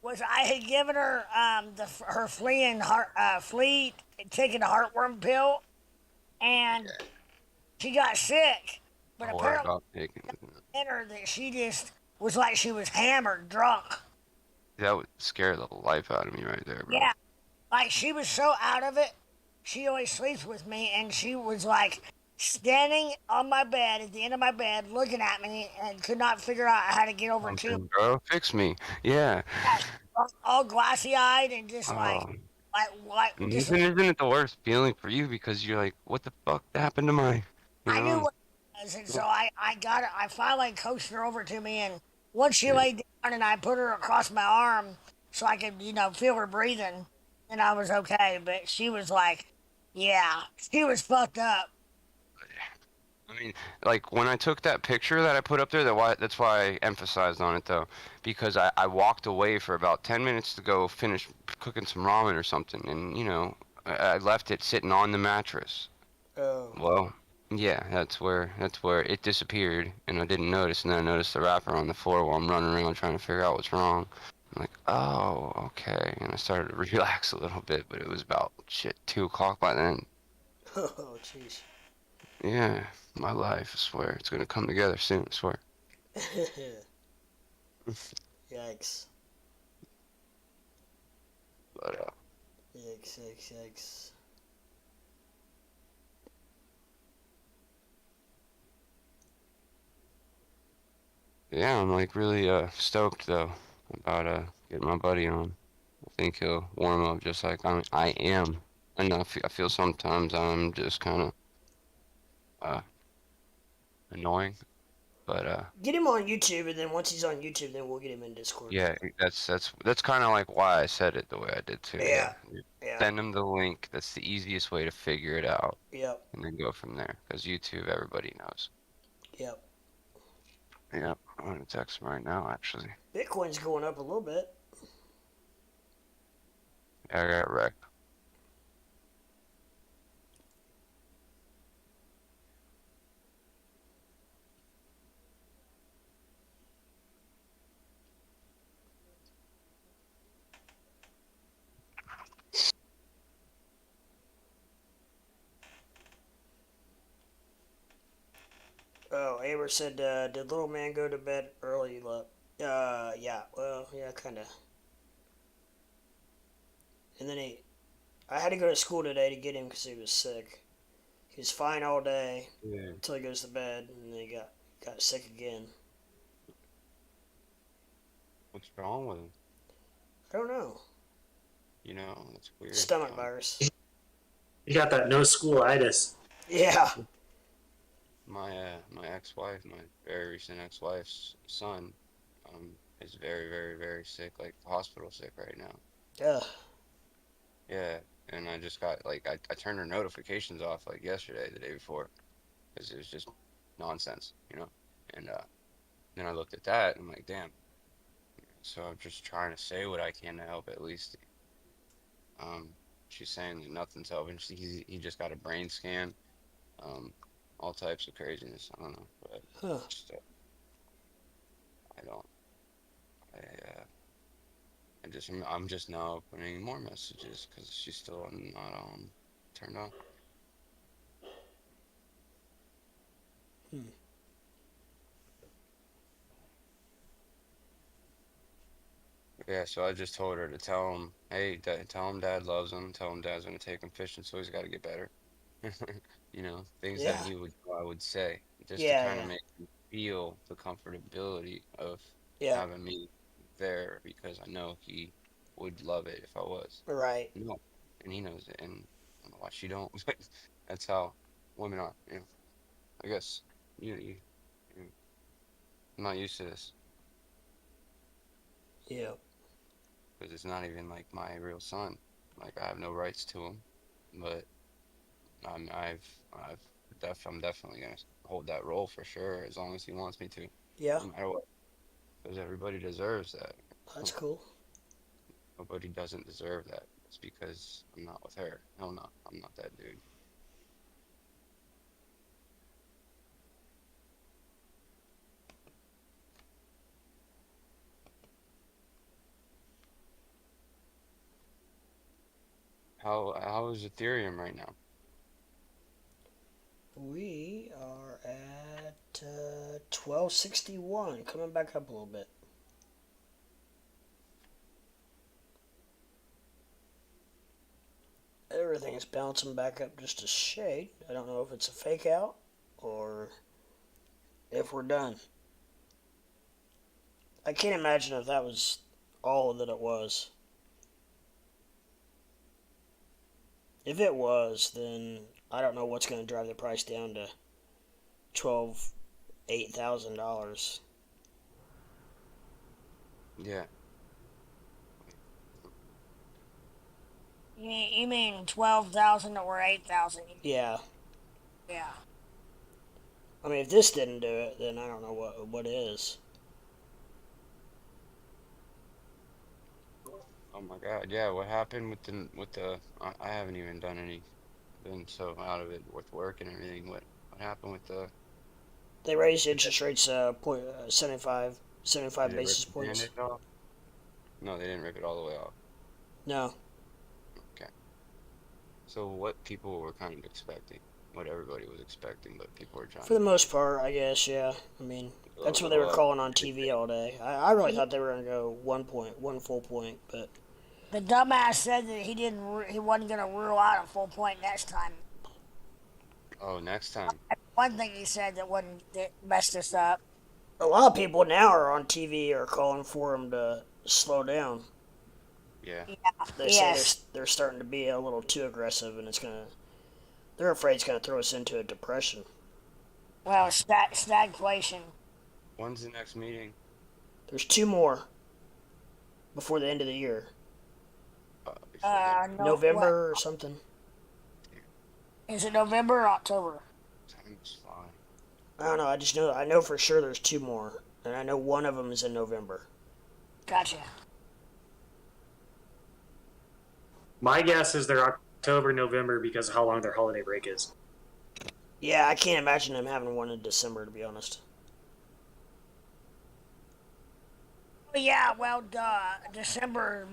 was I had given her her flea taking the heartworm pill, and she got sick. But Don't worry apparently, about taking it. in her that she just was like she was hammered, drunk. That would scare the life out of me right there, bro. Yeah, like she was so out of it. She always sleeps with me, and she was like standing on my bed at the end of my bed, looking at me, and could not figure out how to get over to me. Something, bro. Fix me. Yeah. All glassy eyed and just Oh. just. Isn't it the worst feeling for you because you're like, what the fuck happened to my, you I knew know? what it was, and so I got it. I finally coaxed her over to me, and once she laid down and I put her across my arm so I could, feel her breathing, and I was okay. But she was like, yeah, she was fucked up. I mean, like when I took that picture that I put up there, that's why I emphasized on it though, because I walked away for about 10 minutes to go finish cooking some ramen or something, and you know, I left it sitting on the mattress. Oh. Well, yeah, that's where it disappeared, and I didn't notice, and then I noticed the wrapper on the floor while I'm running around trying to figure out what's wrong. I'm like, oh, okay, and I started to relax a little bit, but it was about shit 2 o'clock by then. Oh, jeez. Yeah, my life, I swear. It's gonna come together soon, I swear. Yikes. But, Yikes, yikes, yikes. yeah, I'm like really, stoked though about, getting my buddy on. I think he'll warm up just like I am. And I feel sometimes I'm just kind of, annoying. But, Get him on YouTube, and then once he's on YouTube, then we'll get him in Discord. yeah, that's kind of like why I said it the way I did too. Yeah. Yeah. Yeah. Send him the link. That's the easiest way to figure it out. Yep. And then go from there. Because YouTube, everybody knows. Yep. Yep. I'm gonna text him right now, actually. Bitcoin's going up a little bit. Yeah, I got wrecked. Oh, Aber said, did little man go to bed early? Yeah. Well, yeah, kind of. And then I had to go to school today to get him because he was sick. He was fine all day Yeah. until he goes to bed, and then he got sick again. What's wrong with him? I don't know. You know, it's weird. Stomach virus. You got that no schoolitis. Yeah. My ex-wife, my very recent ex-wife's son, is very, very, very sick, like hospital sick right now. Ugh. Yeah, and I just got like I turned her notifications off like yesterday, the day before, because it was just nonsense, you know. And then I looked at that and I'm like, damn. So I'm just trying to say what I can to help at least. Um, she's saying that nothing's helping. He just got a brain scan. Um, all types of craziness. I don't know, but Huh. just, I don't. I'm just now putting more messages because she's still not turned on. Hmm. Yeah, so I just told her to tell him, hey, tell him Dad loves him. Tell him Dad's gonna take him fishing, so he's got to get better. You know, things that Yeah. I would say, just to Yeah. kind of Yeah. make him feel the comfortability of Yeah. having me there because I know he would love it if I was. Right. No, and he knows it, and I don't know why she don't. That's how women are. You know, I guess you I'm not used to this Yeah. because it's not even like my real son. Like I have no rights to him, but I've I'm definitely gonna hold that role for sure as long as he wants me to, Yeah. no matter what. Because everybody deserves that. That's cool. Nobody doesn't deserve that. It's because I'm not with her. No, I'm not that dude. How is Ethereum right now? We are at 1261, coming back up a little bit. Everything's bouncing back up just a shade. I don't know if it's a fake out or if we're done. I can't imagine if that was all that it was. If it was, then I don't know what's going to drive the price down to $8,000. Yeah. You mean 12,000 or 8,000? Yeah. Yeah. I mean, if this didn't do it, then I don't know what is. Oh my God. Yeah. What happened with the? I haven't even done any. Been so out of it with work and everything. What happened with the? They raised Did they, interest rates 75 did it rip basis the points. band-aid off? No, they didn't rip it all the way off. No. Okay. So what people were kind of expecting, what everybody was expecting, but people were trying For to the most part, I guess, yeah. I mean, go a that's what they were little up. calling on TV all day. I really thought they were going to go 1 point, 1 full point, but The dumbass said that he wasn't gonna rule out a full point next time. Oh, next time. One thing he said that messed us up. a lot of people now are on TV are calling for him to slow down. Yeah. Yeah. They say Yes. they're starting to be a little too aggressive, and they're afraid it's going to throw us into a depression. Well, stagflation. When's the next meeting? There's two more before the end of the year. Before then. No. What November or something. is it? November or October? Time is flying. I don't know. I know for sure there's two more, and I know one of them is in November. Gotcha. My guess is they're October, November because of how long their holiday break is. Yeah, I can't imagine them having one in December, to be honest. Yeah. Well, December,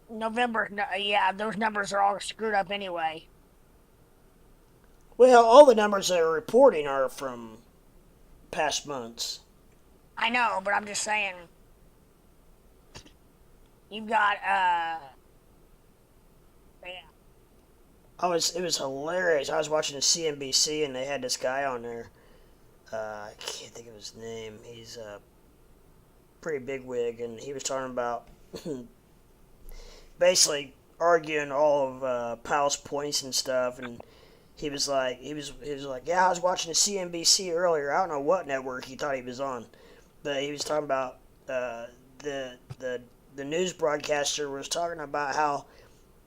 November. No, yeah, those numbers are all screwed up anyway. Well, all the numbers they're reporting are from past months. I know, but I'm just saying. You've got yeah. It was hilarious. I was watching the CNBC and they had this guy on there. I can't think of his name. He's a pretty big wig, and he was talking about basically arguing all of Powell's points and stuff. And he was like, yeah, I was watching the CNBC earlier. I don't know what network he thought he was on, but he was talking about the news broadcaster was talking about how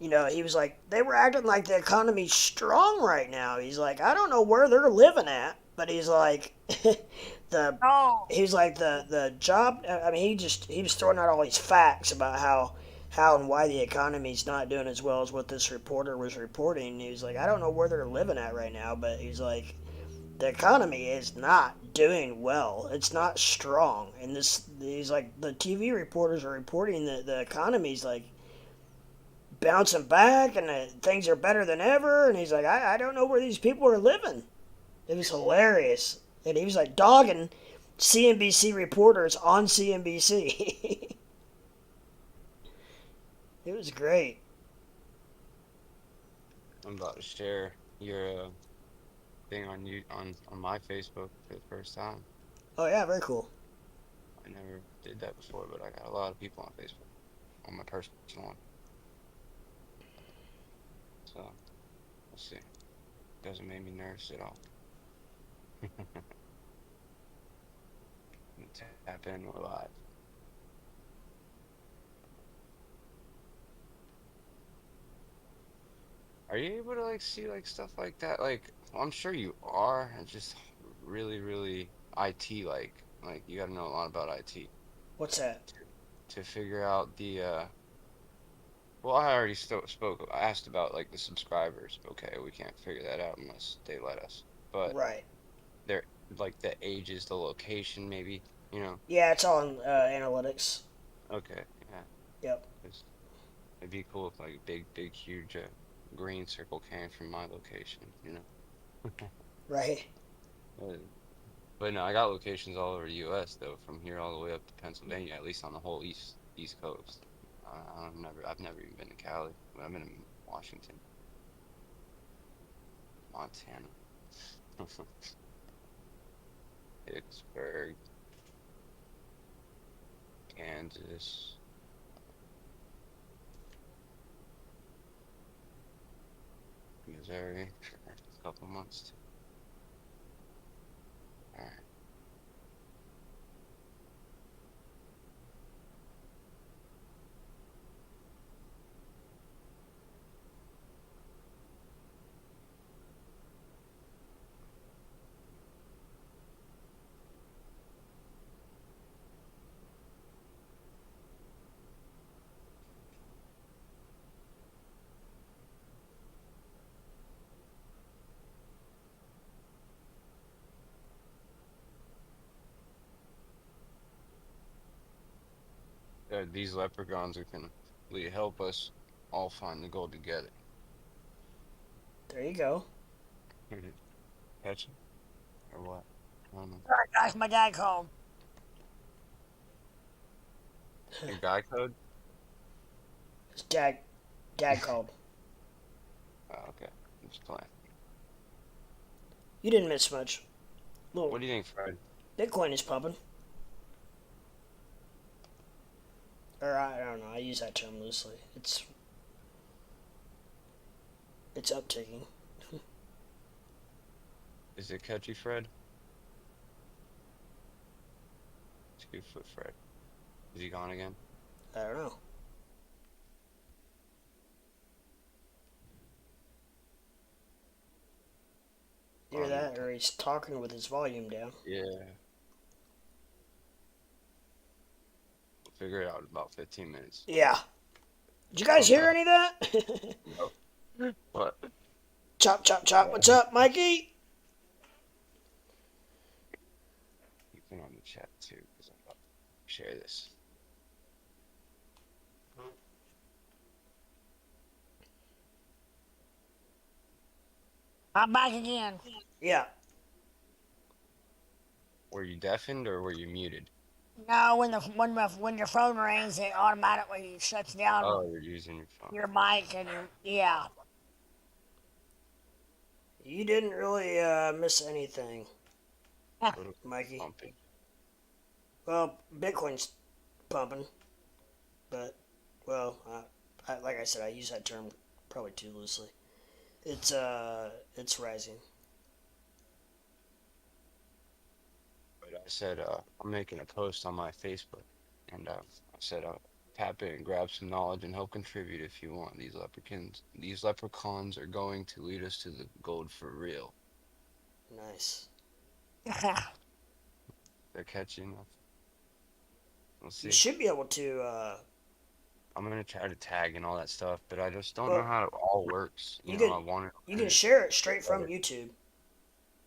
he was like, they were acting like the economy's strong right now. He's like, I don't know where they're living at, but he's like, the Oh, he's like the job. I mean, he was throwing out all these facts about how and why the economy's not doing as well as what this reporter was reporting. He was like, I don't know where they're living at right now, but he's like, the economy is not doing well. It's not strong, and he's like, the TV reporters are reporting that the economy's like bouncing back and things are better than ever. And he's like, I don't know where these people are living. It was hilarious. And he was like dogging CNBC reporters on CNBC. It was great. I'm about to share your thing on you on my Facebook for the first time. Oh, yeah, very cool. I never did that before, but I got a lot of people on Facebook on my personal one. So let's see. Doesn't make me nervous at all. Tap in, we're live. Are you able to like see like stuff like that? Like, well, I'm sure you are. It's just really, really IT like you gotta know a lot about IT What's that? to figure out the well, I already spoke. I asked about like the subscribers. Okay, we can't figure that out unless they let us. But Right. they're like the ages, the location, maybe. You know. Yeah, it's on analytics. Okay, yeah. Yep. It'd be cool if like a big, huge green circle came from my location. You know. Right. Uh, But no, I got locations all over the U.S. though, from here all the way up to Pennsylvania, at least on the whole East Coast. I've never even been to Cali. I've been in Washington, Montana, Pittsburgh, Kansas. Missouri for a couple months too. All right. These leprechauns are gonna really help us all find the gold together. There you go. Catch it or what? I don't know. sorry guys, my dad called. Your guy code? His dad called. Oh, okay. I'm just playing. You didn't miss much. Little What do you think, Fred? Bitcoin is pumping. Or I don't know. I use that term loosely. It's upticking. Is it catchy, Fred? 2 foot Fred. Is he gone again? I don't know. Hear that? Or he's talking with his volume down. Yeah. We'll figure it out in about 15 minutes. Yeah. Did you guys hear any of that? Nope. What? Chop, chop, chop. What's up, Mikey? You put on the chat too, because I'm about to share this. I'm back again. Yeah. Were you deafened or were you muted? No, when your phone rings, it automatically shuts down Oh, you're using your phone. your mic and yeah. You didn't really miss anything, Mikey. Pumping. Well, Bitcoin's pumping, but well, like I said, I use that term probably too loosely. It's rising. But I said I'm making a post on my Facebook, and I said tap in and grab some knowledge and help contribute if you want. These leprechauns are going to lead us to the gold for real. Nice. They're catching us. We'll You see. should be able to. I'm gonna try to tag and all that stuff, but I just don't know Well, how it all works. you I can want you to can share it straight from YouTube.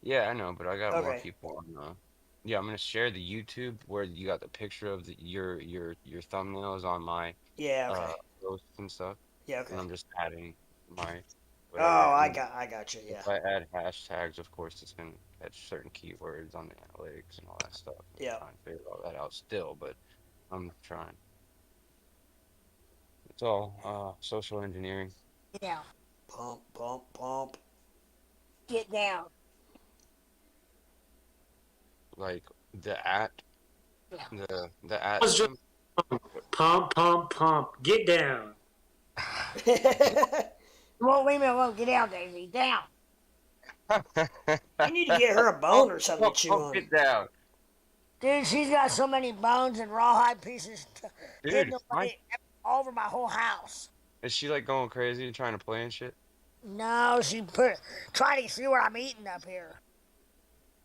Yeah, I know, but I got more Okay. people on. Yeah, I'm gonna share the YouTube where you got the picture of your thumbnails on my Yeah. uh Okay. posts and stuff, Yeah. and Okay. I'm just adding my Oh, whatever. And I got you. if Yeah. I add hashtags, of course, it's gonna catch certain keywords on the analytics and all that stuff. I'm Yeah. trying to figure all that out still, but I'm trying. It's all social engineering. Yeah. Pump, pump, pump. Get down. Like the at Yeah. the I at was just pump, pump, pump. Get down. Won't leave me alone. Get down, Daisy. Down. You need to get her a bone or something to chew on. Get down. Dude, she's got so many bones and rawhide pieces hidden Dude, away all over my whole house. is she like going crazy and trying to play and shit? No, she put trying to see what I'm eating up here.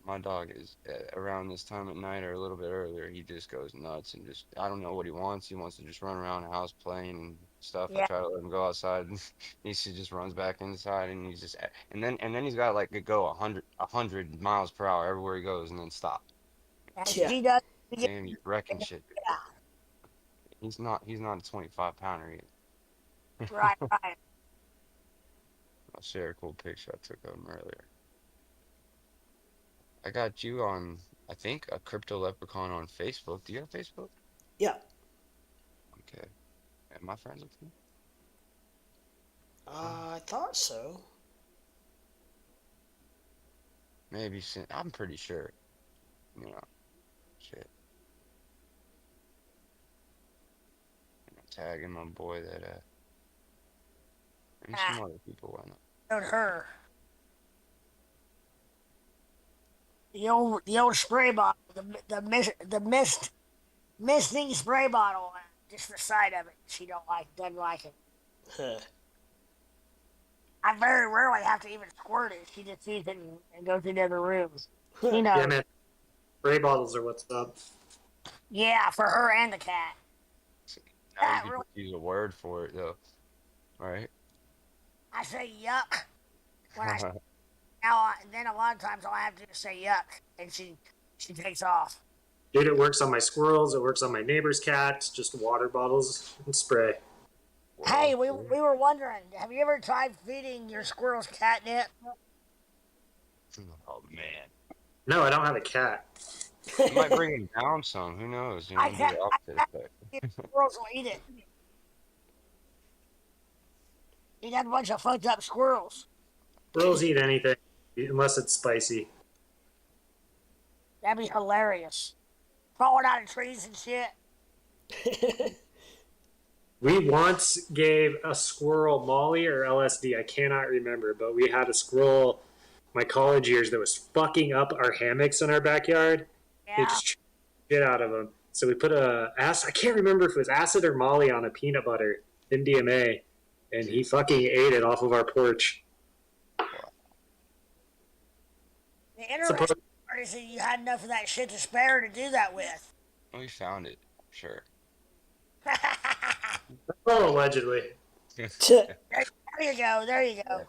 My dog is around this time at night or a little bit earlier. He just goes nuts and just I don't know what he wants. He wants to just run around the house playing and stuff. I Yeah. try to let him go outside, and just runs back inside, and he's just and then he's got like to go 100 miles per hour everywhere he goes, and then stop. And Yeah. she does. Damn, you're wrecking shit. Yeah. He's not a 25-pounder either. Right, right. I'll share a cool picture I took of him earlier. I got you on, I think, a crypto leprechaun on Facebook. Do you have Facebook? Yeah. Okay. Am I friends with you? I thought so. Maybe. I'm pretty sure. You know, shit. I'm tagging my boy that, maybe some other people, why not? Showed her. The old spray bottle, the misting spray bottle, just the sight of it. She doesn't like it. Huh. I very rarely have to even squirt it. She just sees it and goes into the room. You know. Yeah, man. Spray bottles are what's up. Yeah, for her and the cat. Now That you really, can use a word for it, though. Right? I say yuck when I now. Then a lot of times all I have to do is say yuck, and she takes off. Dude, it works on my squirrels. It works on my neighbor's cat. Just water bottles and spray. Hey, we were wondering, have you ever tried feeding your squirrels catnip? Oh, man. No, I don't have a cat. I might bring him down some. Who knows? You know, I do can't. the opposite effect. Squirrels will eat it. Eat that bunch of fucked up squirrels. Squirrels eat anything unless it's spicy. That'd be hilarious. Falling out of trees and shit. We once gave a squirrel Molly or LSD. I cannot remember, but we had a squirrel my college years that was fucking up our hammocks in our backyard. Yeah. It just shit out of them. So we put I can't remember if it was acid or Molly on a peanut butter, MDMA, and he fucking ate it off of our porch. The interesting part is that you had enough of that shit to spare to do that with. We found it. Sure. Oh, allegedly. There you go. There you go.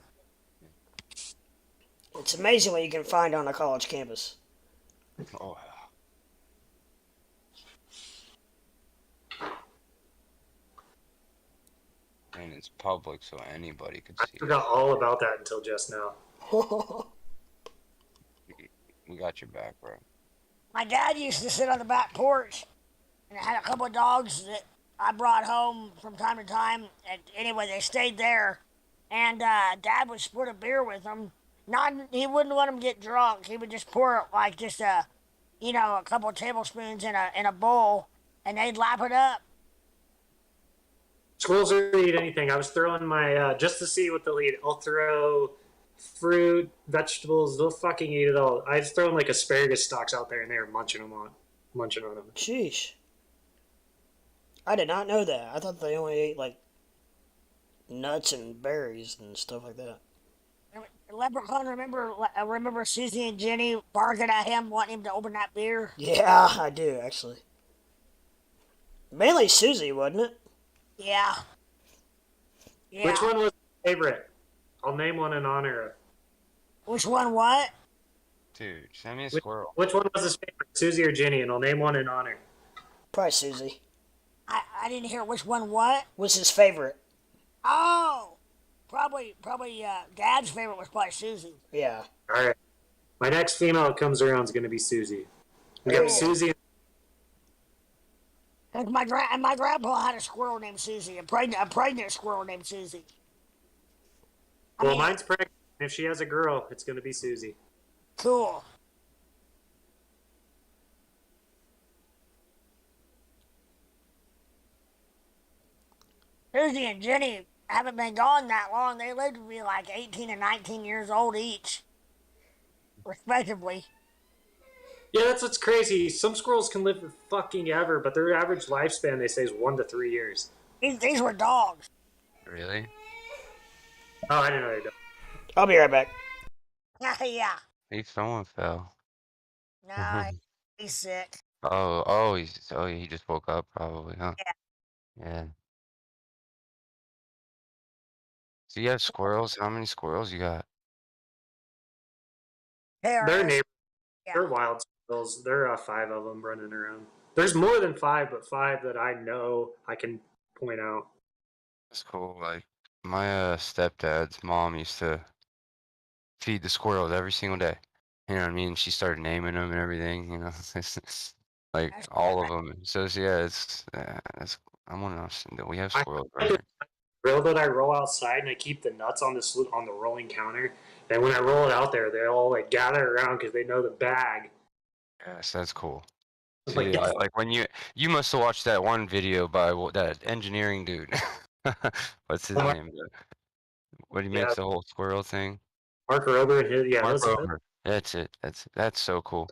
It's amazing what you can find on a college campus. Oh, and it's public, so anybody could I see forgot all about that until just now. it. We got your back, bro. My dad used to sit on the back porch and had a couple of dogs that I brought home from time to time. And anyway, they stayed there. And Dad would split a beer with them. He wouldn't let them get drunk. He would just pour like just a couple of tablespoons in a bowl, and they'd lap it up. Squirrels will eat anything. I was throwing my, just to see what they'll eat, I'll throw fruit, vegetables, they'll fucking eat it all. I was throwing like asparagus stalks out there and they were munching on them. Sheesh. I did not know that. I thought they only ate like nuts and berries and stuff like that. Leprechaun, remember Susie and Jenny barking at him, wanting him to open that beer? Yeah, I do actually. Mainly Susie, wasn't it? Yeah. Yeah. Which one was your favorite? I'll name one in honor of. Which one? What? Dude, send me a Which, squirrel. which one was his favorite, Susie or Ginny? And I'll name one in honor. Probably Susie. I didn't hear which one. What? Was his favorite? Oh, probably. Dad's favorite was probably Susie. Yeah. All right. My next female that comes around is going to be Susie. We There got you go. Susie. And my grandpa had a squirrel named Susie, a pregnant squirrel named Susie. Well, mine's pregnant. If she has a girl, it's going to be Susie. Cool. Susie and Jenny haven't been gone that long. They lived to be like 18 and 19 years old each, respectively. Yeah, that's what's crazy. Some squirrels can live for fucking ever, but their average lifespan, they say, is 1 to 3 years. These were dogs. Really? Oh, I didn't know they did. I'll be right back. Yeah. I think someone fell. Nah, he's sick. He just woke up probably, huh? Yeah. So you have squirrels? How many squirrels you got? They're neighbors. Yeah. They're wild squirrels. There are 5 of them running around. There's more than 5, but 5 that I know I can point out. That's cool. Like my stepdad's mom used to feed the squirrels every single day. You know what I mean? She started naming them and everything. You know, like all of them. So yeah, it's I want to know. We have squirrels right here. Grill that I roll outside, and I keep the nuts on the rolling counter. And when I roll it out there, they all like gather around because they know the bag. Yes, that's cool. Like, See, like when you must have watched that one video by that engineering dude. What's his name? What he makes the whole squirrel thing. Mark Rober and his, yeah, Mark Rober. That's it. That's so cool.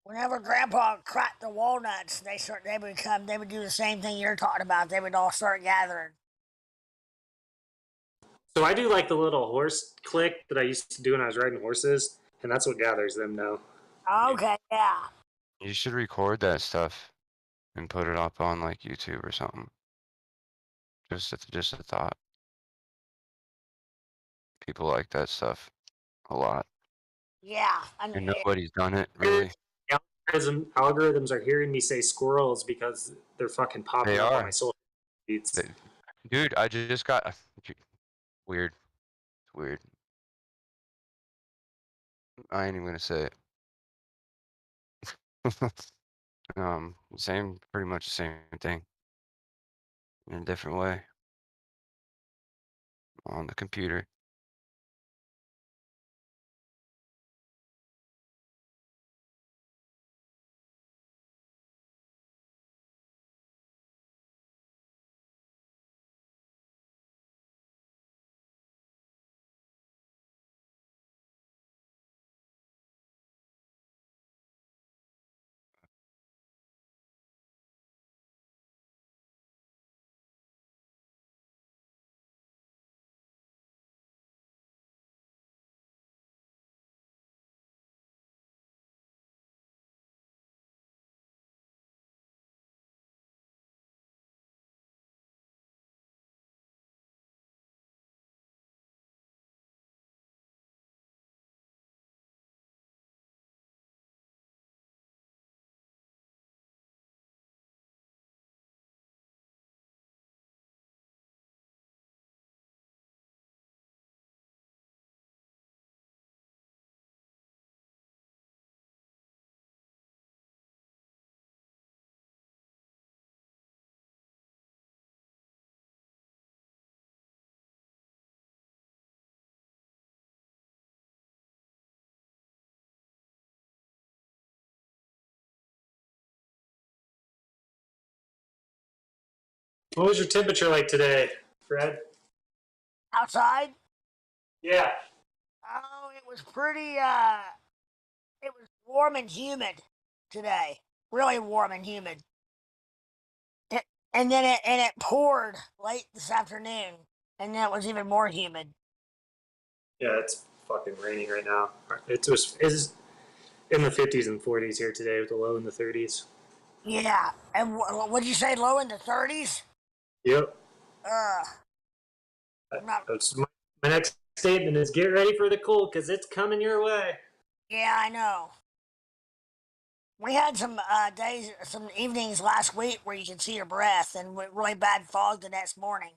Whenever Grandpa cracked the walnuts, they would do the same thing you're talking about. They would all start gathering. So I do like the little horse click that I used to do when I was riding horses, and that's what gathers them now. Okay, yeah. You should record that stuff and put it up on like YouTube or something. Just a thought. People like that stuff a lot. Yeah, And nobody's done it really. Algorithms are hearing me say squirrels because they're fucking popping up on my social feeds. Dude, I just got weird. It's weird. I ain't even gonna say it. Pretty much the same thing in a different way on the computer. What was your temperature like today, Fred? Outside? Yeah. Oh, it was pretty, it was warm and humid. today. Really warm and humid. And then it poured late this afternoon, and then it was even more humid. Yeah, it's fucking raining right now. It's in the 50s and 40s here today with a low in the 30s. Yeah. And what'd you say? Low in the 30s? Yep. Uh, I'm not. That's my next statement is get ready for the cold because it's coming your way. Yeah, I know. We had some days, some evenings last week where you could see your breath, and with really bad fog the next morning.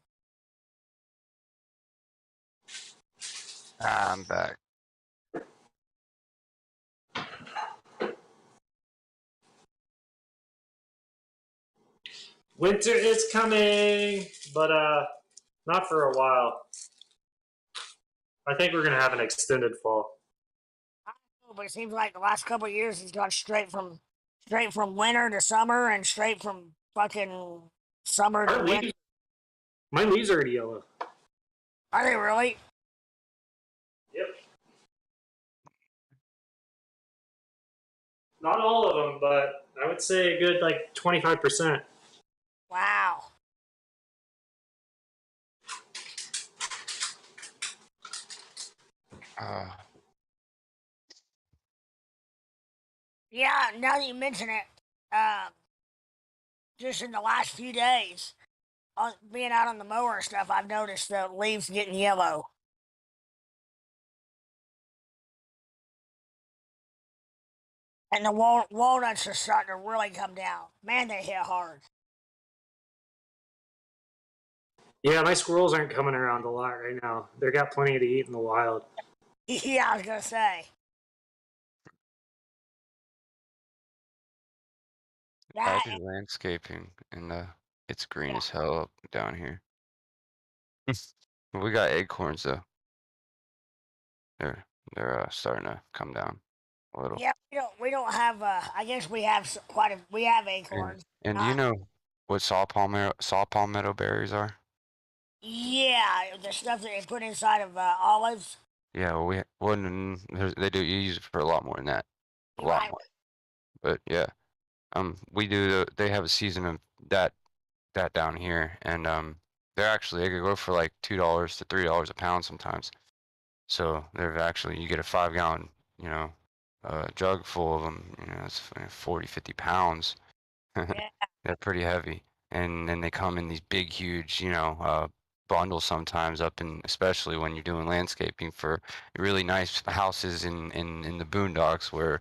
I'm back. Winter is coming, but not for a while. I think we're gonna have an extended fall. I don't know, but it seems like the last couple of years he's gone straight from winter to summer, and straight from fucking summer to Our winter. leaves, my leaves are already yellow. Are they really? Yep. Not all of them, but I would say a good like 25%. Wow. Uh, Yeah. Now that you mention it, just in the last few days, being out on the mower and stuff, I've noticed the leaves getting yellow. And the walnuts are starting to really come down. Man, they hit hard. Yeah, my squirrels aren't coming around a lot right now. They've got plenty to eat in the wild. Yeah, I was gonna say I that. do landscaping, and it's green Yeah, as hell up down here. We got acorns though. They're they're starting to come down a little. yeah. We don't have. I guess we have we have And acorns. and you Not. know what saw palmetto berries are? Yeah, the stuff that they put inside of olives. Yeah, well, they do use it for a lot more than that, a You're lot right. more. But yeah, we do. They have a season of that down here, and they could go for like $2 to $3 a pound sometimes. So they're actually you get a 5 gallon, you know, jug full of them. You know, it's 40, 50 pounds. Yeah. They're pretty heavy, and then they come in these big, huge, bundles sometimes up in, especially when you're doing landscaping for really nice houses in the boondocks where,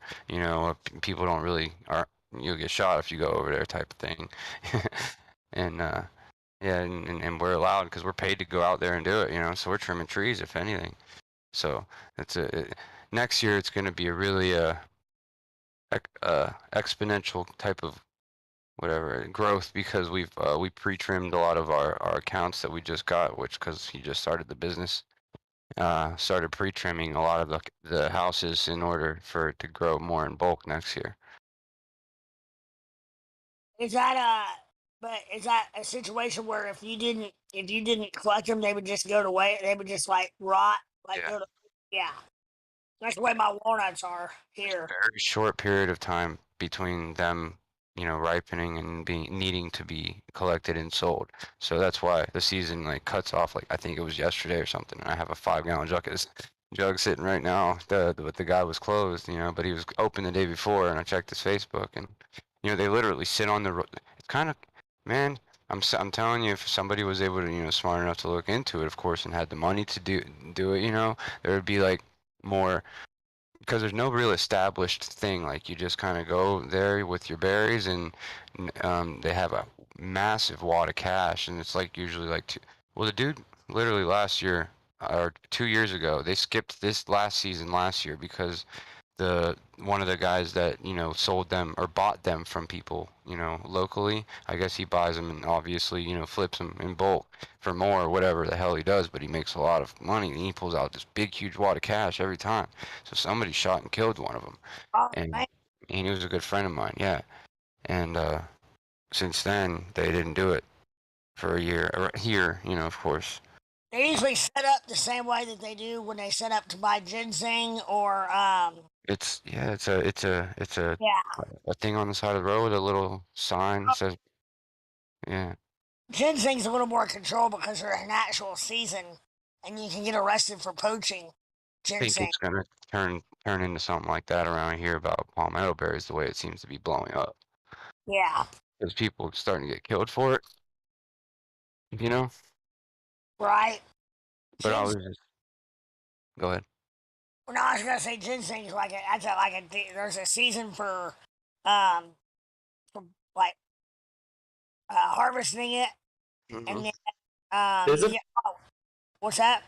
people don't really are, you'll get shot if you go over there type of thing. And yeah, and we're allowed because we're paid to go out there and do it, so we're trimming trees if anything. So that's next year it's going to be a really exponential type of whatever growth because we pre-trimmed a lot of our accounts that we just got, which because he just started the business, started pre-trimming a lot of the houses in order for it to grow more in bulk next year. Is that But is that a situation where if you didn't collect them, they would just go to waste? They would just like rot, like Yeah. go to. Yeah, that's the way my walnuts are here. Very short period of time between them, ripening and being needing to be collected and sold. So that's why the season like cuts off. Like I think it was yesterday or something. And I have a 5 gallon jug sitting right now. But the guy was closed, but he was open the day before. And I checked his Facebook, and they literally sit on the. It's kind of, man. I'm telling you, if somebody was able to, smart enough to look into it, of course, and had the money to do it, there would be like more because there's no real established thing. Like you just kind of go there with your berries, and they have a massive wad of cash, and it's like usually like well, the dude literally last year or 2 years ago, they skipped this last season last year because the one of the guys that sold them or bought them from people locally, I guess he buys them and obviously flips them in bulk for more or whatever the hell he does, but he makes a lot of money and he pulls out this big huge wad of cash every time. So somebody shot and killed one of them, Oh and man, he was a good friend of mine. Yeah. And since then they didn't do it for a year or here, of course. They usually set up the same way that they do when they set up to buy ginseng or It's yeah, it's a yeah, a thing on the side of the road with a little sign says yeah. ginseng's a little more controlled because they're an actual season, and you can get arrested for poaching I think ginseng. it's gonna turn into something like that around here about palmetto berries the way it seems to be blowing up. Yeah, Because people are starting to get killed for it, you know? right. But I was Ginseng. just go ahead. Well, no, I was gonna say ginseng's like there's a season um for like harvesting it, Mm-hmm. and then Is you it? get what's that?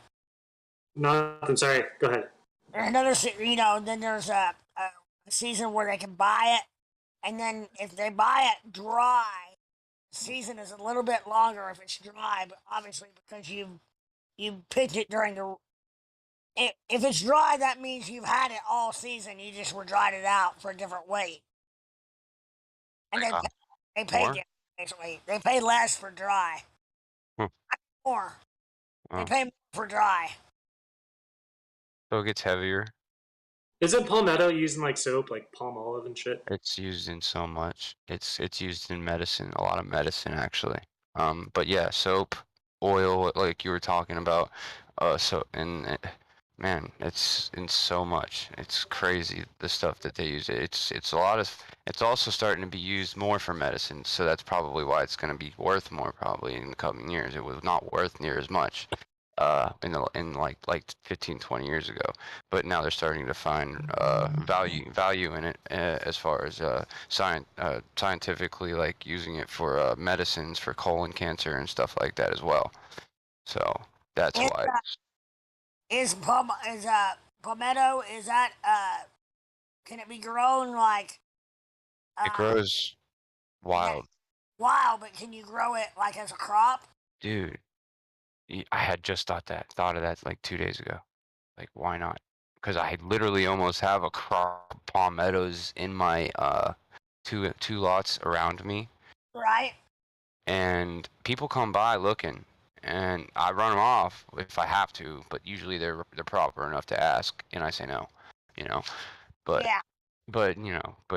Nothing. Sorry. Go ahead. There's another then there's a season where they can buy it, and then if they buy it dry, the season is a little bit longer if it's dry, but obviously because you picked it during the if it's dry, that means you've had it all season. You just were dried it out for a different weight, and Like they pay more? different basically. They pay less for dry, Hmm. more. They Oh. pay more for dry. So it gets heavier. Isn't palmetto used in like soap, like palm olive and shit? It's used in so much. It's used in medicine, a lot of medicine actually. But yeah, soap, oil, like you were talking about. So and man, it's in so much. It's crazy the stuff that they use. It's a lot of. It's also starting to be used more for medicine, so that's probably why it's going to be worth more probably in the coming years. It was not worth near as much in like 15 20 years ago, but now they're starting to find value in it as far as scientifically, like using it for medicines for colon cancer and stuff like that as well. So that's Is why is palmetto, is that can it be grown like it uh grows yeah, wild. wild, but can you grow it like as a crop? Dude, I had just thought of that like 2 days ago. Like, why not? Because I literally almost have a crop of palmettos in my two lots around me, Right? and people come by looking, and I run them off if I have to, but usually they're proper enough to ask, and I say no, you know. But Yeah. but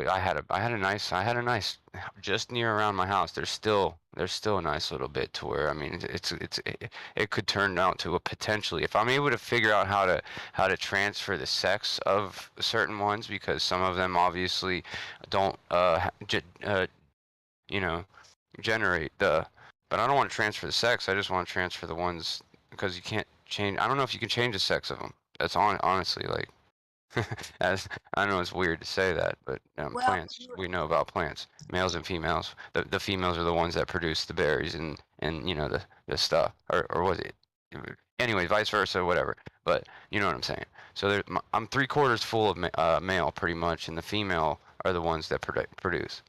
I had a nice just near around my house. There's still a nice little bit to where, I mean, it could turn out to a potentially, if I'm able to figure out how to transfer the sex of certain ones, because some of them obviously don't you know generate the, but I don't want to transfer the sex. I just want to transfer the ones, because you can't change. I don't know if you can change the sex of them. That's honestly like as I know it's weird to say that, but Well, plants, we know about plants, males and females. The females are the ones that produce the berries and the stuff, or was it? Anyway, vice versa, whatever. But you know what I'm saying. So I'm 3/4 full of male pretty much, and the female are the ones that produce.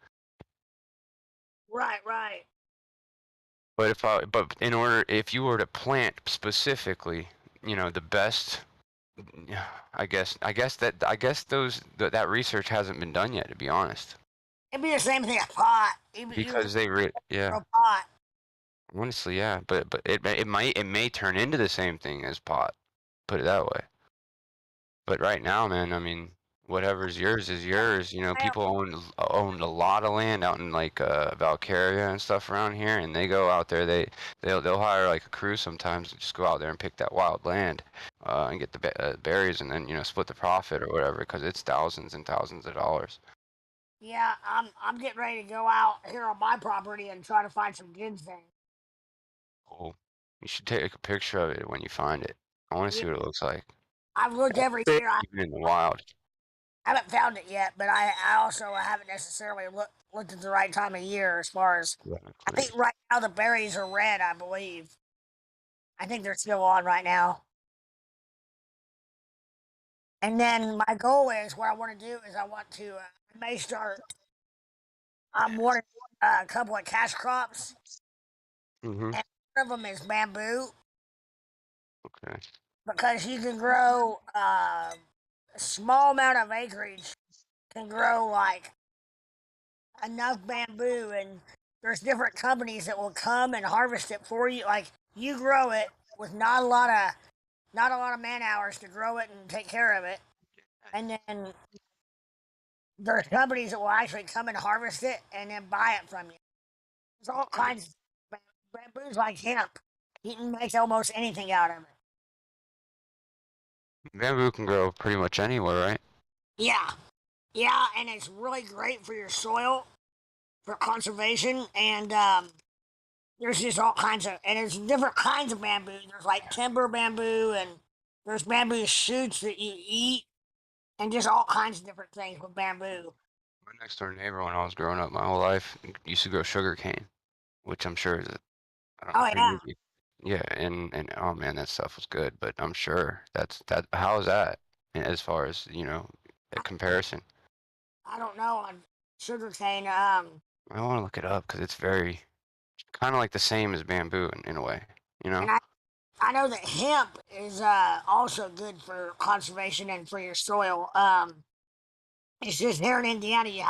right, right. But if you were to plant specifically, the best, yeah, that research hasn't been done yet, to be honest. It'd be the same thing as pot. You Because yeah, grow pot. honestly, yeah, but it may turn into the same thing as pot, put it that way. But right now, man, I mean, whatever's yours is yours. People own a lot of land out in like Valkyria and stuff around here, and they go out there. They'll hire like a crew sometimes and just go out there and pick that wild land, and get the berries, and then split the profit or whatever, because it's thousands and thousands of dollars. Yeah, I'm getting ready to go out here on my property and try to find some ginseng. Cool. You should take a picture of it when you find it. I want to Yeah, see what it looks like, I've looked every year. I even in the wild. haven't found it yet, but I also haven't necessarily looked at the right time of year as far as I Exactly. think right now the berries are red, I believe. I think they're still on right now. And then my goal is what I want to do is I want to I may start. I'm wanting a couple of cash crops, Mhm. and one of them is bamboo Okay. because you can grow a small amount of acreage can grow like enough bamboo, and there's different companies that will come and harvest it for you. Like you grow it, with not a lot of man hours to grow it and take care of it. And then there's companies that will actually come and harvest it and then buy it from you. There's all kinds of bamboo's like hemp. You can make almost anything out of it. Bamboo can grow pretty much anywhere, right? Yeah. Yeah, and it's really great for your soil, for conservation, and there's just all kinds of, and there's different kinds of bamboo. There's like timber bamboo, and there's bamboo shoots that you eat, and just all kinds of different things with bamboo. My next door neighbor, when I was growing up my whole life, used to grow sugar cane, which I'm sure is, I don't know, Oh pretty yeah, easy. Yeah, and oh man, that stuff was good. But I'm sure that. How is that as far as a comparison? I don't know on sugarcane. I want to look it up because it's very kind of like the same as bamboo in a way, you know? And I know that hemp is also good for conservation and for your soil. It's just here in Indiana you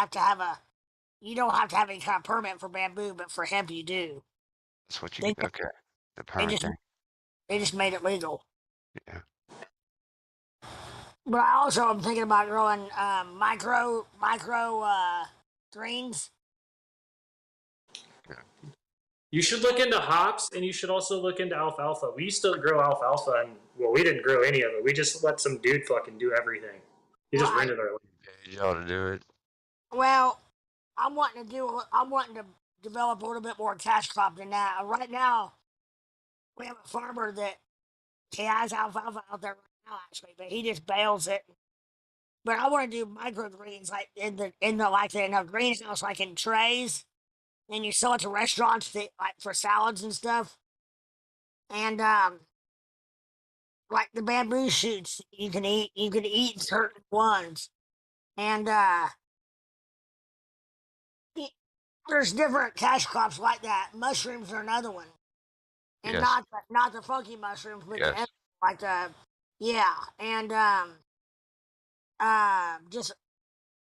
don't have to have any kind of permit for bamboo, but for hemp you do. That's what you They get. Okay, the they permit just thing. they just made it legal. Yeah. But I also am thinking about growing micro greens. You should look into hops, and you should also look into alfalfa. We used to grow alfalfa, and well, we didn't grow any of it. We just let some dude fucking do everything. He just Well, rented our land. Paid y'all to do it. well, I'm wanting to develop a little bit more cash crop than that. Right now, we have a farmer that he has alfalfa out there right now actually, but he just bales it. But I want to do microgreens like in a greenhouse, like in trays, and you sell it to restaurants that, like for salads and stuff. And like the bamboo shoots, you can eat certain ones, and there's different cash crops like that. Mushrooms are another one, and Yes. not the funky mushrooms, but the Yes. like the yeah, and just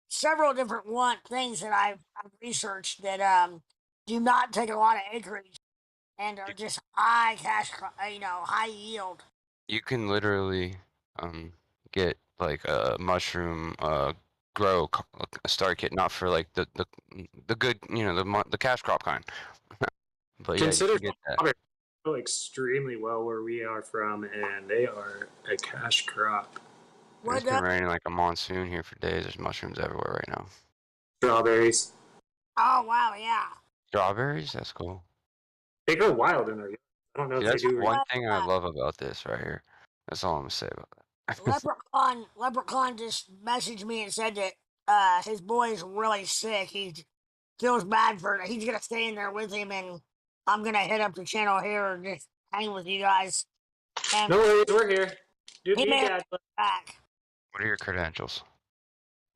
several different things that I've researched that do not take a lot of acreage and are just high high yield. You can literally get like a mushroom a start kit, not for like the good, the cash crop kind. But yeah, you Consider can get that. strawberries grow extremely well where we are from, and they are a cash crop. And it's What been raining like a monsoon here for days. There's mushrooms everywhere right now. Strawberries. Oh wow, yeah. Strawberries? That's cool. They grow wild in our yard. I don't know See, if they that's do. one thing I love about this right here. That's all I'm gonna say about that. Leprechaun just messaged me and said that his boy's really sick. He feels bad for it. He's gonna stay in there with him, and I'm gonna hit up the channel here and just hang with you guys. And No worries, we're here. Dude, he be may a have dad. to come back. What are your credentials?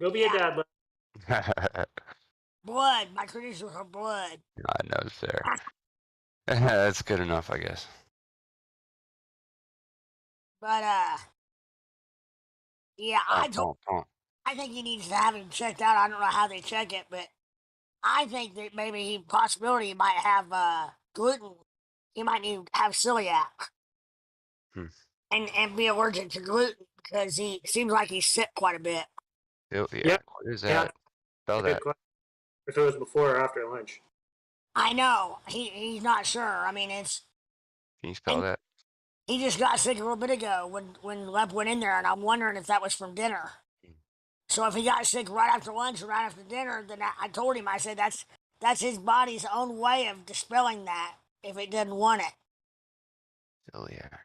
Go be a Yeah, dad. I blood. My credentials are blood. know it's fair. That's good enough, I guess. But yeah, Don't. I think he needs to have him checked out. I don't know how they check it, but I think that maybe he might have gluten. He might need to have celiac Hmm. and be allergic to gluten because he seems like he's sick quite a bit. Yeah. Yeah. What is Yeah. that? Spell Good that. question. If it was before or after lunch. I know he's not sure. I mean, Can you spell and that? he just got sick a little bit ago when Lep went in there, and I'm wondering if that was from dinner. So if he got sick right after lunch or right after dinner, then I told him, I said that's his body's own way of dispelling that if it doesn't want it. Celiac.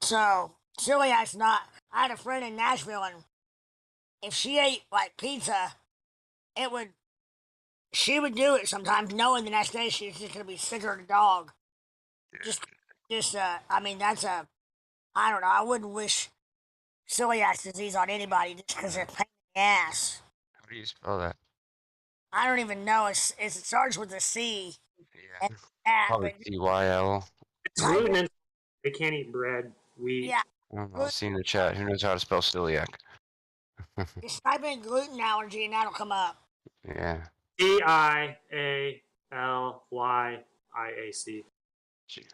So celiac's not. I had a friend in Nashville, and if she ate like pizza, it would she would do it sometimes, knowing the next day she was just gonna be sicker than a dog. Just I mean that's a I don't know. I wouldn't wish celiac disease on anybody just because they're pain in the ass. How do you spell that? I don't even know. It starts with a C Yeah. and that, Probably but CYL. It's type gluten in, and they can't eat bread, wheat. yeah, I don't know. I'll gluten, see in the chat. Who knows how to spell celiac? just type in gluten allergy and that'll come up. Yeah. CIALYIAC. Gee.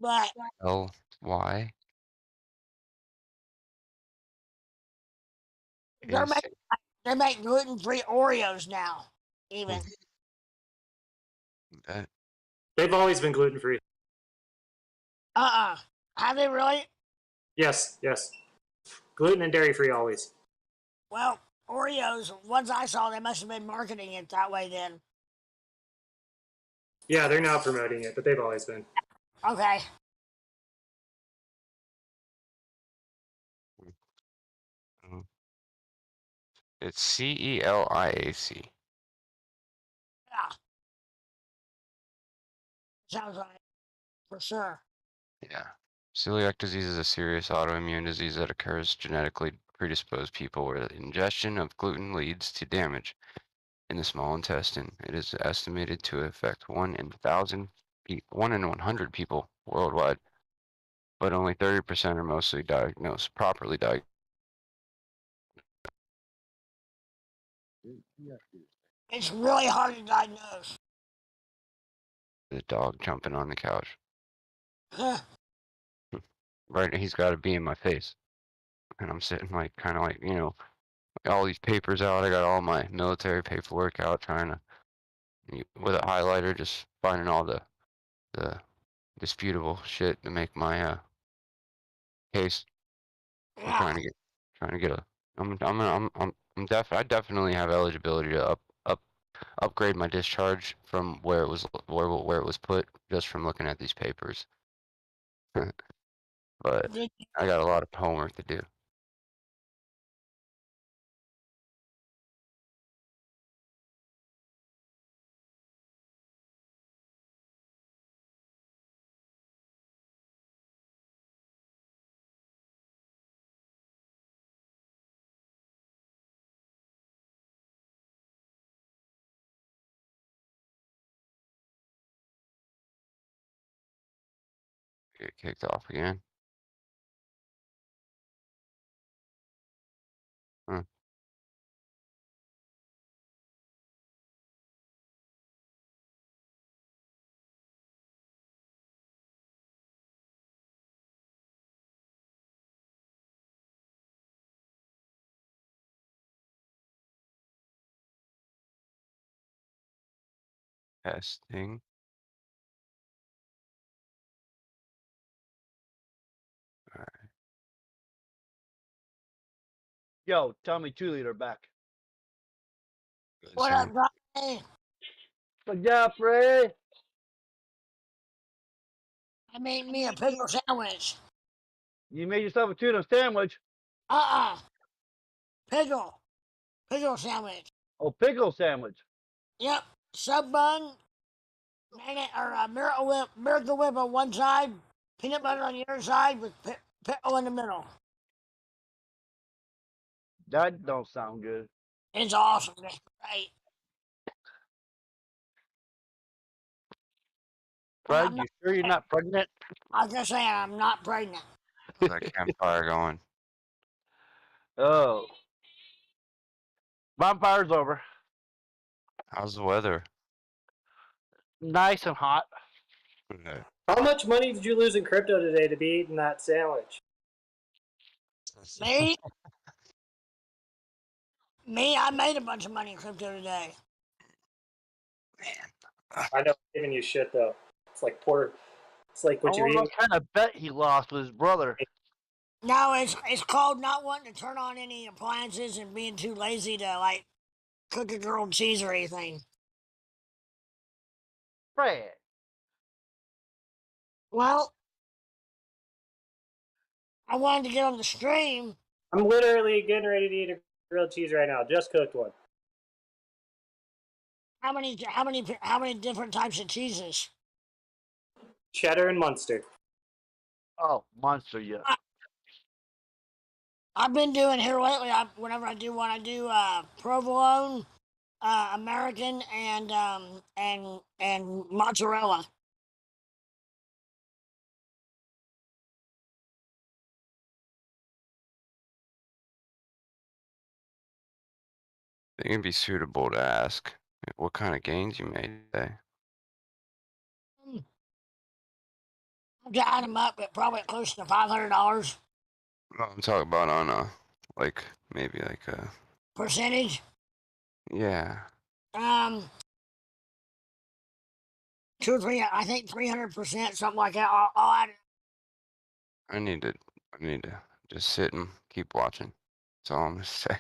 but L-Y? they're making, they make gluten-free Oreos now. Even. That They've always been gluten free. Have they really? Yes, yes. Gluten and dairy free always. Well, Oreos, ones I saw, they must have been marketing it that way then. Yeah, they're now promoting it, but they've always been. Okay. it's C-E-L-I-A-C. Yeah. Sounds like for sure. Yeah. Celiac disease is a serious autoimmune disease that occurs genetically predisposed people where the ingestion of gluten leads to damage in the small intestine. It is estimated to affect 1 in 100 people worldwide, but only 30% are mostly properly diagnosed. It's really hard to diagnose. The dog jumping on the couch. Huh. Right, he's got to be in my face. And I'm sitting like, kind of like, all these papers out. I got all my military paperwork out, trying to, with a highlighter, just finding all the disputable shit to make my case. I'm Yeah. trying to get a. I definitely have eligibility to upgrade my discharge from where it was put just from looking at these papers. But Did, I got a lot of homework to do. Get kicked off again. Huh. Testing. Yo, tell me 2-liter back. what up, Johnny? But yeah, Frey. I made me a pickle sandwich. You made yourself a tuna sandwich. Uh-uh. Pickle. Pickle sandwich. Oh, pickle sandwich. Yep. Sub bun, mayonnaise, or Miracle Whip on one side, peanut butter on the other side with pickle in the middle. That don't sound good. It's awesome. It's great. Fred, I'm you not, sure you're not pregnant? I was just saying, I'm not pregnant. How's that campfire going? Oh. Bonfire's over. How's the weather? Nice and hot. Okay. How much money did you lose in crypto today to be eating that sandwich? Me? Me? I made a bunch of money in crypto today. I know I'm giving you shit though. It's like poor. It's like I what you're wonder eating. what kind of bet he lost with his brother. No, it's called not wanting to turn on any appliances and being too lazy to like cook a grilled cheese or anything. Fred. Well, I wanted to get on the stream. I'm literally getting ready to eat a grilled cheese right now. Just cooked one. How many different types of cheeses? Cheddar and Munster. Oh, monster, yeah. I've been doing here lately. Whenever I do one, I do provolone, American, and mozzarella. I think it'd be suitable to ask what kind of gains you made today. I've got them up at probably close to $500 Oh, I'm talking about on like maybe like percentage. yeah. Um, 2 or 3, I think 300%, something like that. I'll add it. I need to just sit and keep watching. That's all I'm gonna say.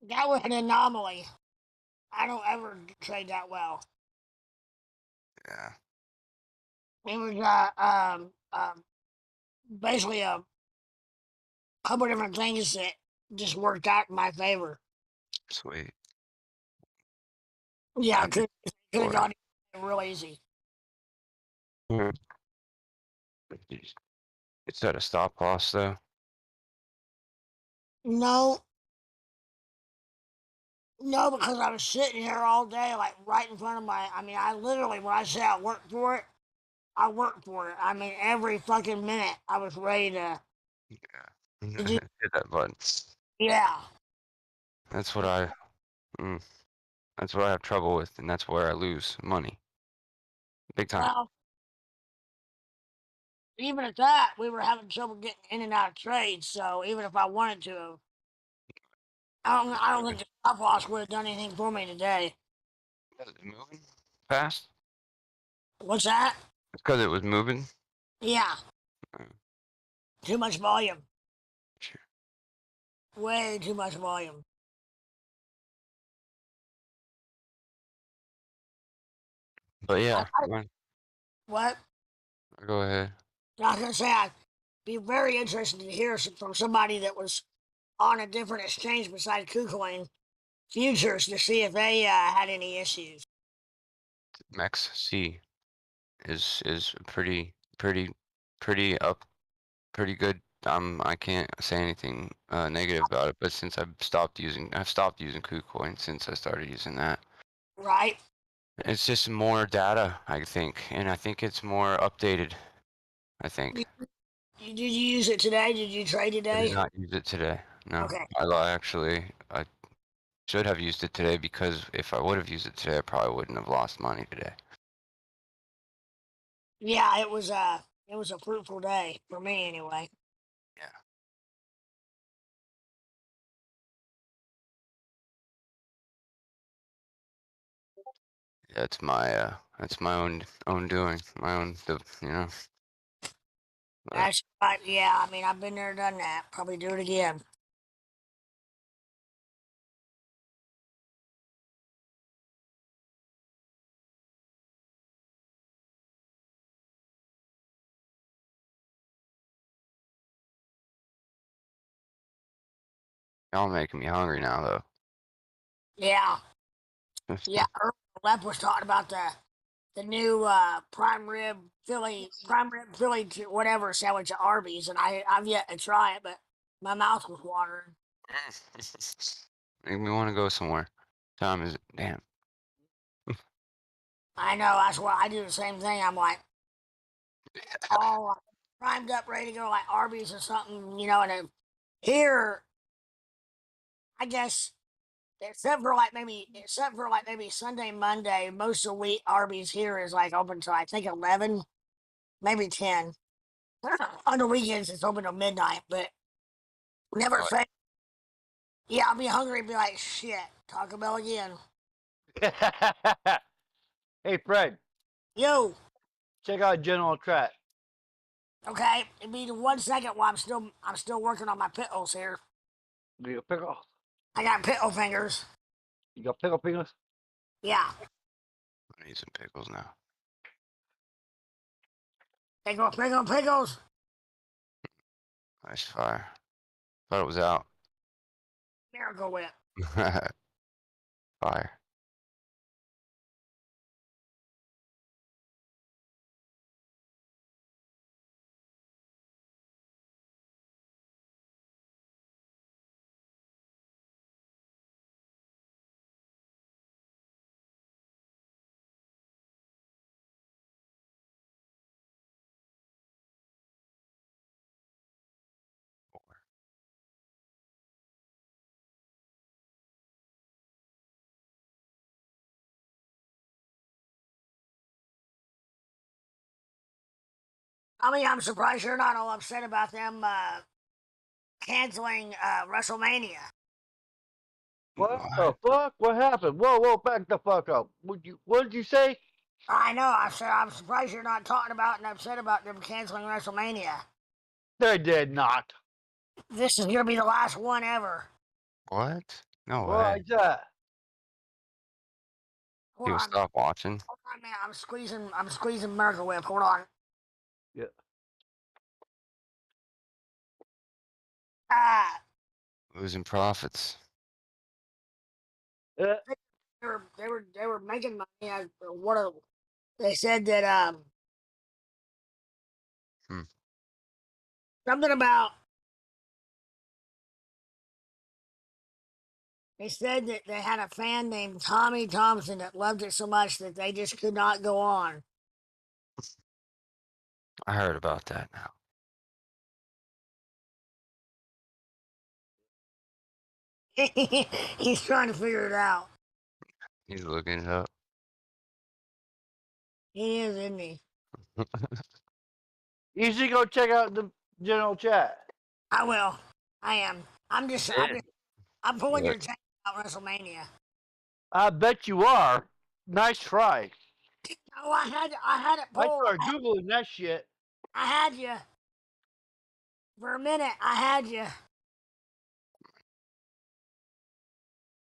That was an anomaly. I don't ever trade that well. Yeah. It was basically a couple different things that just worked out in my favor. Sweet. Yeah, I Happy could have for gone real easy. you. It's at a stop loss though. No, no, because I was sitting here all day, like right in front of my. I mean, I literally, when I say I worked for it, I worked for it. I mean, every fucking minute I was ready to. Yeah. Did you? Hit that button. Yeah. That's what I mm, that's what I have trouble with, and that's where I lose money. Big time. Well, even at that, we were having trouble getting in and out of trades. So even if I wanted to, I don't think the stop loss would have done anything for me today. Because it was moving fast? What's that? It's because it was moving? Yeah. Uh, Too much volume. sure. Way too much volume. But I, yeah, I, what? go ahead. I was gonna say I'd be very interested to hear from somebody that was on a different exchange besides Kucoin futures to see if they had any issues. Max C is pretty up, pretty good. I can't say anything negative about it, but since I've stopped using KuCoin since I started using that. Right? It's just more data, I think, and I think it's more updated. I think Did you use it today? Did you trade I did today? not use it today. No, Okay. I should have used it today because if I would have used it today, I probably wouldn't have lost money today. Yeah, it was a fruitful day for me anyway. Yeah. Yeah, it's my own doing, my own, you know. But That's right. Yeah, I mean I've been there, done that. Probably do it again. y'all making me hungry now, Yeah, though. yeah. Earlier, Lep was talking about the new prime rib Philly whatever sandwich at Arby's, and I've yet to try it, but my mouth was watering. Make me want to go somewhere. Time is it? Damn. I know that's why I do the same thing. I'm like all primed up, ready to go, like Arby's or something, And then here, I guess except for like maybe Sunday, Monday, most of the week Arby's here is like open till I think 11, maybe 10. On the weekends it's open till midnight, but never What? say. Yeah, I'll be hungry and be like, shit, Taco Bell again. Hey, Fred, Yo, check out General Track. okay, it'll be 1 second while I'm still working on my pickles here. You got pickle? I got pickle fingers. You got pickle fingers? Yeah, I need some pickles now. pickles. Nice fire. Thought it was out. Miracle Whip. Fire. I mean, I'm surprised you're not all upset about them canceling WrestleMania. What the fuck? What happened? Whoa, back the fuck up. What did you say? I know. I said I'm surprised you're not talking about and upset about them canceling WrestleMania. They did not. This is gonna be the last one ever. What? No Why way. is that? Hold People on. stop watching. Hold on, man. I'm squeezing Miracle Whip. Hold on. Yeah. Ah. Losing profits. Uh, They were making money. They said that Hmm. something about. They said that they had a fan named Tommy Thompson that loved it so much that they just could not go on. I heard about that now. He's trying to figure it out. He's looking it up. He is, isn't he? you should go check out the general chat. I will. I am. I'm pulling your Look, chain about WrestleMania. I bet you are. Nice try. Oh, I had it I pulled. started Googling that shit. I had you. For a minute, I had you.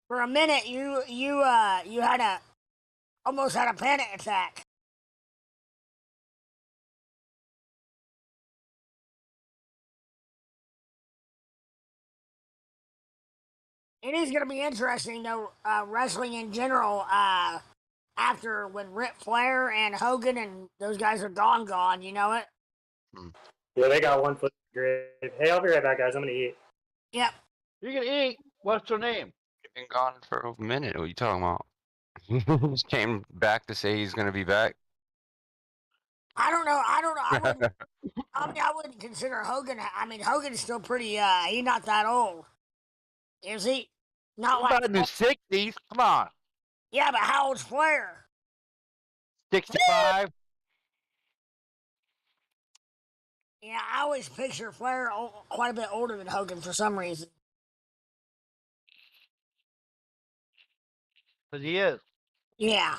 For a minute, you had almost had a panic attack. It is going to be interesting, though, wrestling in general. After when Ric Flair and Hogan and those guys are gone, you know it. Yeah, they got 1 foot in the grave. Hey, I'll be right back, guys. I'm gonna eat. Yep. You're gonna eat. What's her name? been gone for a minute. What are you talking about? Just came back to say he's gonna be back. I don't know. I wouldn't. I mean, I wouldn't consider Hogan. I mean, Hogan's still pretty. He's not that old, is he? Not About like. in the 60s. Come on. Yeah, but how old's Flair? 65. Yeah, I always picture Flair quite a bit older than Hogan for some reason. Because he is. Yeah.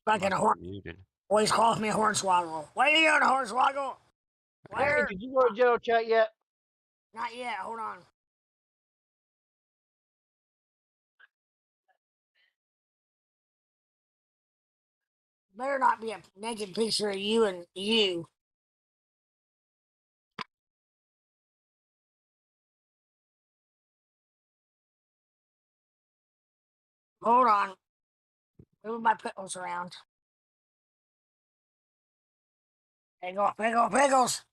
Fucking Must be horn. muted. Always calls me a hornswoggle. What are you doing, hornswoggle? Hey, Flair? did you go to general chat yet? Not yet. Hold on. Better not be a naked picture of you and you. Hold on. Move my pickles around. Pickles.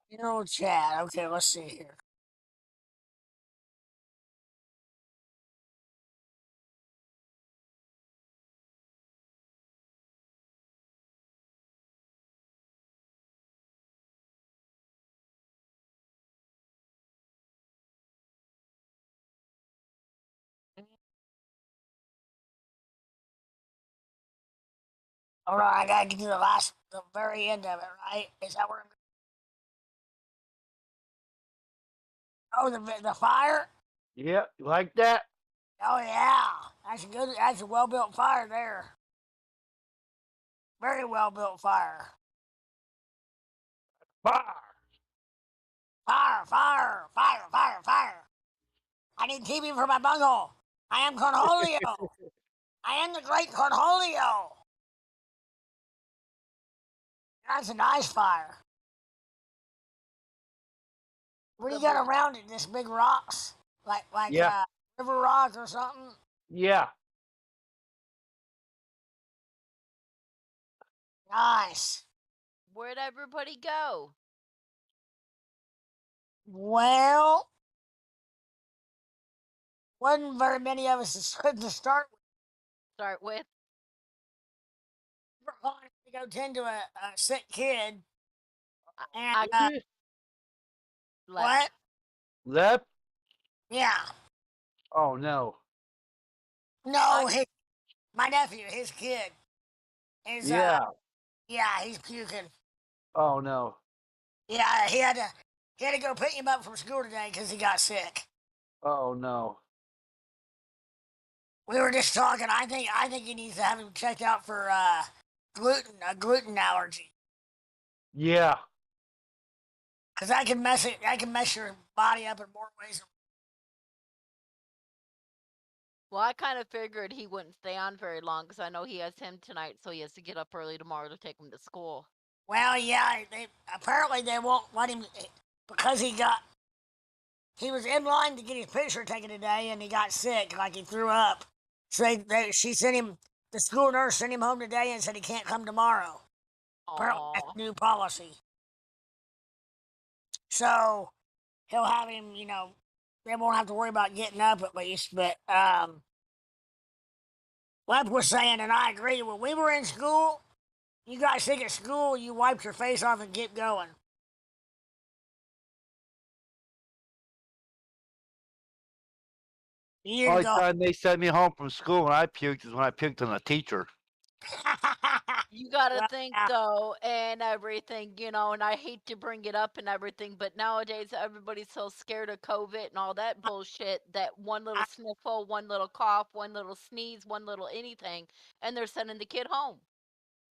General chat. Okay, let's see here. Hold on, I gotta get to the very end of it, right? Is that where I'm... Oh, the fire? Yep. You like that? Oh, yeah. That's a well-built fire there. Very well-built fire. Fire. Fire. I need TV for my bungle. I am Cornholio. I am the great Cornholio. That's a nice fire. What do you got around it? Just big rocks? Like Yeah. river rock or something? Yeah. Nice. Where'd everybody go? Well, wasn't very many of us to start with. Start with. go tend to a sick kid. And I Did you? left. what? Left? Yeah. Oh no. No, my nephew, his kid, is Yeah. yeah, he's puking. Oh no. Yeah, he had to go pick him up from school today because he got sick. Oh no. We were just talking. I think he needs to have him checked out for a gluten allergy. Yeah. Because I can mess your body up in more ways. Well, I kind of figured he wouldn't stay on very long because I know he has him tonight, so he has to get up early tomorrow to take him to school. Well, yeah, apparently they won't let him because he was in line to get his picture taken today and he got sick, like he threw up. So she sent him, the school nurse sent him home today and said he can't come tomorrow. Apparently that's Aww. the new policy. So he'll have him, they won't have to worry about getting up at least. But Lep was saying, and I agree, when we were in school, you got sick at school, you wiped your face off and kept going. You didn't Only go. time they sent me home from school when I puked is when I puked on a teacher. You gotta Well, think yeah, though, and everything, and I hate to bring it up and everything, but nowadays everybody's so scared of COVID and all that bullshit that one little I, sniffle, one little cough, one little sneeze, one little anything, and they're sending the kid home.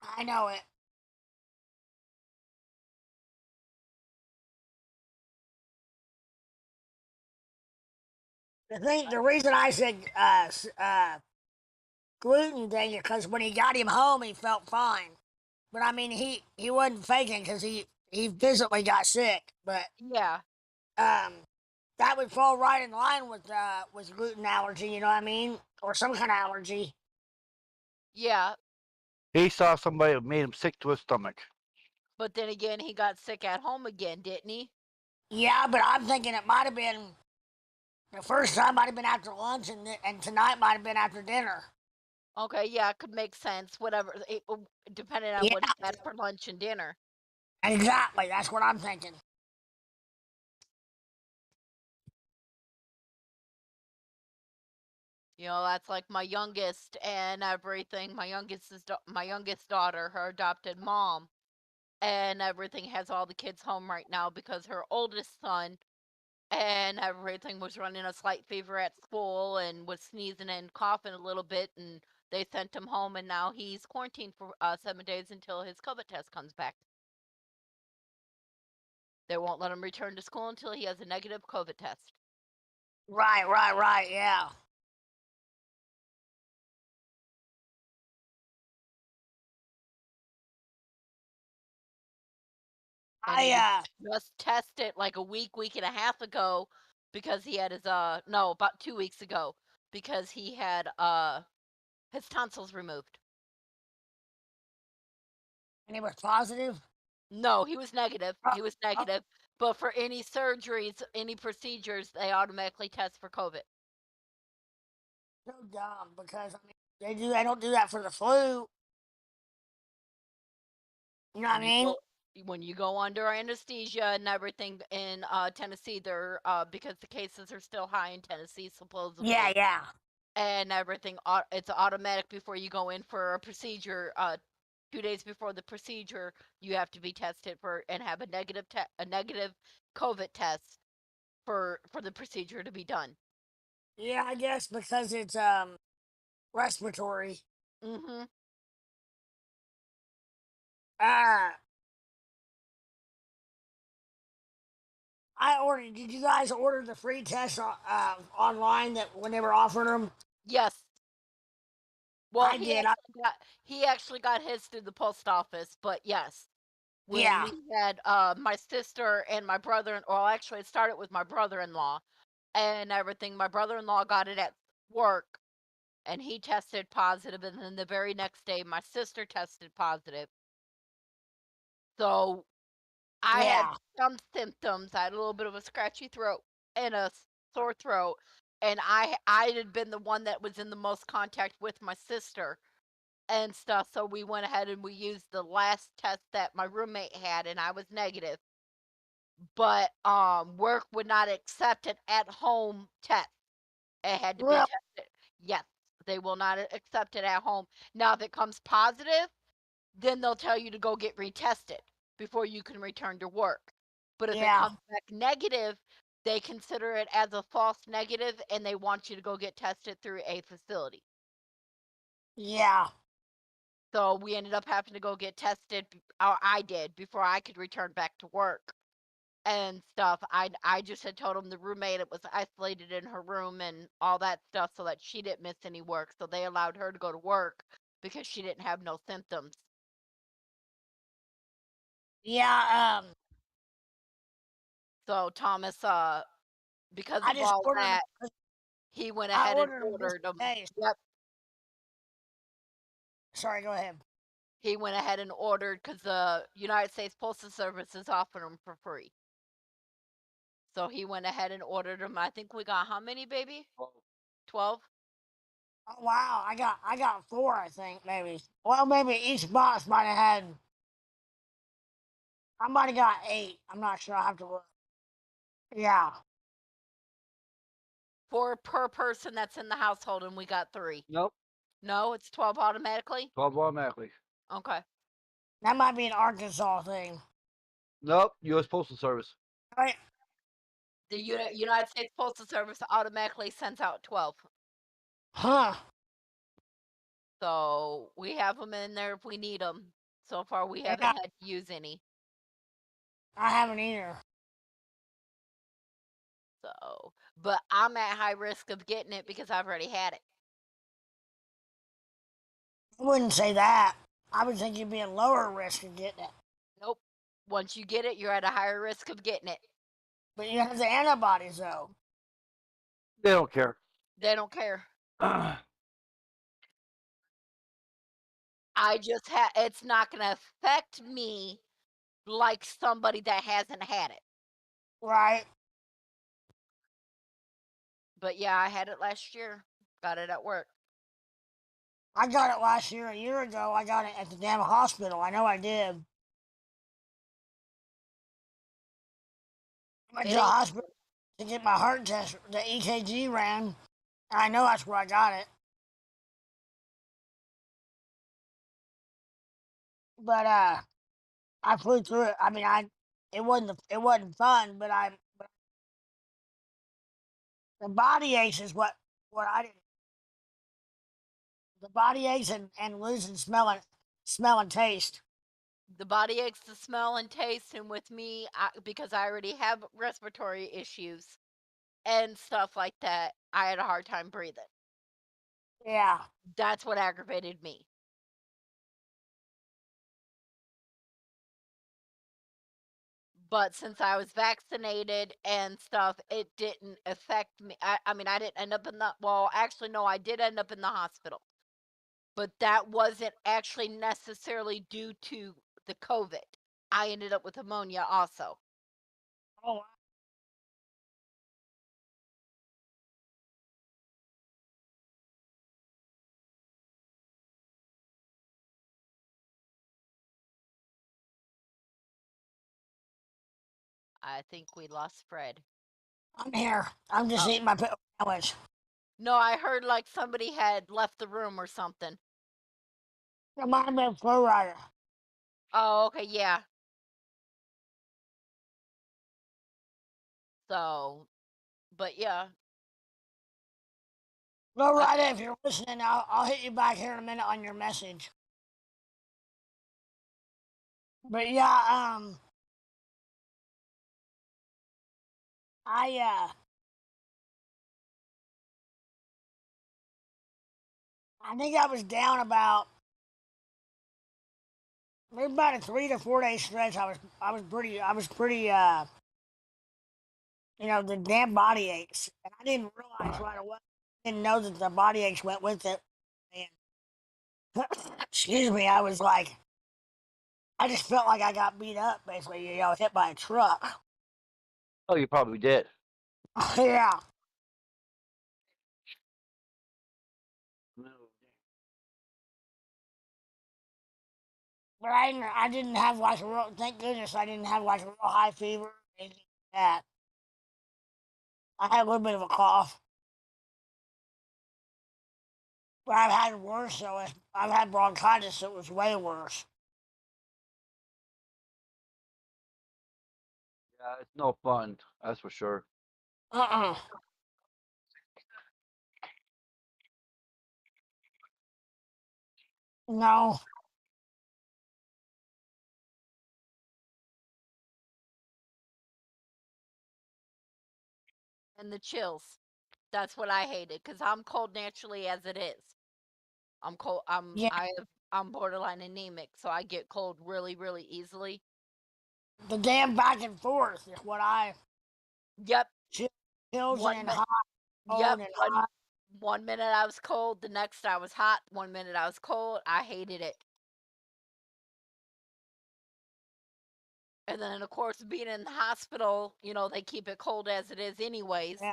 I know it. The reason I said gluten thing is because when he got him home, he felt fine. But I mean, he wasn't faking because he physically got sick. But Yeah, um, that would fall right in line with gluten allergy. You know what I mean, or some kind of allergy. yeah, He saw somebody that made him sick to his stomach. but then again, he got sick at home again, didn't he? Yeah, but I'm thinking it might have been the first time might have been after lunch, and tonight might have been after dinner. Okay, yeah, it could make sense. Whatever, depending on Yeah, what he had for lunch and dinner. exactly. That's what I'm thinking. That's like my youngest and everything. My youngest daughter, her adopted mom, and everything has all the kids home right now because her oldest son and everything was running a slight fever at school and was sneezing and coughing a little bit, and they sent him home, and now he's quarantined for 7 days until his COVID test comes back. They won't let him return to school until he has a negative COVID test. Right. Yeah. And he was I just tested like a week and a half ago because he had his no, about 2 weeks ago because he had his tonsils removed. and he was positive. No, he was negative. Oh, He was oh, negative. But for any surgeries, any procedures, they automatically test for COVID. so dumb because I mean they don't do that for the flu. You know what I When you mean? go when you go under anesthesia and everything in Tennessee, they're because the cases are still high in Tennessee supposedly. Yeah. And everything it's automatic before you go in for a procedure 2 days before the procedure you have to be tested for and have a negative COVID test for the procedure to be done. Yeah, I guess because it's respiratory. Mm-hmm. Uh I ordered. Did you guys order the free tests online that when they were offering them? Yes. Well, I did. he actually got his through the post office, but yes, when Yeah, we had my sister and my brother, well, actually it started with my brother-in-law and everything. My brother-in-law got it at work and he tested positive, and then the very next day my sister tested positive. So I had yeah, some symptoms. I had a little bit of a scratchy throat and a sore throat, and I had been the one that was in the most contact with my sister. and stuff. So we went ahead and we used the last test that my roommate had, and I was negative. But work would not accept an at-home test. It had to be Well, tested. Yes, they will not accept it at home. Now, if it comes positive, then they'll tell you to go get retested before you can return to work. But if it yeah, comes back negative, they consider it as a false negative and they want you to go get tested through a facility. yeah, So we ended up having to go get tested, or I did, before I could return back to work and stuff. I just had told them the roommate it was isolated in her room and all that stuff so that she didn't miss any work. So they allowed her to go to work because she didn't have no symptoms. yeah. So Thomas, because I of just all ordered. that, he went I ahead and ordered them just ordered them. in case. Yep, Sorry, go ahead. he went ahead and ordered because the United States Postal Service is offering them for free. So he went ahead and ordered them. I think we got how many, baby? 12? Oh wow, I got 4, I think maybe. Well, maybe each box might have had. I might have got 8. I'm not sure. I have to look. Yeah. 4 per person that's in the household, and we got 3. Nope. No, it's 12 automatically? 12 automatically. Okay. That might be an Arkansas thing. Nope. U.S. Postal Service. Right? The United States Postal Service automatically sends out 12. Huh. So we have them in there if we need them. So far, we haven't Yeah, had to use any. I haven't either. So, but I'm at high risk of getting it because I've already had it. I wouldn't say that. I would think you'd be at lower risk of getting it. Nope. Once you get it, you're at a higher risk of getting it. But you have the antibodies though. They don't care. They don't care. It's not going to affect me like somebody that hasn't had it. Right. But yeah, I had it last year. Got it at work. I got it last year. A year ago, I got it at the damn hospital. I know I did. I went to the hospital to get my heart test, the EKG ran. And I know that's where I got it. But I flew through it. I mean, it wasn't fun, but the body aches is what I didn't. The body aches and losing smell and taste. The body aches, the smell and taste, and with me, because I already have respiratory issues and stuff like that, I had a hard time breathing. Yeah. That's what aggravated me. But since I was vaccinated and stuff, it didn't affect me. I mean, I didn't end up in the, well, actually, no, I did end up in the hospital. But that wasn't actually necessarily due to the COVID. I ended up with pneumonia also. Oh, wow. I think we lost Fred. I'm here. I'm just eating my sandwich. No, I heard like somebody had left the room or something. It might have been Flow Rider. Oh, okay, yeah. So, but yeah. Flow Rider, if you're listening, I'll hit you back here in a minute on your message. But yeah, I think I was down about maybe about a 3 to 4 day stretch. I was pretty the damn body aches. And I didn't realize right away. I didn't know that the body aches went with it. And excuse me, I was like I just felt like I got beat up basically, hit by a truck. Oh, you probably did. Yeah. But I didn't have like a real. Thank goodness I didn't have like a real high fever or anything like that. I had a little bit of a cough, but I've had worse. So I've had bronchitis. So it was way worse. Yeah, it's no fun. That's for sure. Uh-uh. No. And the chills. That's what I hated because I'm cold naturally as it is. I'm cold. Yeah. I'm borderline anemic, so I get cold really, really easily. The damn back and forth is what I Yep. chills One and minute. hot, Yep. cold and hot. One minute I was cold, the next I was hot. One minute I was cold. I hated it. And then of course being in the hospital, you know, they keep it cold as it is anyways. Yeah.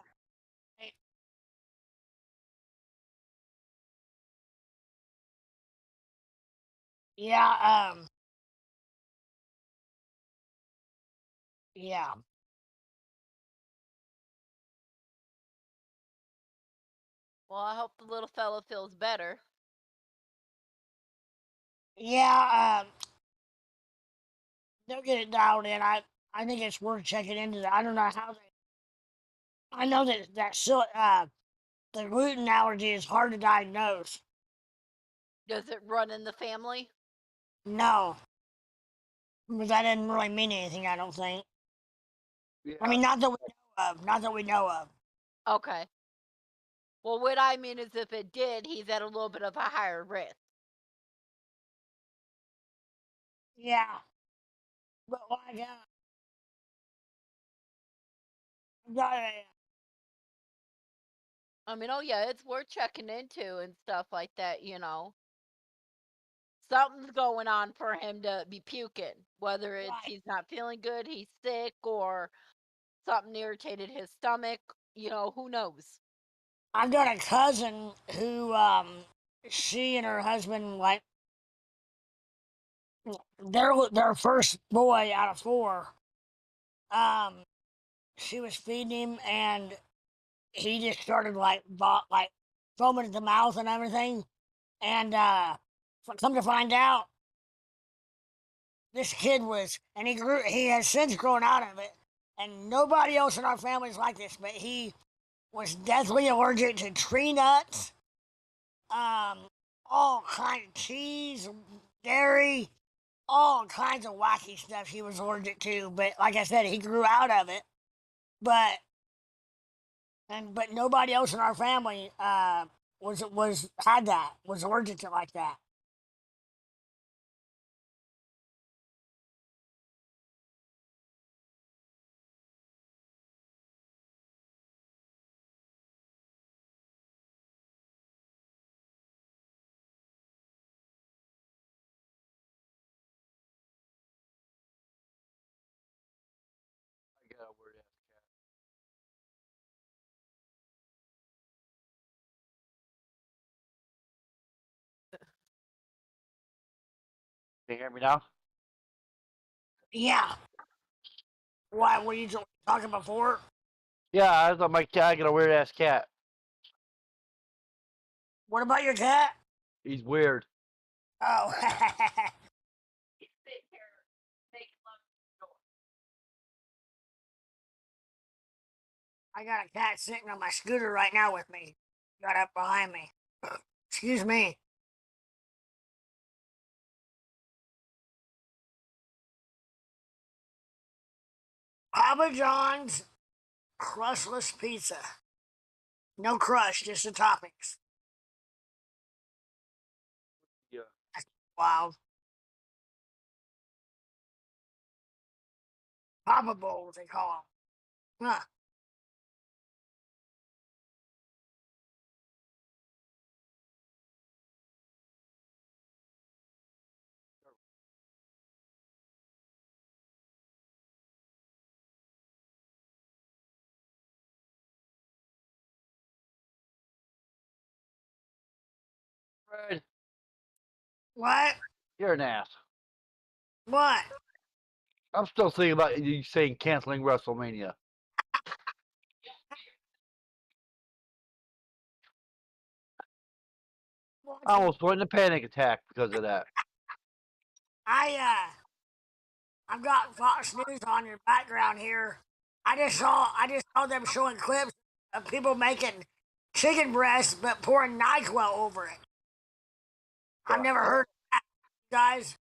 Yeah. Yeah. Well, I hope the little fella feels better. Yeah. They'll get it dialed in. I think it's worth checking into that. I don't know how they. I know the gluten allergy is hard to diagnose. Does it run in the family? No, but that didn't really mean anything. I don't think. Yeah. I mean, not that we know of. Not that we know of. Okay. Well, what I mean is if it did, he's at a little bit of a higher risk. Yeah, but like, got I mean, oh yeah, it's worth checking into and stuff like that, you know. Something's going on for him to be puking, whether it's right. he's not feeling good, he's sick, or something irritated his stomach, you know, who knows? I've got a cousin who, she and her husband, like, their first boy out of four. Um, she was feeding him, and he just started like foaming at the mouth and everything. And come to find out, this kid was, and he has since grown out of it. And nobody else in our family is like this, but he was deathly allergic to tree nuts, um, all kind of cheese, dairy, all kinds of wacky stuff he was allergic to. But like I said, he grew out of it. But but nobody else in our family was had that, was allergic to it like that. I got a weird ass cat. Can you hear me now? Yeah. Why were you talking before? Yeah, I thought my cat. I got a weird ass cat. What about your cat? He's weird. Oh. I got a cat sitting on my scooter right now with me. Got up behind me. Excuse me. Papa John's crustless pizza. No crush, just the toppings. Yeah. Wow. Papa bowls, they call them. Huh. Fred, What? you're an ass. What? I'm still thinking about you saying canceling WrestleMania. I almost went in a panic attack because of that. I've got Fox News on your background here. I just saw them showing clips of people making chicken breasts but pouring NyQuil over it. I've never heard of that, guys.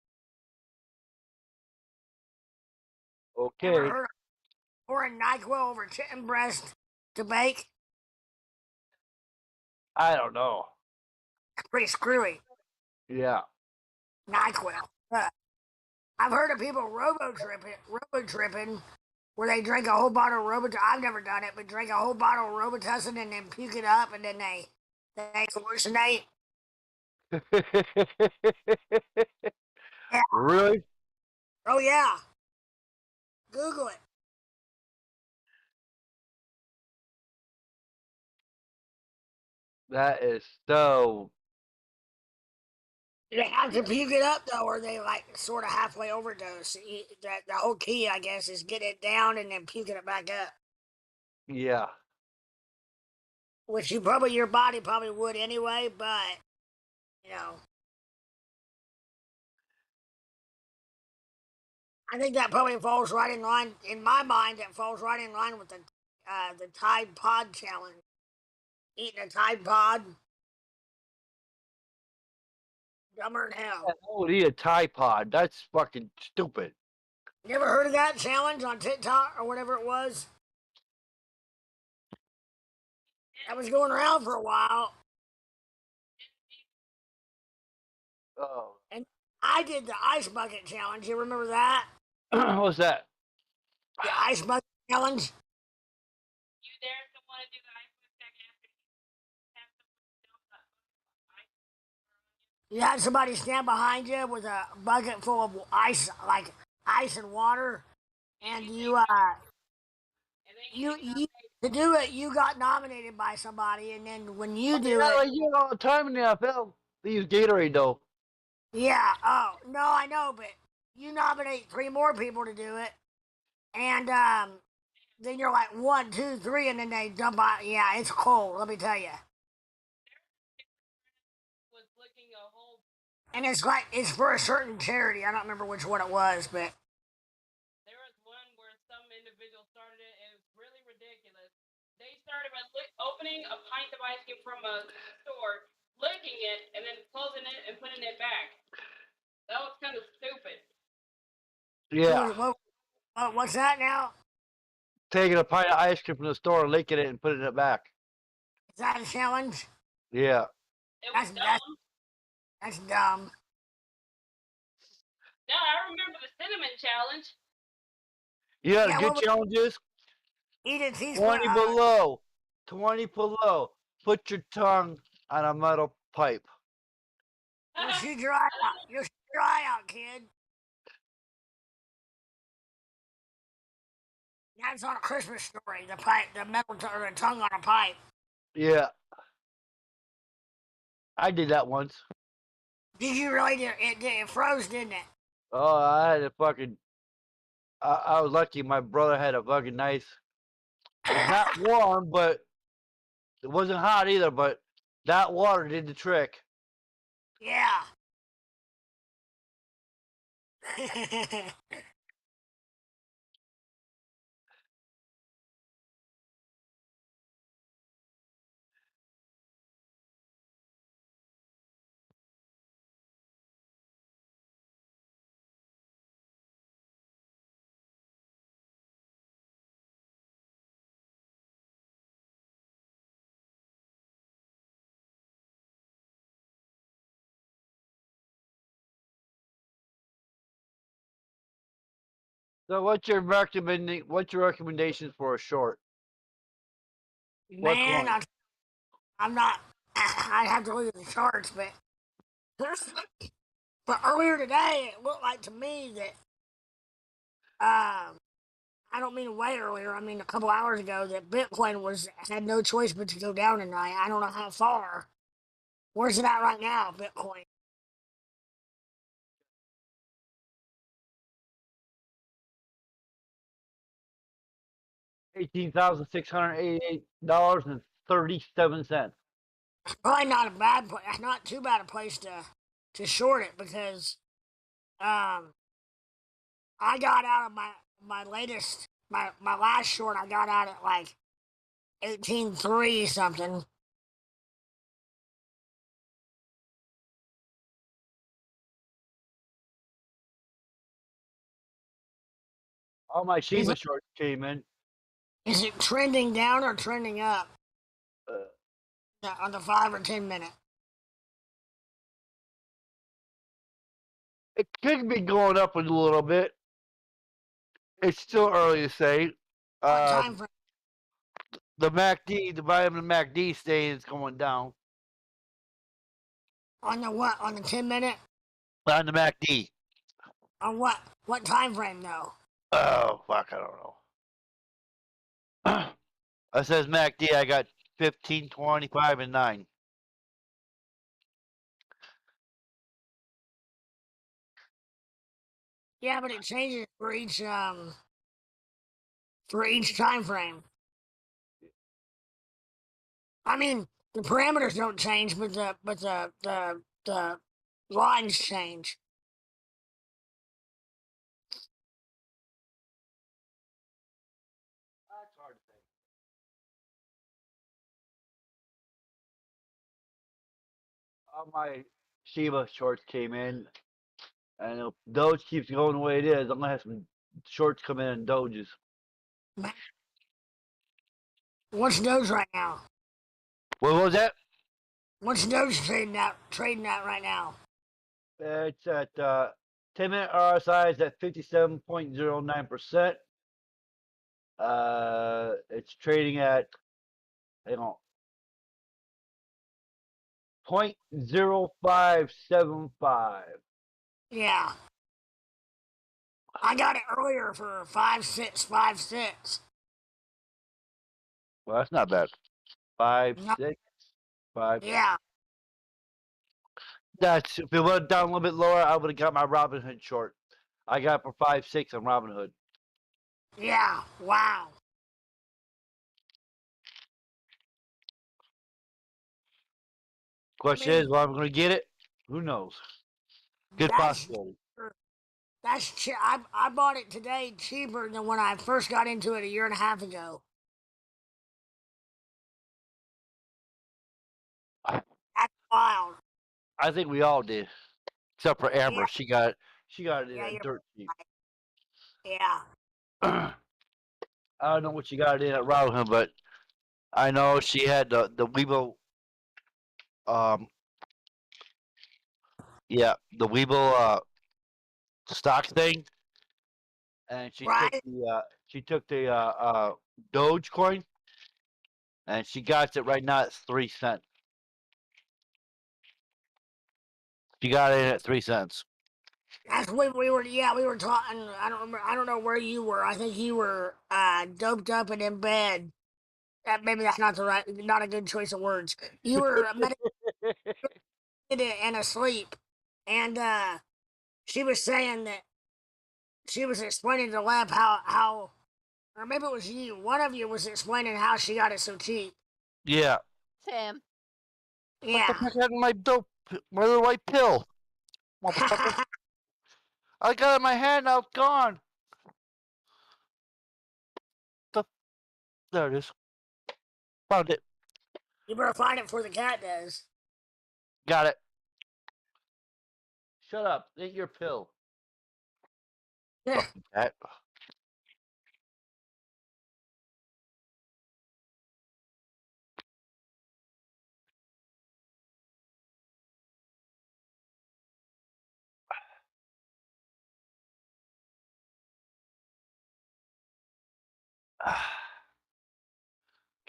Okay. Never heard of pouring NyQuil over chicken breast to bake. I don't know. Pretty screwy. Yeah. NyQuil. I've heard of people robo tripping, where they drink a whole bottle of Robitussin. I've never done it, but drink a whole bottle of Robitussin and then puke it up, and then they hallucinate. Yeah. Really? Oh yeah. Google it. That is so. They have to puke it up though, or they like sort of halfway overdose. The whole key, I guess, is get it down and then puking it back up. Yeah. Which your body probably would anyway, but you know, I think that probably falls right in line. In my mind, it falls right in line with the Tide Pod challenge. Eating a Tide Pod, dumber than hell. Oh, eat a Tide Pod. That's fucking stupid. You ever heard of that challenge on TikTok or whatever it was? That was going around for a while. Oh. And I did the ice bucket challenge. You remember that? What's that? The ice bucket challenge. You had somebody stand behind you with a bucket full of ice, like ice and water, and you to do it. You got nominated by somebody, and then when you do it, Like you all the time in the NFL. They use Gatorade though. yeah. Oh no, I know, but you nominate 3 more people to do it, and then you're like 1, 2, 3, and then they dump out. Yeah, it's cold. Let me tell you. And it's like it's for a certain charity. I don't remember which one it was, but there was one where some individual started it, and it was really ridiculous. They started by opening a pint of ice cream from a store, licking it, and then closing it and putting it back. That was kind of stupid. Yeah. What's that now? Taking a pint of ice cream from the store, licking it, and putting it back. Is that a challenge? Yeah. It was dumb. That's dumb. No, I remember the cinnamon challenge. You know good challenges? Eat a teaspoon. 20 below. 20 below. Put your tongue on a metal pipe. You'll shoot your eye out. You'll shoot your eye out, kid. That's on a Christmas Story. The pipe, the the tongue on a pipe. Yeah. I did that once. Did you really do it? It froze, didn't it? Oh, I had a fucking. I was lucky. My brother had a fucking nice. It's not warm, but it wasn't hot either. But that water did the trick. Yeah. So, what's your recommendations for a short? Man, I'm not. I have to look at the charts, but earlier today, it looked like to me that I don't mean way earlier. I mean a couple hours ago that Bitcoin had no choice but to go down tonight. I don't know how far. Where's it at right now, Bitcoin? $18,688.37. Probably not a bad, not too bad a place to short it because I got out of my latest my last short. I got out at like 18.3 something. All my Is Shiba it, shorts came in. is it trending down or trending up on the 5 or 10 minute? It could be going up a little bit. It's still early to say. What time frame? The MACD, the volume of the MACD stays going down. On the what? On the 10 minute? On the MACD. On what? What time frame though? Oh, fuck, I don't know. It says MACD, I got 15, 25, and 9. Yeah, but it changes for each time frame. I mean, the parameters don't change, but the lines change. That's hard to say. All my Shiba shorts came in, and if Doge keeps going the way it is, I'm gonna have some shorts come in and Doges. What's Doge right now? What was that? What's Doge trading at right now? It's at 10-minute RSI is at 57.09%. It's trading at, hang on, 0.0575. Yeah. I got it earlier for 5.656. Well, that's not bad. 5, No, 6, 5. yeah. That's if it went down a little bit lower, I would have got my Robinhood short. I got it for 5, 6 on Robinhood. Yeah. Wow. Question is, well, I'm going to get it. Who knows? Good That's possibility. that's I bought it today cheaper than when I first got into it a year and a half ago. That's wild. I think we all did, except for Amber. Yeah. She got it in Yeah. a dirt cheap. Yeah. I don't know what she got it in at Robinhood, but I know she had the Weeble. Yeah, the Weeble stock thing, and Right. she took the Dogecoin, and she got it right now at 3 cents. She got it in at 3 cents. That's when we were. Yeah, we were talking. I don't remember. I don't know where you were. I think you were doped up and in bed. Maybe that's not a good choice of words. You were meditated and asleep, and she was saying that she was explaining to Leb how, or maybe it was you. One of you was explaining how she got it so cheap. Yeah. Tim. Yeah. What the heck happened to my dope, my little white pill? Motherfucker. I got it in my hand, now it's gone. There it is. Found it. You better find it before the cat does. Got it. Shut up. Eat your pill. Fucking cat.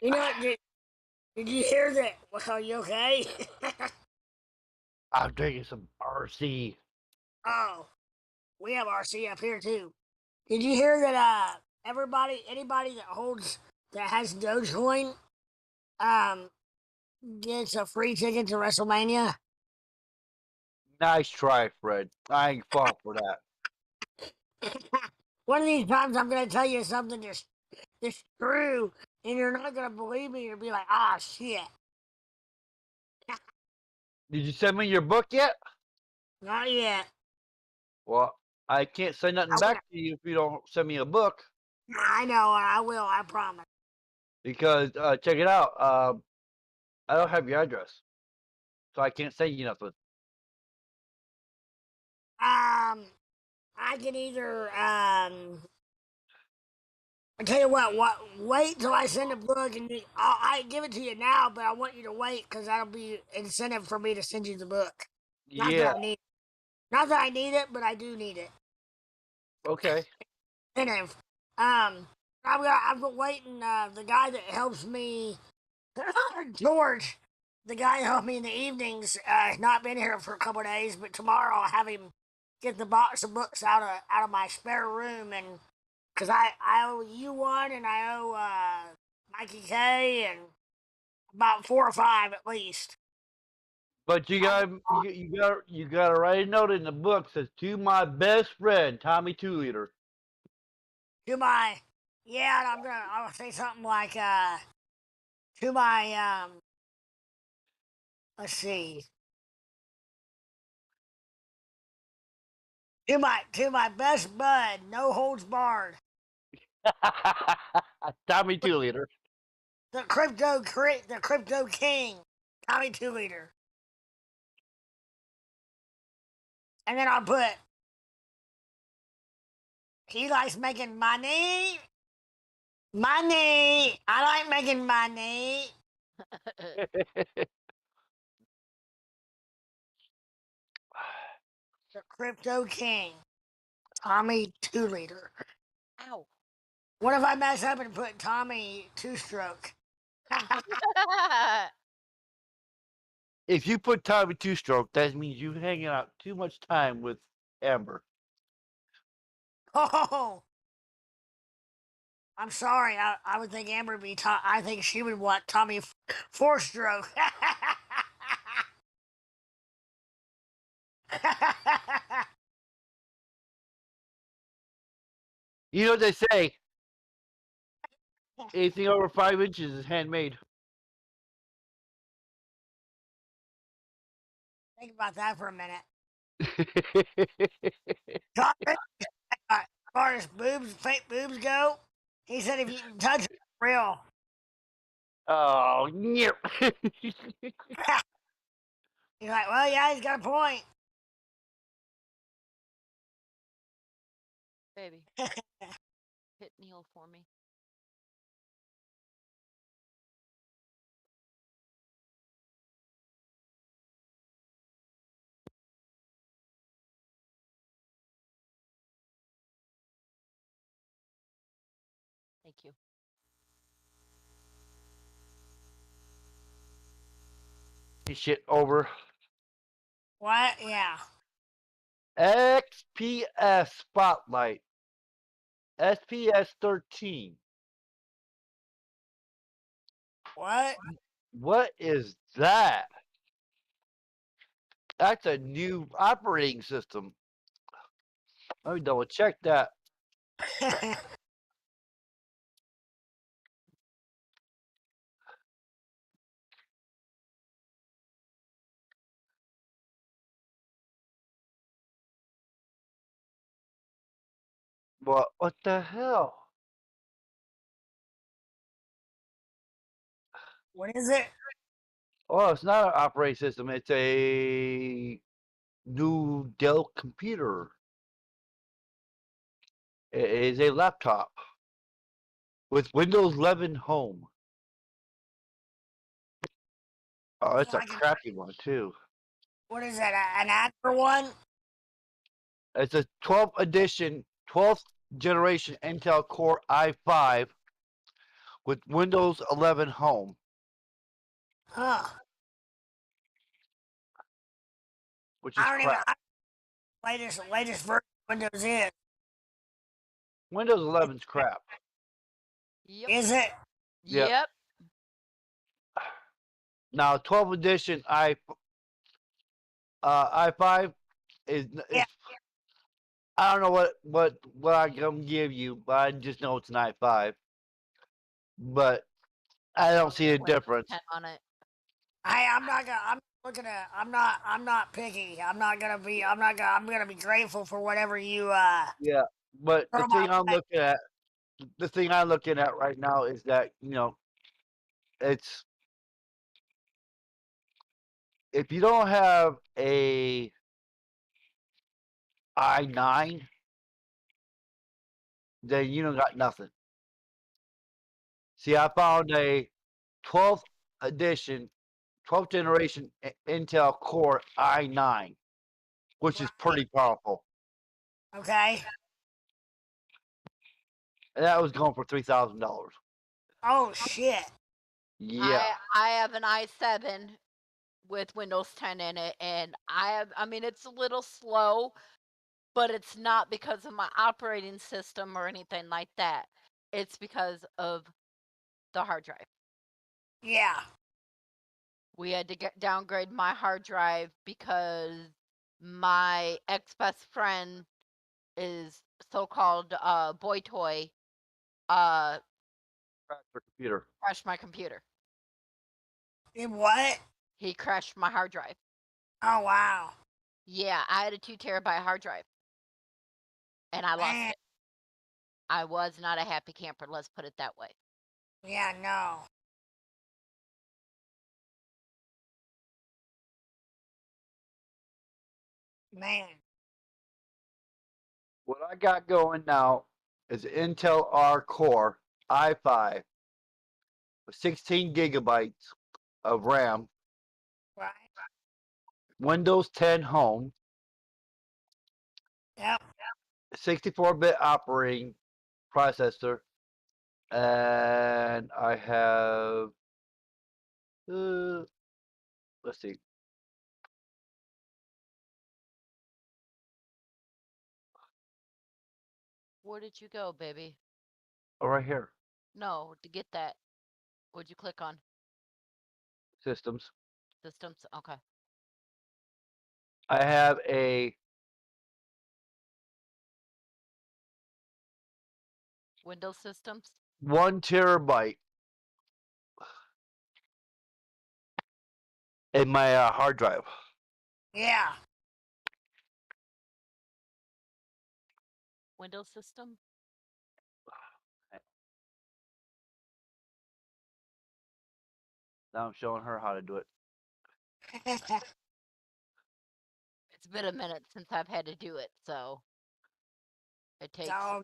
You know what? Did you hear that? Well, are you okay? I'm drinking some RC. Oh, we have RC up here too. Did you hear that? Anybody that has Dogecoin, um, gets a free ticket to WrestleMania. Nice try, Fred. I ain't fall for that. One of these times, I'm gonna tell you something just it's true, and you're not gonna believe me. You'll be like, ah, shit. Did you send me your book yet? Not yet. Well, I can't say nothing I back to you if you don't send me a book. I know. I will. I promise. Because check it out. I don't have your address, so I can't send you nothing. I can either I tell you what. Wait till I send a book, and I give it to you now. But I want you to wait because that'll be incentive for me to send you the book. Not Yeah. that I need. Not that I need it, but I do need it. Okay. Incentive. I've been waiting. The guy that helps me, George, the guy who helped me in the evenings, has not been here for a couple of days. But tomorrow I'll have him get the box of books out of my spare room, and because I owe you one, and I owe Mikey K, and about 4 or 5 at least. But you gotta write a note in the book that says to my best friend Tommy 2 Liter. To my yeah, and I'll say something like to my let's see. To my best bud, no holds barred. Tommy 2 Liter. The crypto king, Tommy 2 Liter. And then I'll put he likes making money. Money. I like making money. The crypto king, Tommy 2 Liter. Ow. What if I mess up and put Tommy 2 Stroke? If you put Tommy 2 Stroke, that means you're hanging out too much time with Amber. Oh, I'm sorry. I would think Amber would be. I think she would want Tommy 4 Stroke. You know what they say? Anything over 5 inches is handmade. Think about that for a minute. Tommy, as far as fake boobs go, he said if you can touch it, real. Oh, yep. He's like, well, yeah, he's got a point. Baby. Hit Neil for me. Thank you. Shit over. What? Yeah. XPS Spotlight. SPS 13. What? What is that? That's a new operating system. Let me double check that. What the hell? What is it? Oh, it's not an operating system. It's a new Dell computer. It is a laptop with Windows 11 Home. Oh, it's a crappy one too. What is that? An actor one? It's a 12th edition, 12th generation Intel Core i5 with Windows 11 Home. Huh. Which is crap. Latest version of Windows is. Windows 11's crap. Yep. Is it? Yep. Yep. Now, 12th edition i5 is Yeah. I don't know what I can give you, but I just know it's an i5. but I don't see a Windows difference. 10 on it. Hey, I'm not gonna. I'm looking at. I'm not picky. I'm not gonna be. I'm not gonna. I'm gonna be grateful for whatever you Yeah, but the throw thing my I'm way. looking at right now is that it's if you don't have a i9, then you don't got nothing. See, I found a 12th edition, 12th generation Intel Core i9, which is pretty powerful. Okay. And that was going for $3,000. Oh shit. Yeah. I have an i7 with Windows 10 in it, and I mean, it's a little slow, but it's not because of my operating system or anything like that. It's because of the hard drive. Yeah. We had to downgrade my hard drive because my ex-best friend is so-called boy toy For computer. crashed my computer. In what? He crashed my hard drive. Oh wow. Yeah, I had a 2 terabyte hard drive, and I lost Man. it. I was not a happy camper, let's put it that way. Yeah. No. Man. What I got going now is Intel R Core i5 with 16 gigabytes of RAM, Right. Windows 10 Home, Yep. 64-bit operating processor, and I have let's see, Where did you go, baby? right here, No, to get that, what'd you click on? systems. Systems? Okay. I have a Windows systems? 1 terabyte in my hard drive. Yeah. Windows system? Now I'm showing her how to do it. It's been a minute since I've had to do it, so it takes. So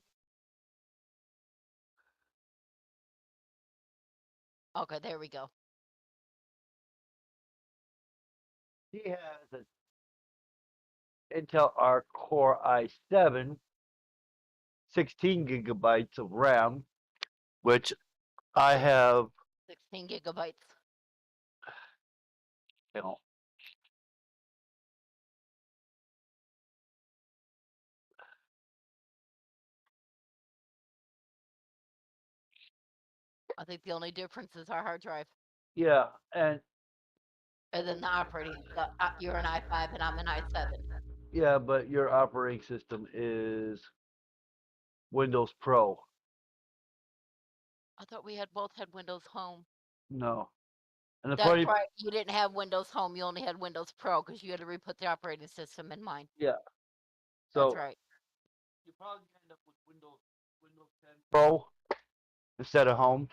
Okay, there we go. He has an Intel R Core i7, 16 gigabytes of RAM, which I have. 16 gigabytes. You know, I think the only difference is our hard drive. yeah, and Then the operating. You're an i5 and I'm an i7. yeah, but your operating system is Windows Pro. I thought we had both had Windows Home. No, and the That's funny, right. You didn't have Windows Home. You only had Windows Pro because you had to re-put the operating system in mine. yeah. That's So right. you probably end up with Windows 10 Pro instead of Home.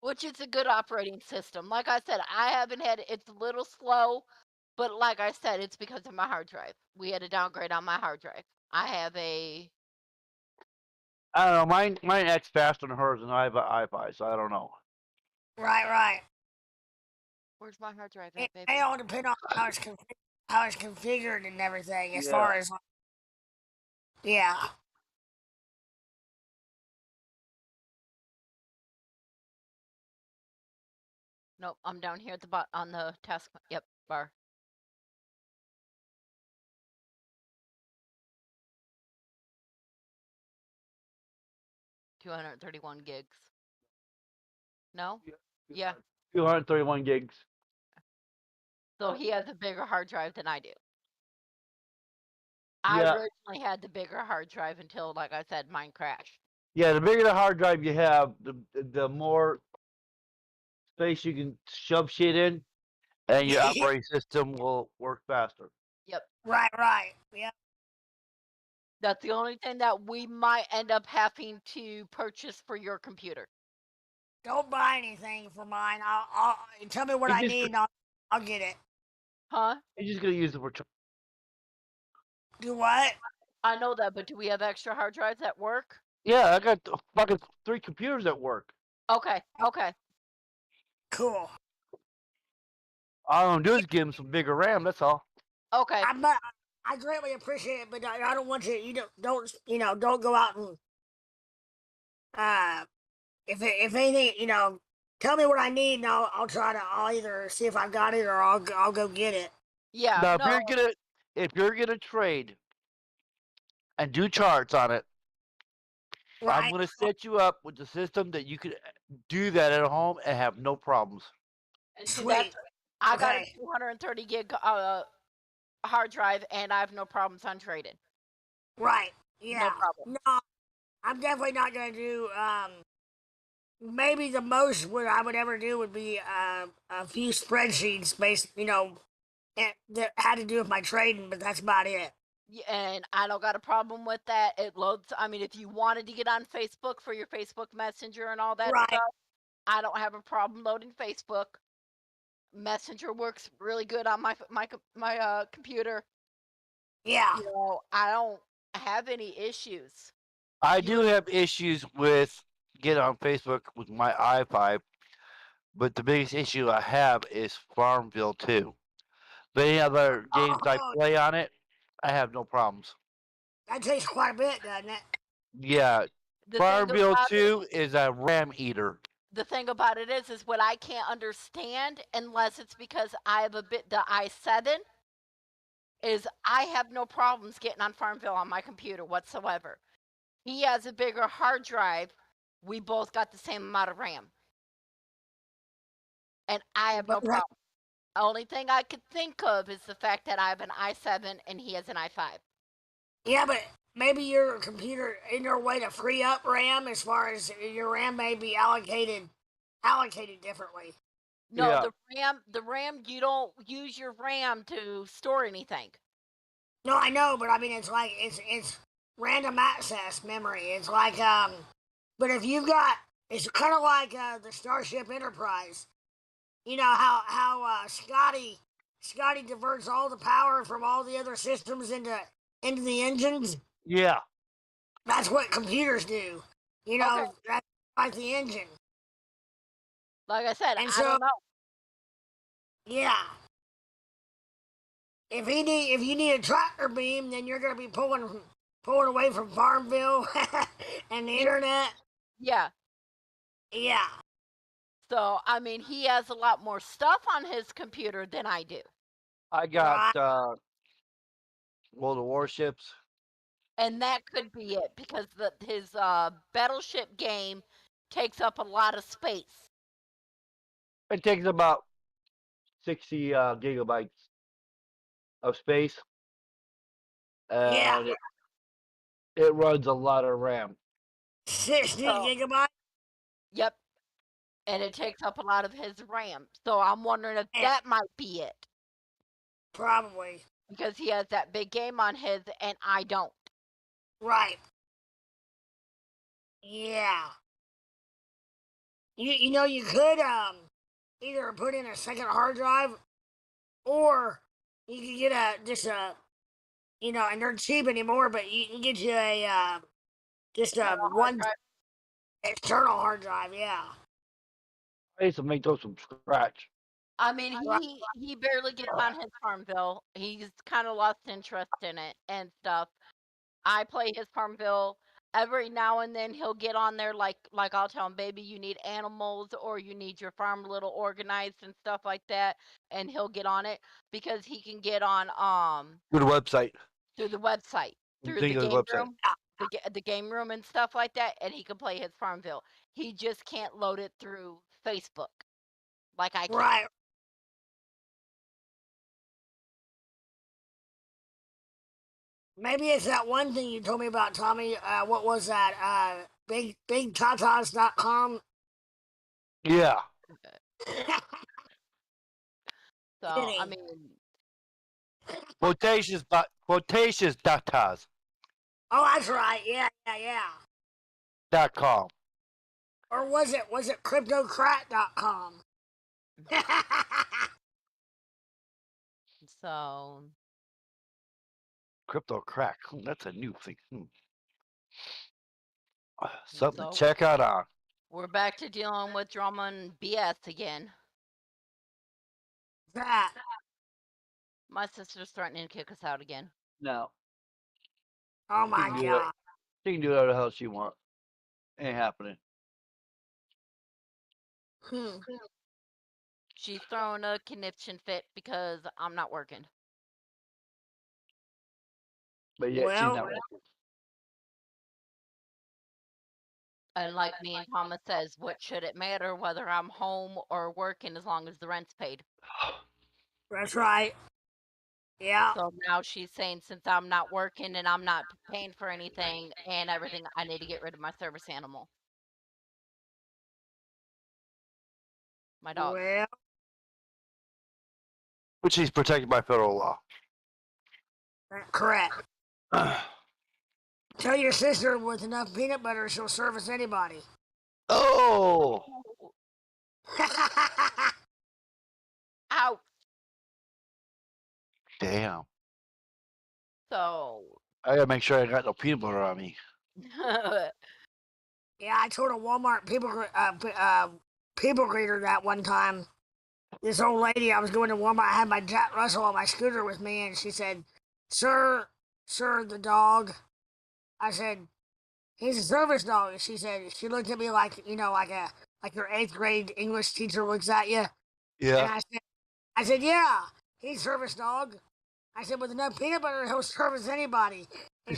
Which is a good operating system. Like I said, I haven't had it's a little slow, but like I said, it's because of my hard drive. We had a downgrade on my hard drive. I have a I don't know. Mine acts faster than hers, and I have an i5, so I don't know. right. where's my hard drive It at, baby? may all depend on how it's configured and everything as Yeah. far as yeah. Nope, I'm down here at the bot on the task. Yep, bar. $231 gigs. No? Yeah. 231 gigs. So he has a bigger hard drive than I do. I Yeah. originally had the bigger hard drive until, like I said, mine crashed. Yeah, the bigger the hard drive you have, the more space you can shove shit in, and your operating system will work faster. Yep. Right. Yeah. That's the only thing that we might end up having to purchase for your computer. Don't buy anything for mine. I'll tell me what You I just need, and I'll get it. Huh? you're just gonna use it for. Do what? I know that, but do we have extra hard drives at work? Yeah, I got fucking 3 computers at work. Okay. Cool. All I'm gonna do is give them some bigger RAM. That's all. Okay. I greatly appreciate it, but I don't want you. Don't go out and if anything, tell me what I need, and I'll try to. I'll either see if I've got it or I'll go get it. Yeah. Now, No. if you're gonna trade and do charts on it, I'm Right. gonna set you up with the system that you could do that at home and have no problems. And see, Sweet. I got a Okay. 230 gig hard drive, and I have no problems on trading. Right. Yeah. No problem. No, I'm definitely not gonna do. Maybe the most what I would ever do would be a few spreadsheets based, that had to do with my trading, but that's about it. Yeah, and I don't got a problem with that. It loads. I mean, if you wanted to get on Facebook for your Facebook Messenger and all that Right. stuff, I don't have a problem loading Facebook. Messenger works really good on my computer. Yeah. I don't have any issues. I do have issues with getting on Facebook with my i5, but the biggest issue I have is Farmville 2. But any other games I play on it, I have no problems. That takes quite a bit, doesn't it? Yeah, The thing Farmville about 2 is a RAM eater. The thing about it is what I can't understand, unless it's because I have the i7, is I have no problems getting on Farmville on my computer whatsoever. He has a bigger hard drive. We both got the same amount of RAM. And I have no But right- problem. The only thing I could think of is the fact that I have an i7 and he has an i5. Yeah, but maybe your computer, in your way to free up RAM, as far as your RAM may be allocated differently. No, Yeah. the RAM, you don't use your RAM to store anything. No, I know, but I mean, it's like it's random access memory. It's like but if you've got, it's kind of like the Starship Enterprise. You know how Scotty diverts all the power from all the other systems into the engines. Yeah. That's what computers do. Okay. That's like the engine. Like I said, And I don't know. Yeah. If you need a tractor beam, then you're gonna be pulling away from Farmville and the internet. Yeah. Yeah. So, I mean, he has a lot more stuff on his computer than I do. I got World of Warships. And that could be it because his battleship game takes up a lot of space. It takes about 60 gigabytes of space. And it runs a lot of RAM. 60 gigabytes? Yep. And it takes up a lot of his RAM. So I'm wondering if that might be it. Probably. Because he has that big game on his and I don't. Right. Yeah. You could either put in a second hard drive, or you could get and they're cheap anymore, but you can get you a one external hard drive. Yeah. I used to make those from scratch. I mean, he barely gets on his Farmville. He's kind of lost interest in it and stuff. I play his Farmville every now and then. He'll get on there like I'll tell him, baby, you need animals or you need your farm a little organized and stuff like that, and he'll get on it because he can get on Through the website. through the website, through the game room, the game room and stuff like that, and he can play his Farmville. He just can't load it through Facebook like I can. Right. Maybe it's that one thing you told me about, Tommy. What was that? bigtatas.com. Yeah. So I Kidding. mean, Quotations datas Oh, that's right. Yeah. .com. Or was it cryptocrat.com? so Crypto crack. That's a new thing. Something to So- check out on. we're back to dealing with drama and BS again. That. My sister's threatening to kick us out again. No. Oh my can do god. She can do whatever the hell she wants. Ain't happening. Hmm. She's throwing a conniption fit because I'm not working. But yet she's Well, not working. And like me and Thomas says, what should it matter whether I'm home or working as long as the rent's paid? that's right. Yeah. So now she's saying since I'm not working and I'm not paying for anything and everything, I need to get rid of my service animal. My dog. Well, Which she's protected by federal law. correct. Tell your sister with enough peanut butter she'll service anybody. Oh! Ouch. Damn. So I gotta make sure I got no peanut butter on me. Yeah, I told a Walmart people greeter that one time. This old lady, I was going to Walmart. I had my Jack Russell on my scooter with me, and she said, "Sir, the dog." I said, "He's a service dog." And she said, she looked at me like like your 8th grade English teacher looks at you. Yeah. And I said, "Yeah, he's a service dog." I said, "With enough peanut butter, he'll service anybody." And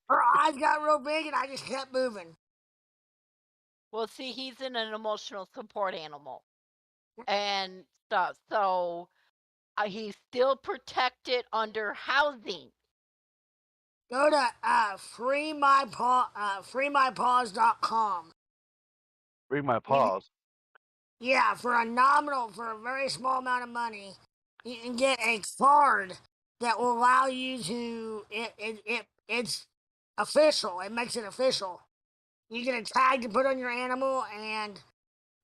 her eyes got real big, and I just kept moving. well, see, he's in an emotional support animal and stuff. So he's still protected under housing. Go to freemypaws.com. Read my paws. Yeah, for a very small amount of money, you can get a card that will allow you to. It's official. It makes it official. You get a tag to put on your animal, and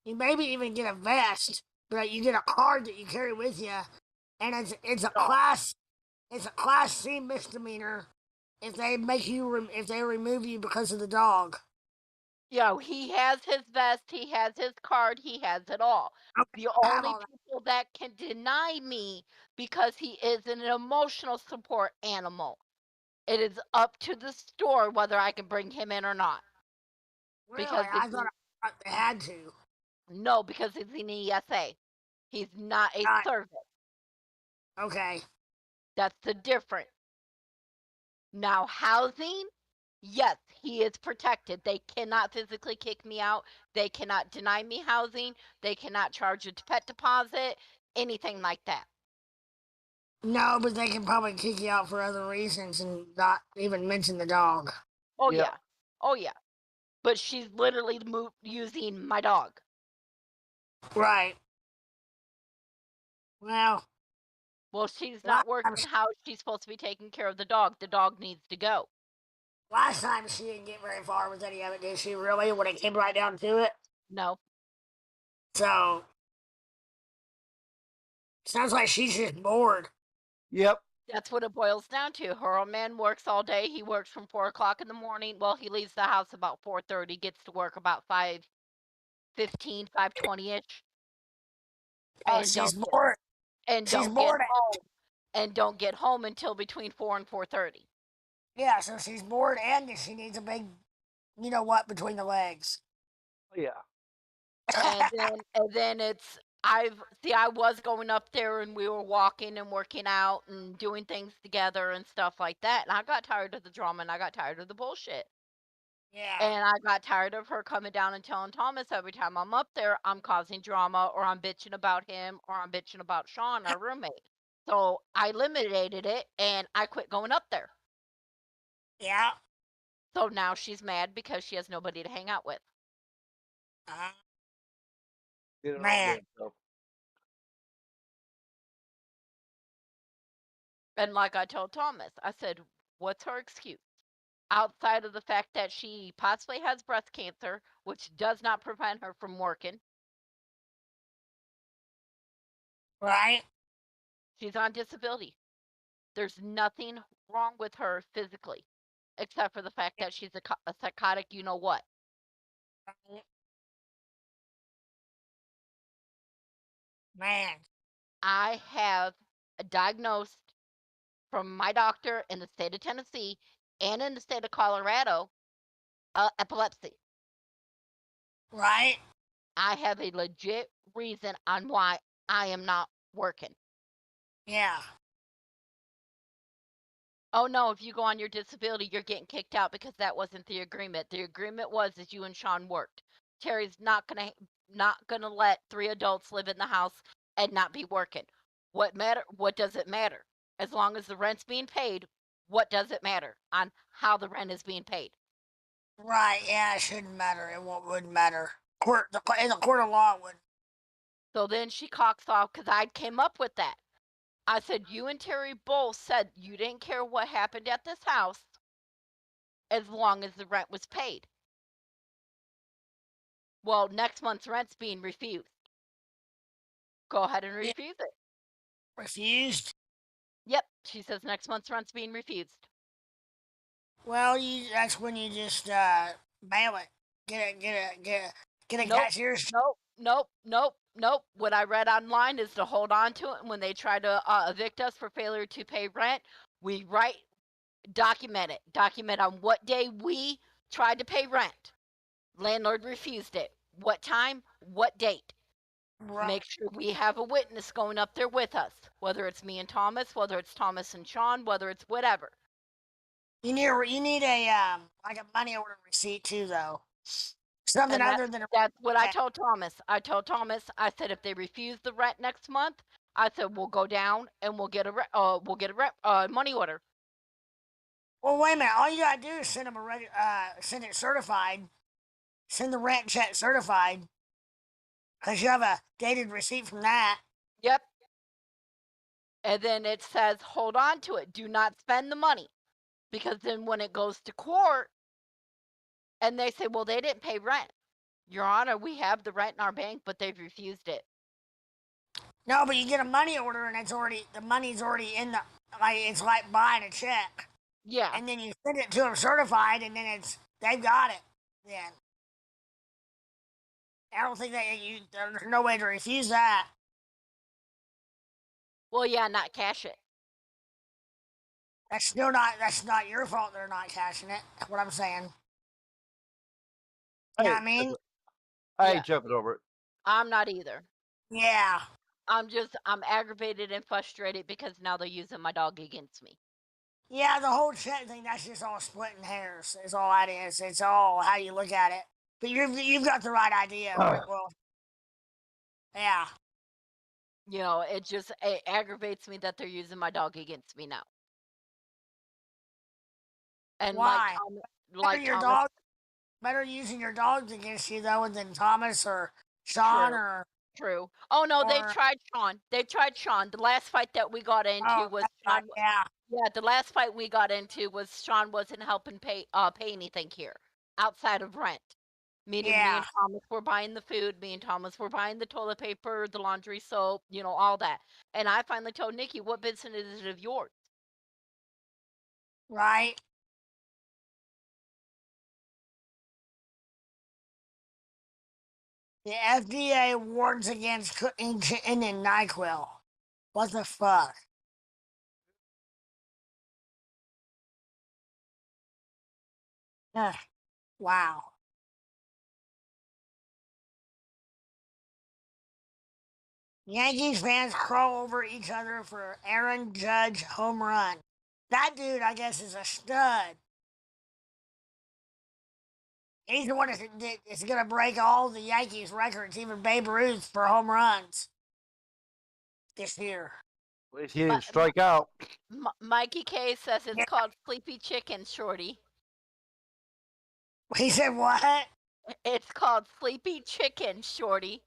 you maybe even get a vest. But you get a card that you carry with you, and it's a class C misdemeanor if they if they remove you because of the dog. Yeah, he has his vest, he has his card, he has it all. The only people that can deny me because he is an emotional support animal. It is up to the store whether I can bring him in or not. Really? Because I thought they had to. No, because he's an ESA. He's not a service. Okay. That's the difference. Now, housing, yes, he is protected. They cannot physically kick me out. They cannot deny me housing. They cannot charge a pet deposit, anything like that. No, but they can probably kick you out for other reasons and not even mention the dog. Oh, yeah. Oh, yeah. But she's literally using my dog. Right. Well, she's not working how she's supposed to be taking care of the dog. The dog needs to go. Last time she didn't get very far with any of it, did she really, when it came right down to it? No. So, sounds like she's just bored. Yep. That's what it boils down to. Her old man works all day. He works from 4 o'clock in the morning. Well, he leaves the house about 4:30, gets to work about 5:15, 5:20-ish. Oh, she's bored. And don't get home. And don't get home until between 4 and 4:30. Yeah, so she's bored and she needs a big, you know what, between the legs. Oh, yeah. And then it's I was going up there and we were walking and working out and doing things together and stuff like that. And I got tired of the drama and I got tired of the bullshit. Yeah. And I got tired of her coming down and telling Thomas every time I'm up there, I'm causing drama or I'm bitching about him or I'm bitching about Sean, our roommate. So I eliminated it and I quit going up there. Yeah. So now she's mad because she has nobody to hang out with. Get it all Man. damn self. And like I told Thomas, I said, what's her excuse? Outside of the fact that she possibly has breast cancer, which does not prevent her from working. Right? She's on disability. There's nothing wrong with her physically, except for the fact that she's a psychotic, you know what. Man. I have diagnosed from my doctor in the state of Tennessee and in the state of Colorado epilepsy. Right? I have a legit reason on why I am not working. Yeah. Oh no, if you go on your disability, you're getting kicked out because that wasn't the agreement. The agreement was that you and Sean worked. Terry's not gonna let 3 adults live in the house and not be working. What does it matter? As long as the rent's being paid, what does it matter on how the rent is being paid? Right, yeah, it shouldn't matter. Wouldn't matter. In the court of law, it wouldn't. So then she cocks off because I came up with that. I said, you and Terry both said you didn't care what happened at this house as long as the rent was paid. Well, next month's rent's being refused. Go ahead and refuse it. Refused? Yep, she says next month's rent's being refused. Well, that's when you just mail it. Get a Nope, cashier's. nope. What I read online is to hold on to it, and when they try to evict us for failure to pay rent, we document it. Document on what day we tried to pay rent. Landlord refused it. What time? What date? Right. Make sure we have a witness going up there with us, whether it's me and Thomas, whether it's Thomas and Sean, whether it's whatever. You need a like a money order receipt too, though. Something other than that's what I told Thomas. I told Thomas, I said if they refuse the rent next month, I said we'll go down and we'll get a money order. Well, wait a minute. All you gotta do is send them send it certified. Send the rent check certified, because you have a dated receipt from that. Yep. And then it says hold on to it. Do not spend the money, because then when it goes to court, and they say, well, they didn't pay rent. Your Honor, we have the rent in our bank, but they've refused it. No, but you get a money order and the money's already in it's like buying a check. Yeah. And then you send it to them certified, and then they've got it. Then I don't think there's no way to refuse that. Well, yeah, not cash it. That's not your fault. They're not cashing it. That's what I'm saying. You know what I mean? I ain't jumping over it. I'm not either. Yeah. I'm aggravated and frustrated because now they're using my dog against me. Yeah, the whole check thing, that's just all splitting hairs. Is all that is. It's all how you look at it. But you've got the right idea. Well, yeah. You know, it aggravates me that they're using my dog against me now. And why? Thomas, better using your dogs against you though than Thomas or Sean True. Oh no, they've tried Sean. The last fight that we got into was Sean. Yeah. Yeah, the last fight we got into was Sean wasn't helping pay anything here outside of rent. Meaning me and Thomas were buying the food, me and Thomas were buying the toilet paper, the laundry soap, all that. And I finally told Nikki, what business is it of yours? Right. The FDA warns against cooking chicken in NyQuil. What the fuck? Wow. Yankees fans crawl over each other for Aaron Judge home run. That dude, I guess, is a stud. He's the one that's going to break all the Yankees records, even Babe Ruth, for home runs this year. At least he didn't strike out. Mikey K says it's called Sleepy Chicken, Shorty. He said what? It's called Sleepy Chicken, Shorty.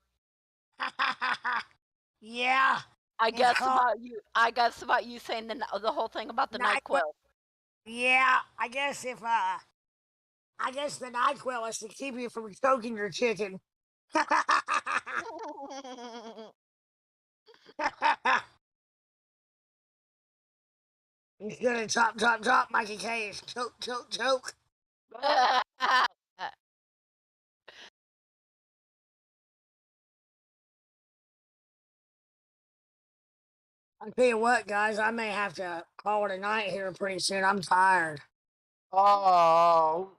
Yeah, I it's guess called about you. I guess about you saying the whole thing about the NyQuil. NyQuil. Yeah, I guess the NyQuil is to keep you from choking your chicken. He's gonna chop, chop, chop. Mikey K is choke, choke, choke. I'll tell you what, guys, I may have to call it a night here pretty soon. I'm tired. Oh,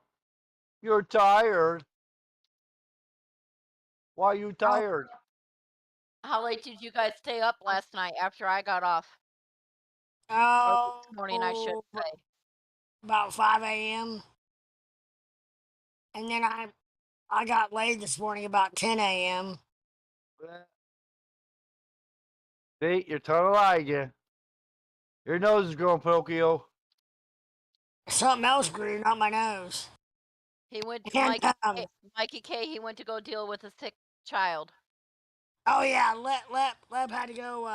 you're tired. Why are you tired? How late did you guys stay up last night after I got off? Or this morning, I should Oh, say. about 5 a.m. And then I got laid this morning about 10 a.m. See, you're telling a lie again. Your nose is growing, Pinocchio. Something else grew, not my nose. He went to And Mikey K. He went to go deal with a sick child. oh yeah, Lep had to go.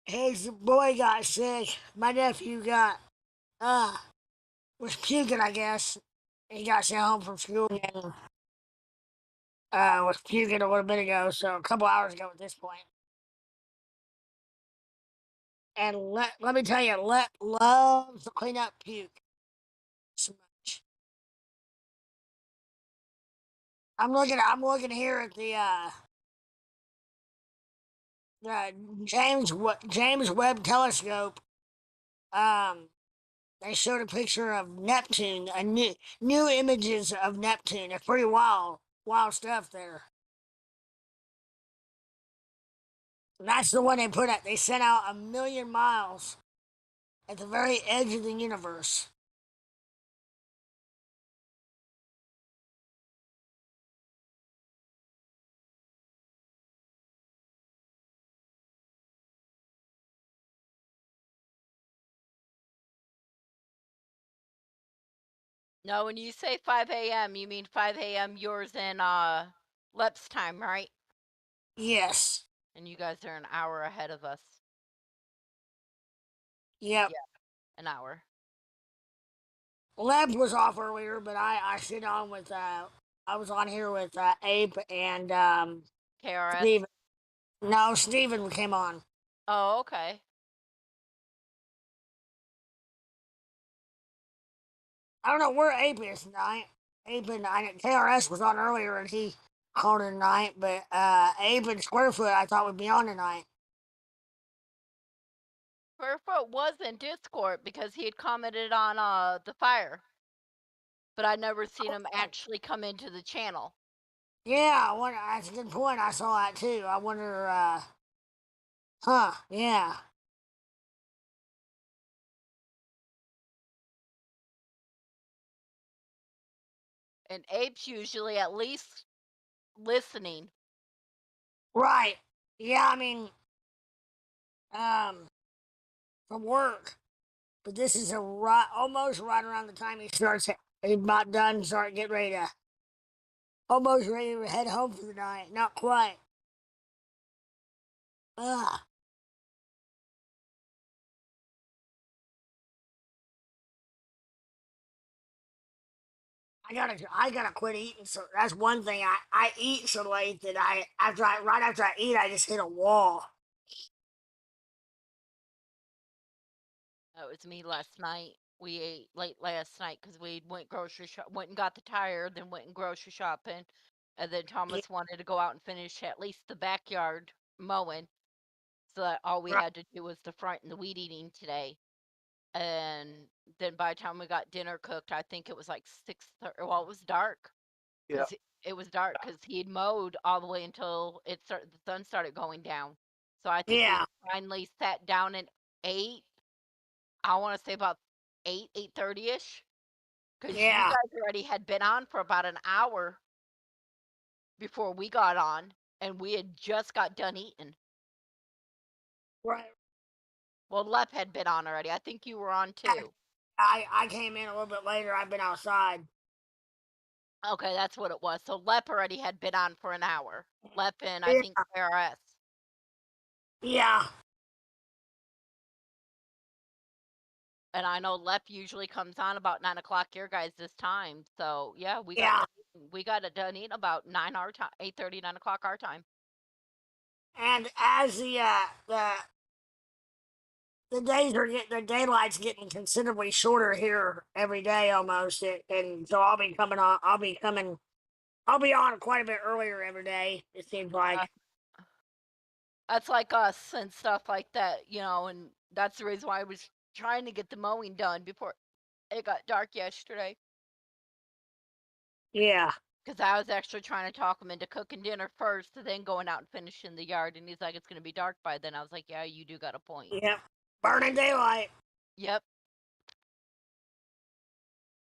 His boy got sick. My nephew got was puking, I guess. He got sent home from school and was puking a little bit ago, so a couple hours ago at this point. And let me tell you, Lep loves to clean up puke so much. I'm looking here at the James Webb Telescope. They showed a picture of Neptune, a new images of Neptune. It's pretty wild stuff there. And that's the one they put out. They sent out 1,000,000 miles at the very edge of the universe. No, when you say 5 a.m., you mean 5 a.m. yours in Lep's time, right? Yes. And you guys are an hour ahead of us. Yep. Yeah, an hour. Leb was off earlier, but I sit on with I was on here with Ape and KRS. Steven. No, Steven came on. Oh, okay. I don't know where Ape is tonight. Ape and KRS was on earlier and he called it tonight, but Ape and Squarefoot I thought would be on tonight. Squarefoot was in Discord because he had commented on the fire. But I'd never seen him actually come into the channel. Yeah, that's a good point. I saw that too. I wonder, yeah. And Ape's usually at least listening. Right. Yeah, I mean, from work. But this is almost right around the time he's about done, get ready to, almost ready to head home for the night. Not quite. Ugh. I gotta quit eating. So that's one thing. I eat so late that right after I eat, I just hit a wall. That was me last night. We ate late last night because we went went and got the tire, then went and grocery shopping, and then Thomas wanted to go out and finish at least the backyard mowing, so that all we Right. had to do was the front and the weed eating today. And then by the time we got dinner cooked, I think it was like 6:30. Well, it was dark. Yeah. It was dark because he had mowed all the way until the sun started going down. So I think we finally sat down at 8. I want to say about 8:30ish, because you Yeah. guys already had been on for about an hour before we got on, and we had just got done eating. Right. Well, Lep had been on already. I think you were on too. I came in a little bit later. I've been outside. Okay, that's what it was. So Lep already had been on for an hour. Lep and I Yeah. think IRS. Yeah. And I know Lep usually comes on about 9 o'clock your guys' this time. So yeah, Yeah. we got it done in about 9 our time, 8:30, 9 o'clock our time. And as the days are getting, the daylight's getting considerably shorter here every day almost, and so I'll be coming on. I'll be on quite a bit earlier every day. It seems like. That's like us and stuff like that, and that's the reason why I was trying to get the mowing done before it got dark yesterday. Yeah. Because I was actually trying to talk him into cooking dinner first, then going out and finishing the yard. And he's like, it's going to be dark by then. I was like, yeah, you do got a point. Yep. Burning daylight. Yep.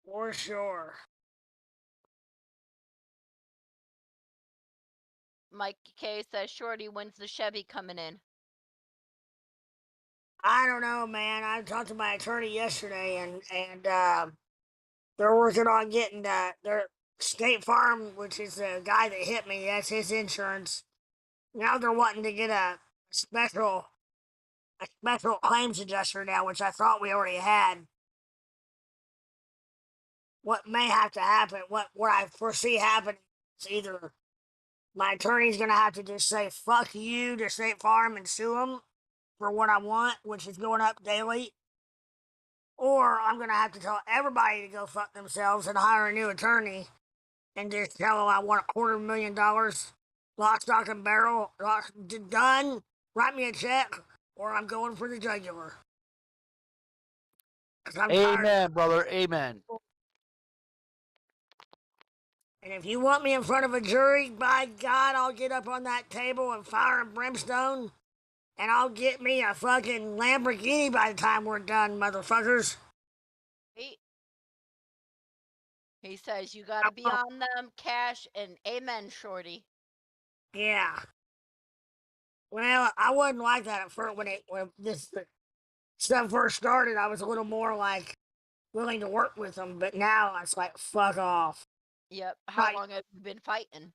For sure. Mike K says, Shorty, when's the Chevy coming in? I don't know, man. I talked to my attorney yesterday, and they're working on getting their State Farm, which is the guy that hit me. That's his insurance. Now they're wanting to get a special claims adjuster now, which I thought we already had. What may have to happen, what I foresee happening, is either my attorney's gonna have to just say "fuck you" to State Farm and sue them for what I want, which is going up daily, or I'm gonna have to tell everybody to go fuck themselves and hire a new attorney and just tell them I want $250,000, lock, stock, and barrel, done. Write me a check, or I'm going for the jugular. 'Cause I'm tired. Amen, brother. Amen. And if you want me in front of a jury, by God, I'll get up on that table and fire and brimstone, and I'll get me a fucking Lamborghini by the time we're done, motherfuckers. He says you got to be on them, cash, and amen, Shorty. Yeah. Well, I wasn't like that at first when this stuff first started. I was a little more like willing to work with them, but now it's like fuck off. Yep. How Right. long have you been fighting?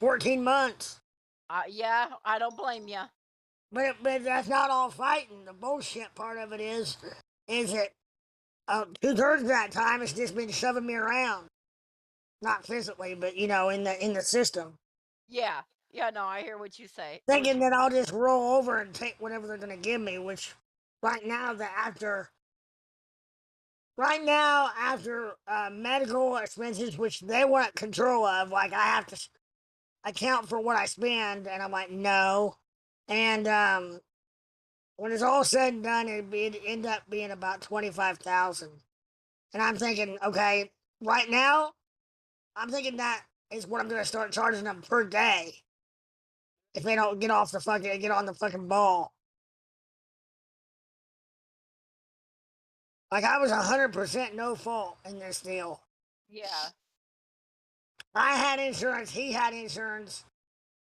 14 months. Yeah, I don't blame you. But that's not all fighting. The bullshit part of it is that 2/3 of that time it's just been shoving me around, not physically, but in the system, Yeah. Yeah, no, I hear what you say. thinking that I'll just roll over and take whatever they're gonna give me. Which right now after medical expenses, which they want control of, like I have to account for what I spend, and I'm like no, and when it's all said and done, it'd end up being about 25,000. And I'm thinking, okay, right now, I'm thinking that is what I'm gonna start charging them per day if they don't get on the fucking ball. Like I was 100% no fault in this deal. Yeah. I had insurance. He had insurance.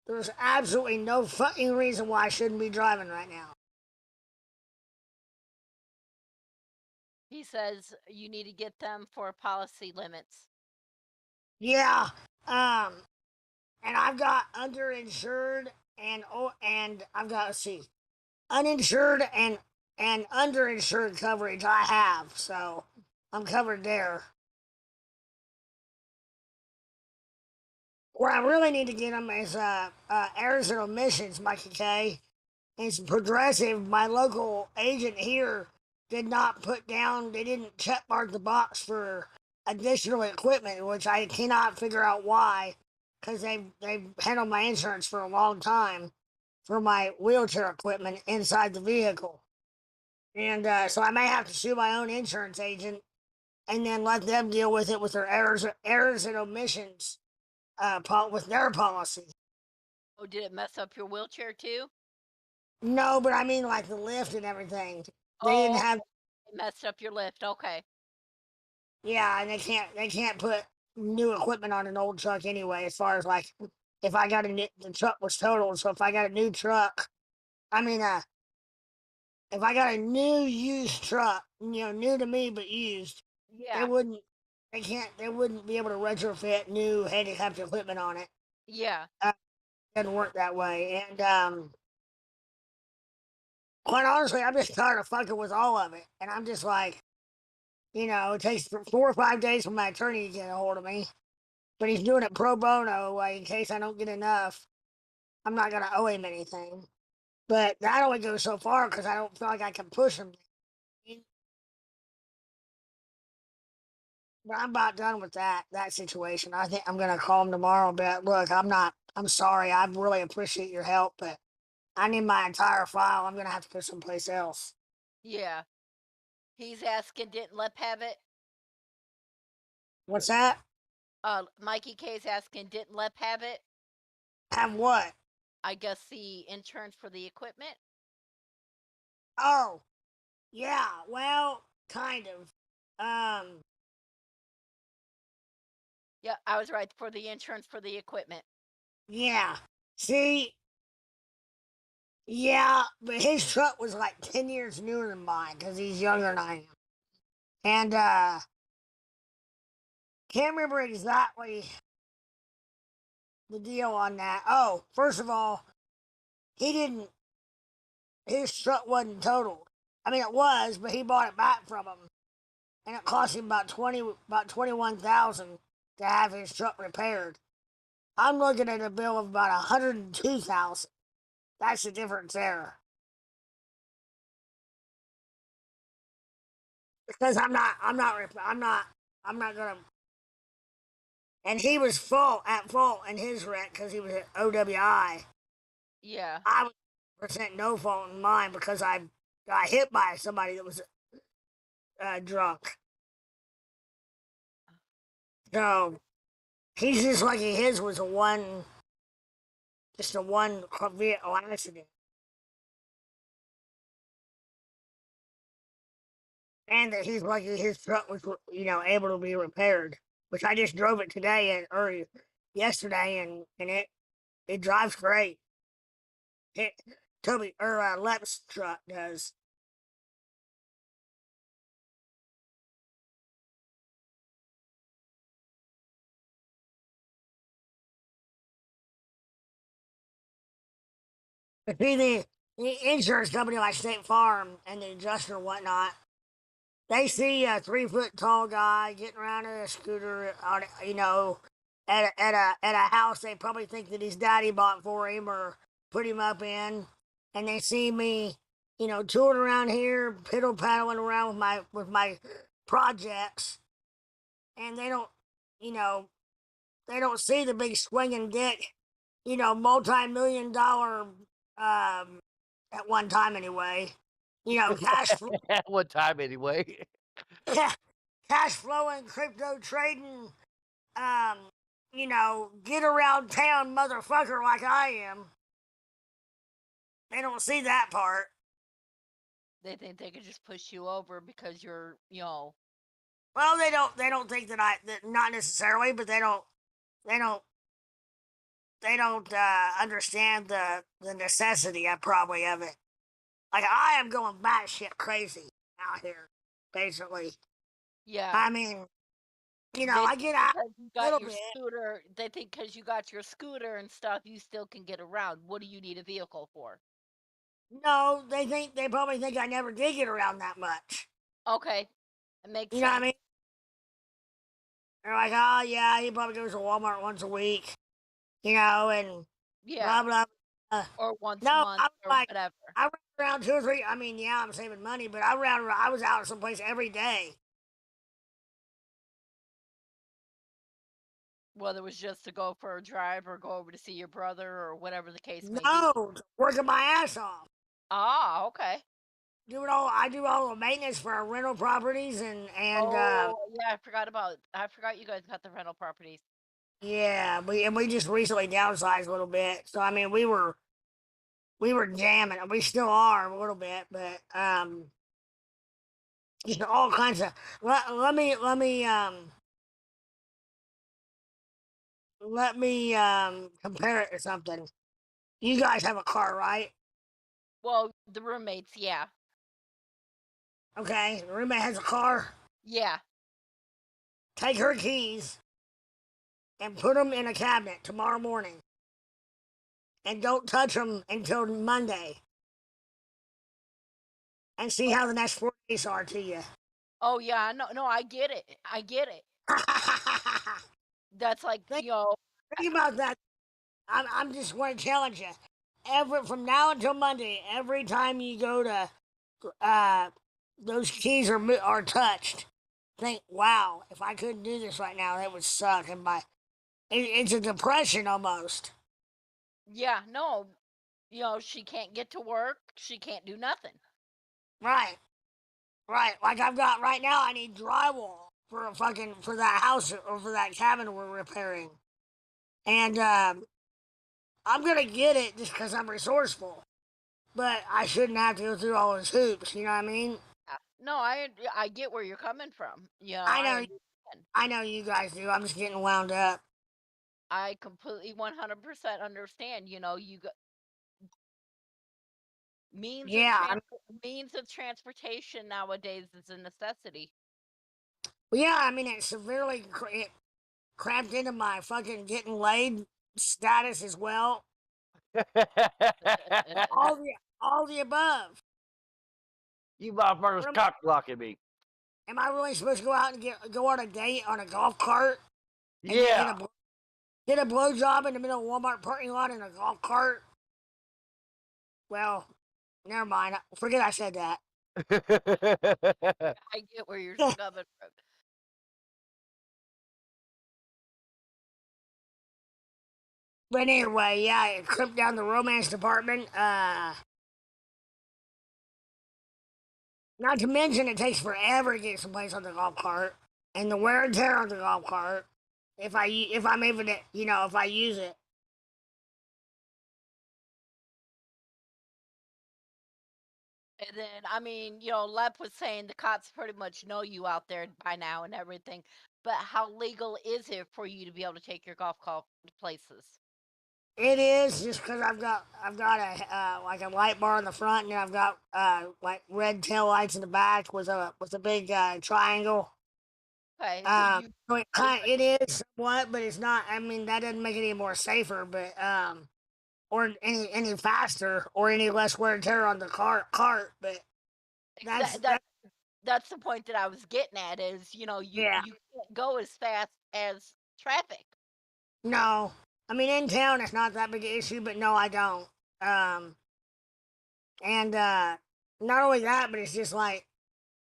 There's absolutely no fucking reason why I shouldn't be driving right now. He says you need to get them for policy limits. Yeah. And I've got underinsured and I've got, let's see, uninsured and underinsured coverage I have, so I'm covered there. Where I really need to get them is errors and omissions, Mikey K. It's Progressive. My local agent here did not put down. They didn't check mark the box for additional equipment, which I cannot figure out why, because they've handled my insurance for a long time for my wheelchair equipment inside the vehicle, and so I may have to sue my own insurance agent and then let them deal with it with their errors and omissions. With their policy. Oh, did it mess up your wheelchair too? No, but I mean like the lift and everything. They didn't have. It messed up your lift. Okay. Yeah, and they can't put new equipment on an old truck anyway. As far as like, if the truck was totaled, so if I got a new truck, if I got a new used truck, new to me but used. They Yeah. wouldn't. They wouldn't be able to retrofit new handicapped equipment on it. Yeah. It doesn't work that way. And quite honestly, I'm just tired of fucking with all of it. And I'm just like, it takes 4 or 5 days for my attorney to get a hold of me. But he's doing it pro bono, like, in case I don't get enough. I'm not gonna owe him anything. But that only goes so far because I don't feel like I can push him. But I'm about done with that situation. I think I'm gonna call him tomorrow. But look, I'm sorry. I really appreciate your help, but I need my entire file. I'm gonna have to go someplace else. Yeah. He's asking, didn't Lep have it? What's that? Mikey K's asking, didn't Lep have it? Have what? I guess the insurance for the equipment. Oh, yeah. Well, kind of. Yeah, I was right, for the insurance for the equipment. Yeah. See. Yeah, but his truck was like 10 years newer than mine because he's younger than I am. And can't remember exactly the deal on that. Oh, first of all, he didn't. His truck wasn't totaled. I mean, it was, but he bought it back from him, and it cost him about 21,000 to have his truck repaired. I'm looking at a bill of about 102,000. That's the difference there. Because I'm not gonna. And he was at fault in his wreck because he was at OWI. Yeah. I was percent no fault in mine because I got hit by somebody that was drunk. So he's just lucky his was just a one vehicle accident. And that he's lucky his truck was, able to be repaired. Which I just drove it today or yesterday, and it drives great. It Lep's truck does. But see, the insurance company like State Farm and the adjuster and whatnot, they see a 3 foot tall guy getting around in a scooter on, at a house they probably think that his daddy bought for him or put him up in, and they see me, touring around here, piddle paddling around with my projects, and you know, they don't see the big swinging dick, multi-million-dollar, at one time anyway, cash flow. At one time, anyway. Cash flowing, crypto trading, um, get around town motherfucker like I am. They don't see that part. They think they could just push you over because you're, Well, they don't think that not necessarily, but they don't understand the necessity probably of it. Like I am going batshit crazy out here, basically. yeah. I mean, They I get out because you a got little your bit. scooter. They think because you got your scooter and stuff, you still can get around. What do you need a vehicle for? No, they probably think I never did get around that much. Okay, it makes You know what I sense. mean? They're like, oh yeah, he probably goes to Walmart once a week, and Yeah, blah blah. blah. or once a No, month I was or like, whatever. I ran around 2 or 3. I mean, yeah, I'm saving money, but I was out someplace every day. Whether it was just to go for a drive or go over to see your brother or whatever the case may be. No, working my ass off. Ah, okay. I do all the maintenance for our rental properties and Oh, yeah, I forgot you guys got the rental properties. yeah, we just recently downsized a little bit. So I mean, we were jamming. We still are a little bit, but just all kinds of. Let me compare it to something. You guys have a car, right? Well, the roommates, yeah. Okay, the roommate has a car. Yeah. Take her keys and put them in a cabinet tomorrow morning. And don't touch them until Monday. And see how the next 4 days are to you. Oh yeah. No. I get it. I get it. That's like think, you know. think about that. I'm just want to challenge you. From now until Monday, every time you go to, those keys are touched. Think, wow, if I couldn't do this right now, that would suck. And it's a depression almost. Yeah. No. You know, she can't get to work. She can't do nothing. Right. Like I've got right now, I need drywall for that house or for that cabin we're repairing, and I'm gonna get it just because I'm resourceful. But I shouldn't have to go through all those hoops. You know what I mean? Yeah. No, I get where you're coming from. You know, I I know. understand. I know you guys do. I'm just getting wound up. I completely 100% understand. You know, means of Yeah. means of transportation nowadays is a necessity. Well, yeah. I mean, it cramped into my fucking getting laid status as well. All the above. You motherfuckers cock blocking me. Am I really supposed to go out and go on a date on a golf cart? And Yeah. get a blowjob in the middle of Walmart parking lot in a golf cart? Well, never mind. Forget I said that. I get where you're coming from. But anyway, yeah, it crimped down the romance department. Not to mention it takes forever to get someplace on the golf cart, and the wear and tear on the golf cart. If I'm able to, if I use it. And then, I mean, you know, Lep was saying the cops pretty much know you out there by now and everything. But how legal is it for you to be able to take your golf cart to places? It is just because I've got a like a light bar in the front, and I've got like red tail lights in the back with a big triangle. Okay, so you So it is somewhat, but it's not. I mean, that doesn't make it any more safer, but or any faster or any less wear and tear on the cart. But that's that's the point that I was getting at is, you know, yeah. you can't go as fast as traffic. No, I mean in town it's not that big an issue, but no, I don't. And not only that, but it's just like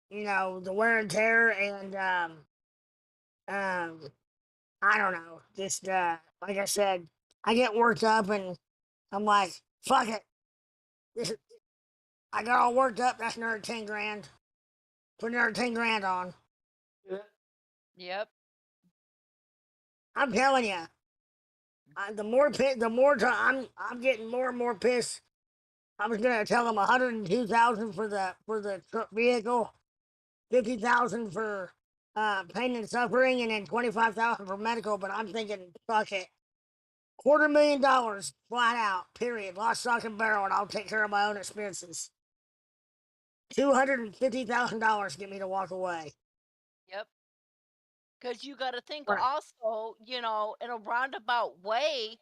the wear and tear and I don't know, just like I said, I get worked up and I'm like, fuck it. This I got all worked up. That's another 10 grand. Put another 10 grand on. Yep. I'm telling you, I'm getting more and more pissed. I was gonna tell them 102,000 for the truck vehicle, 50,000 for pain and suffering, and then 25,000 for medical. But I'm thinking, fuck it, $250,000 flat out. Period. Lost stock and barrel, and I'll take care of my own expenses. $250,000 get me to walk away. Yep. Because you got to think Right. also, you know, in a roundabout way,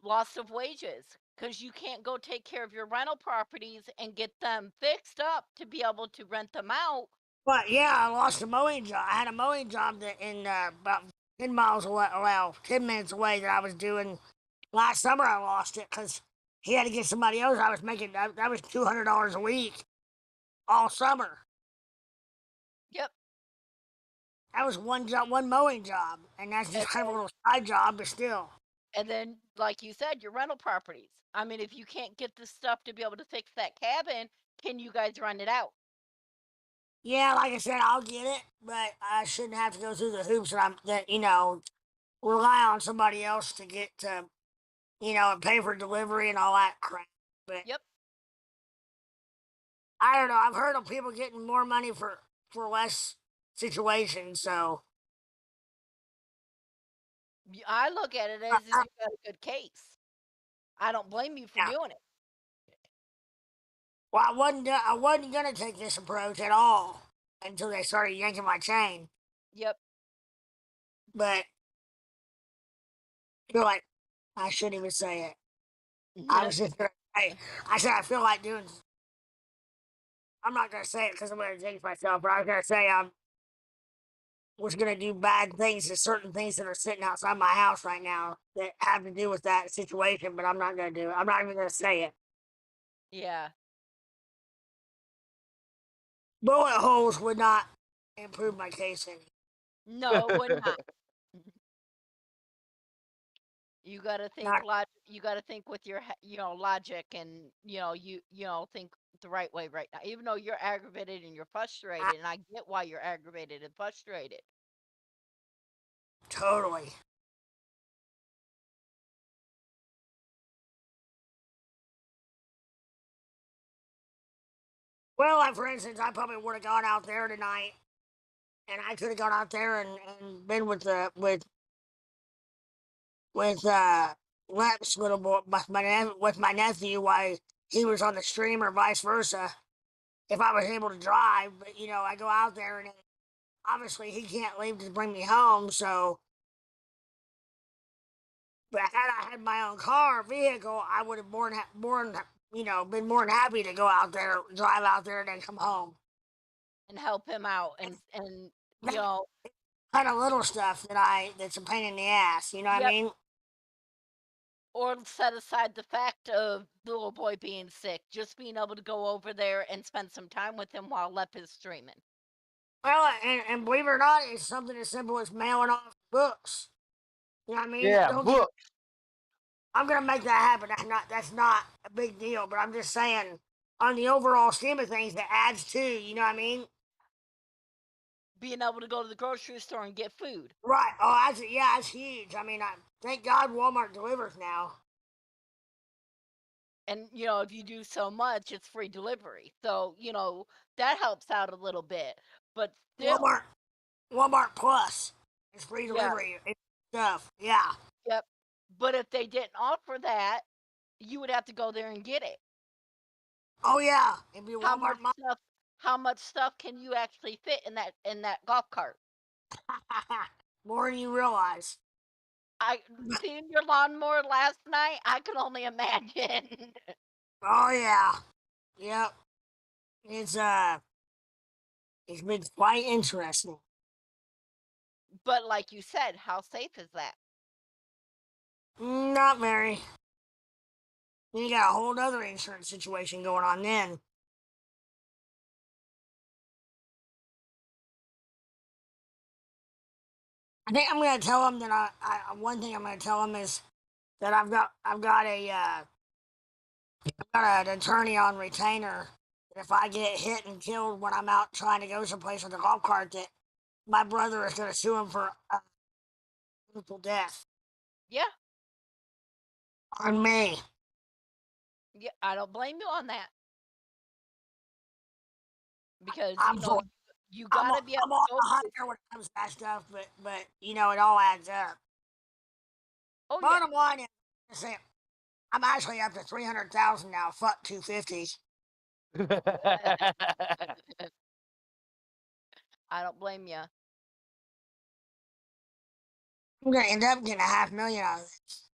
loss of wages. Because you can't go take care of your rental properties and get them fixed up to be able to rent them out. But yeah, I lost a mowing job. I had a mowing job that in about 10 miles away, well, 10 minutes away that I was doing last summer. I lost it because he had to get somebody else. I was making that was $200 a week all summer. Yep. That was one job, one mowing job, and that's just kind of a little side job, but still. And then, like you said, your rental properties. I mean, if you can't get the stuff to be able to fix that cabin, can you guys rent it out? Yeah, like I said, I'll get it, but I shouldn't have to go through the hoops that rely on somebody else to get to and pay for delivery and all that crap. But Yep. I don't know. I've heard of people getting more money for less situations. So I look at it as you got a good case. I don't blame you for yeah, doing it. Well, I wasn't gonna take this approach at all until they started yanking my chain. Yep. But I feel like I shouldn't even say it. I was just gonna say. I said I feel like doing. I'm not gonna say it because I'm gonna jinx myself. But I was gonna say I was gonna do bad things to certain things that are sitting outside my house right now that have to do with that situation. But I'm not gonna do it. I'm not even gonna say it. Yeah. Bullet holes would not improve my case any. No, it would not. You gotta think Not You gotta think with your logic, and think the right way right now. Even though you're aggravated and you're frustrated, and I get why you're aggravated and frustrated. totally. Well, like for instance, I probably would have gone out there tonight, and I could have gone out there and been with the with Lep's little boy, with my nephew while he was on the stream, or vice versa. If I was able to drive, but I go out there and obviously he can't leave to bring me home. So, but had I had my own vehicle, I would have been more than happy to go out there, drive out there, and then come home. And help him out, and That kind of little stuff that's a pain in the ass. You know what I yep, mean? or set aside the fact of the little boy being sick, just being able to go over there and spend some time with him while Lep is streaming. Well, and believe it or not, it's something as simple as mailing off books. You know what I mean? Yeah, Don't get. book. I'm gonna make that happen. That's not a big deal. But I'm just saying, on the overall scheme of things, that adds to. You know what I mean? Being able to go to the grocery store and get food. Right. Oh, that's huge. I mean, thank God Walmart delivers now. And if you do so much, it's free delivery. So that helps out a little bit. But still, Walmart Plus is free yeah, delivery and stuff. Yeah. yep. But if they didn't offer that, you would have to go there and get it. Oh yeah. It'd be How much Walmart. stuff? How much stuff can you actually fit in that golf cart? More than you realize. I seen your lawnmower last night. I can only imagine. Oh yeah. Yep. It's it's been quite interesting. But like you said, how safe is that? Not very. You got a whole other insurance situation going on then. I think I'm gonna tell him that one thing I'm gonna tell him is that I've got an attorney on retainer. That if I get hit and killed when I'm out trying to go someplace with a golf cart, that my brother is gonna sue him for wrongful death Yeah, on me. yeah. I don't blame you on that, because I'm for, you I'm gotta be able I'm to on go the through. hunter when it comes to that stuff, but it all adds up. Oh yeah. Bottom line is, I'm actually up to 300,000 now. Fuck 250. I don't blame you. I'm gonna end up getting $500,000 out of this,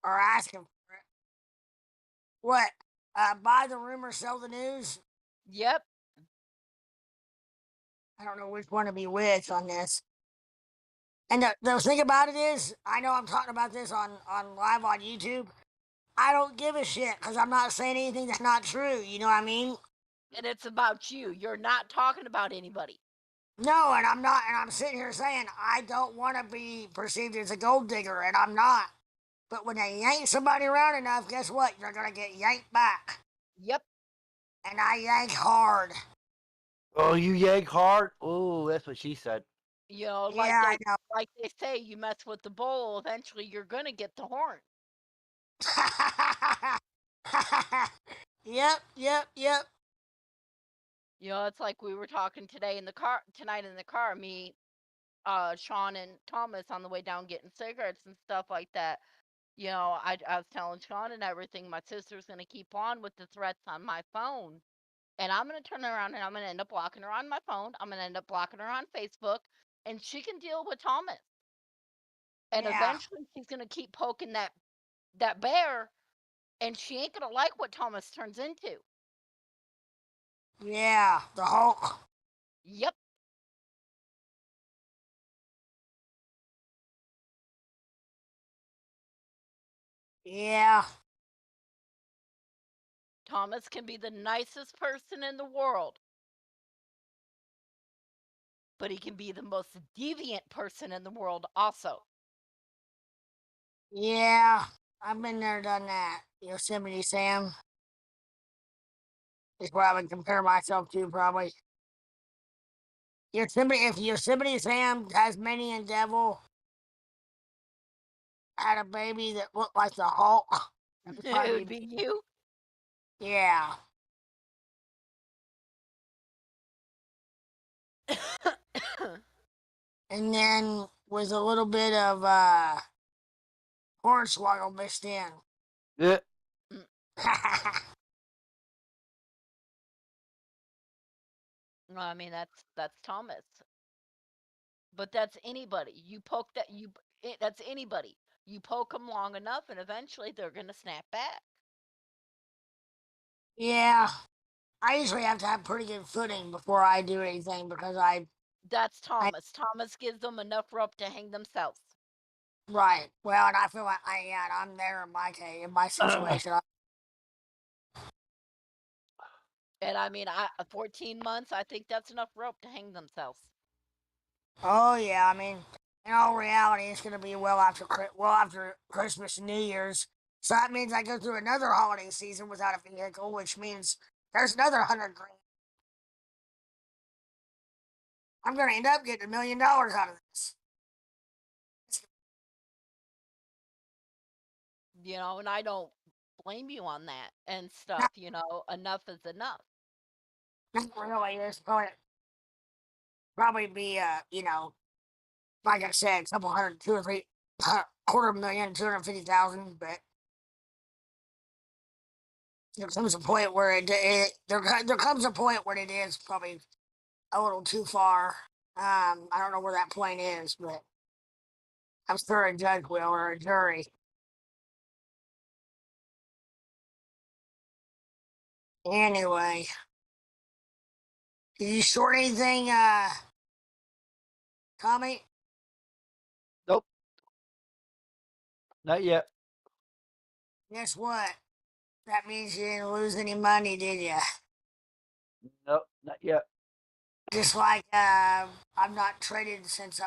or asking for it. What? Buy the rumor, sell the news. Yep. I don't know which one to be which on this. And the thing about it is, I know I'm talking about this on live on YouTube. I don't give a shit because I'm not saying anything that's not true. You know what I mean? And it's about you. You're not talking about anybody. No, and I'm not. And I'm sitting here saying I don't want to be perceived as a gold digger, and I'm not. But when they yank somebody around enough, guess what? You're gonna get yanked back. Yep. And I yank hard. Oh, you yank hard? Oh, that's what she said. Like Yeah, I know. they say, you mess with the bull, eventually you're gonna get the horn. Yep. It's like we were talking tonight in the car, me, Sean and Thomas, on the way down getting cigarettes and stuff like that. I was telling Sean and everything, my sister's going to keep on with the threats on my phone. And I'm going to turn around and I'm going to end up blocking her on my phone. I'm going to end up blocking her on Facebook. And she can deal with Thomas. And Yeah. eventually she's going to keep poking that bear. And she ain't going to like what Thomas turns into. Yeah. The Hulk. Yep. Yeah. Thomas can be the nicest person in the world. But he can be the most deviant person in the world also. Yeah. I've been there, done that. Yosemite Sam is what I would compare myself to, probably. If Yosemite Sam, Tasmanian Devil, had a baby that looked like the Hulk, that would It probably would be you. yeah. And then with a little bit of hornswoggle mixed in. Yeah. Well, I mean, that's Thomas. But that's anybody. That's anybody. You poke them long enough, and eventually they're gonna snap back. Yeah. I usually have to have pretty good footing before I do anything because That's I Thomas. Thomas gives them enough rope to hang themselves. right. Well, and I feel like I'm there in my case, in my situation. And I mean, 14 months. I think that's enough rope to hang themselves. Oh yeah, I mean, in all reality, it's gonna be well after Christmas and New Year's. So that means I go through another holiday season without a vehicle, which means there's another 100 grand. I'm gonna end up getting $1 million out of this. And I don't blame you on that and Not, stuff. Enough is enough. not really. There's probably be like I said, a couple hundred, two or three, quarter million, 250,000. But there comes a point where there comes a point where it is probably a little too far. I don't know where that point is, but I'm sure a judge will or a jury. Anyway, did you short anything, Tommy? Nope. Not yet. Guess what? That means you didn't lose any money, did you? Nope. Not yet. Just like I'm not traded since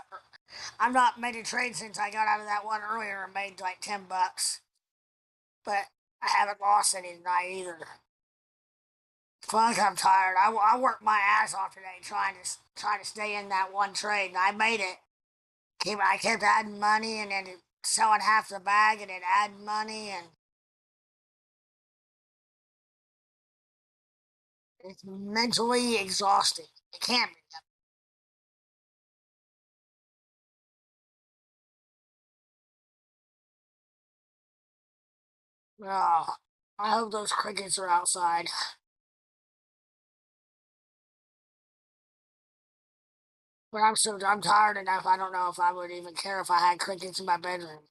I'm not made a trade since I got out of that one earlier and made like $10. But I haven't lost any tonight either. Fuck, I'm tired. I worked my ass off today trying to stay in that one trade, and I made it. I kept adding money and then selling half the bag and then adding money, and it's mentally exhausting. It can be. Oh, I hope those crickets are outside. But I'm tired enough. I don't know if I would even care if I had crickets in my bedroom.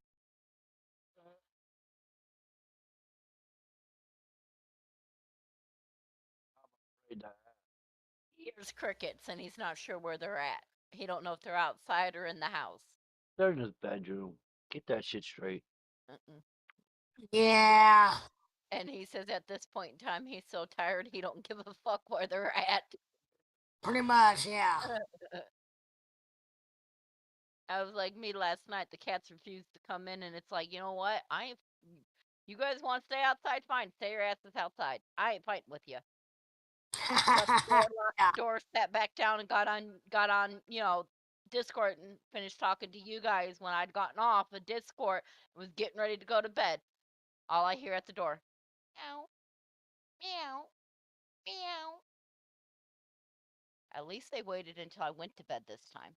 He hears crickets, and he's not sure where they're at. He don't know if they're outside or in the house. They're in his bedroom. Get that shit straight. Mm-mm. Yeah, And he says at this point in time, he's so tired he don't give a fuck where they're at. pretty much. Yeah. I was like me last night. The cats refused to come in, and it's like, you know what? I ain't. You guys want to stay outside? Fine, stay your asses outside. I ain't fighting with you. Shut the door, locked Yeah. the door, sat back down, and got on, Discord and finished talking to you guys when I'd gotten off of Discord and was getting ready to go to bed. All I hear at the door, meow, meow, meow. At least they waited until I went to bed this time,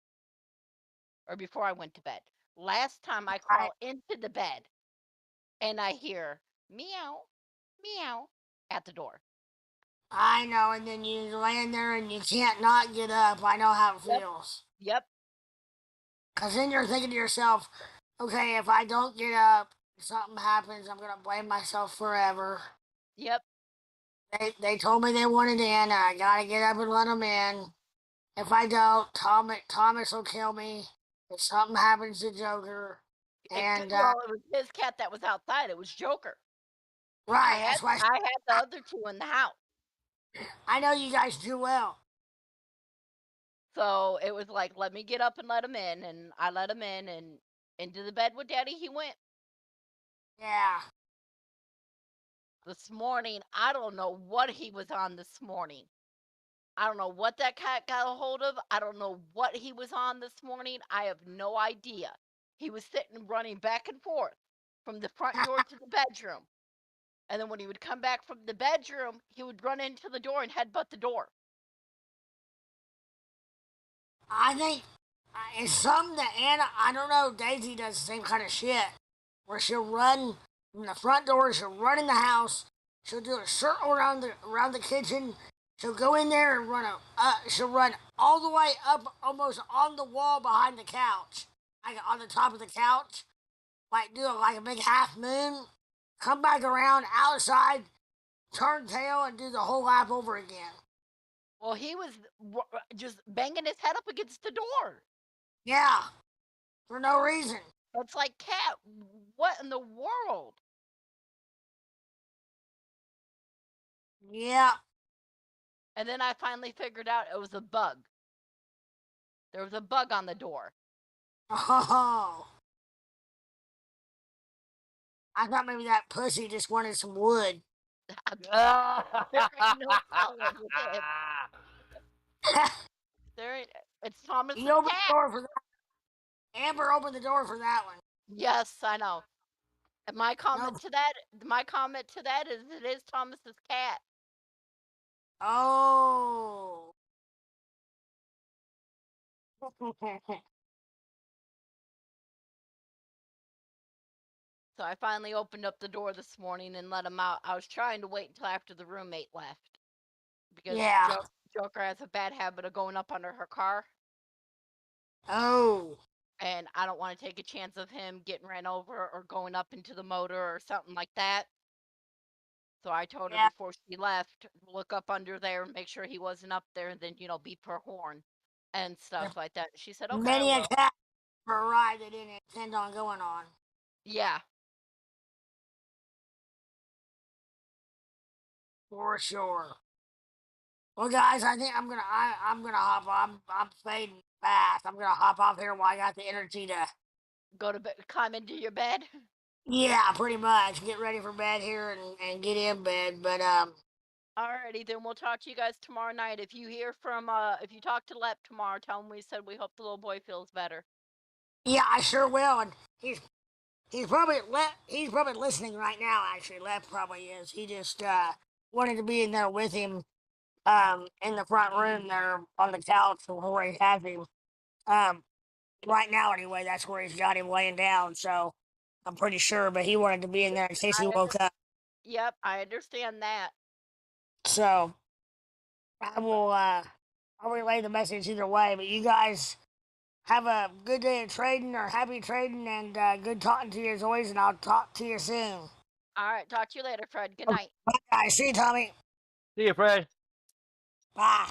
or before I went to bed. Last time I I crawl into the bed. and I hear meow, meow at the door. I know, and then you land there and you can't not get up. I know how it Yep. feels. Yep. Because then you're thinking to yourself, okay, if I don't get up, something happens, I'm going to blame myself forever. Yep. They told me they wanted in, and I got to get up and let them in. If I don't, Thomas will kill me. If something happens to Joker. And, Well, it was his cat that was outside. It was Joker. right, that's why I had the other two in the house. I know you guys do well. So it was like, let me get up and let him in, and I let him in, and into the bed with Daddy he went. Yeah. This morning, I don't know what he was on this morning. I don't know what that cat got a hold of. I don't know what he was on this morning. I have no idea. He was sitting running back and forth from the front door to the bedroom. And then when he would come back from the bedroom, he would run into the door and headbutt the door. I think it's something that Anna, I don't know, Daisy does the same kind of shit. Where she'll run from the front door, she'll run in the house, she'll do a circle around the kitchen, she'll go in there and she'll run all the way up almost on the wall behind the couch. Like on the top of the couch. Like do like a big half moon. Come back around outside, turn tail, and do the whole lap over again. Well, he was just banging his head up against the door. Yeah, for no reason. It's like, cat, what in the world? Yeah. And then I finally figured out it was a bug. There was a bug on the door. Oh. I thought maybe that pussy just wanted some wood. There ain't no telling with him. There ain't. It's Thomas's He opened the cat. door for that. Amber opened the door for that one. Yes, I know. And my No. comment to that is it is Thomas's cat. Oh. So I finally opened up the door this morning and let him out. I was trying to wait until after the roommate left because Yeah. Joker has a bad habit of going up under her car, Oh. and I don't want to take a chance of him getting ran over or going up into the motor or something like that. So I told her Yeah. before she left, look up under there, make sure he wasn't up there, and then beep her horn and stuff like that. She said, "Okay, I Many a will." cat for a ride they didn't intend on going on. Yeah. For sure. Well, guys, I think I'm gonna hop on. I'm fading fast. I'm gonna hop off here while I got the energy to. Go to bed, climb into your bed. Yeah, pretty much. Get ready for bed here and get in bed. But Alrighty, then we'll talk to you guys tomorrow night. If you hear from, if you talk to Lep tomorrow, tell him we said we hope the little boy feels better. yeah, I sure will. And he's probably listening right now. Actually, Left probably is. He just wanted to be in there with him, in the front room there on the couch where he has him. Right now anyway, that's where he's got him laying down. So I'm pretty sure, but he wanted to be in there in case he woke up. Yep, I understand that. So I will I'll relay the message either way. But you guys have a good day of trading or happy trading and good talking to you as always, and I'll talk to you soon. Alright, talk to you later, Fred. Good night. Bye guys. See you, Tommy. See you, Fred. Bye.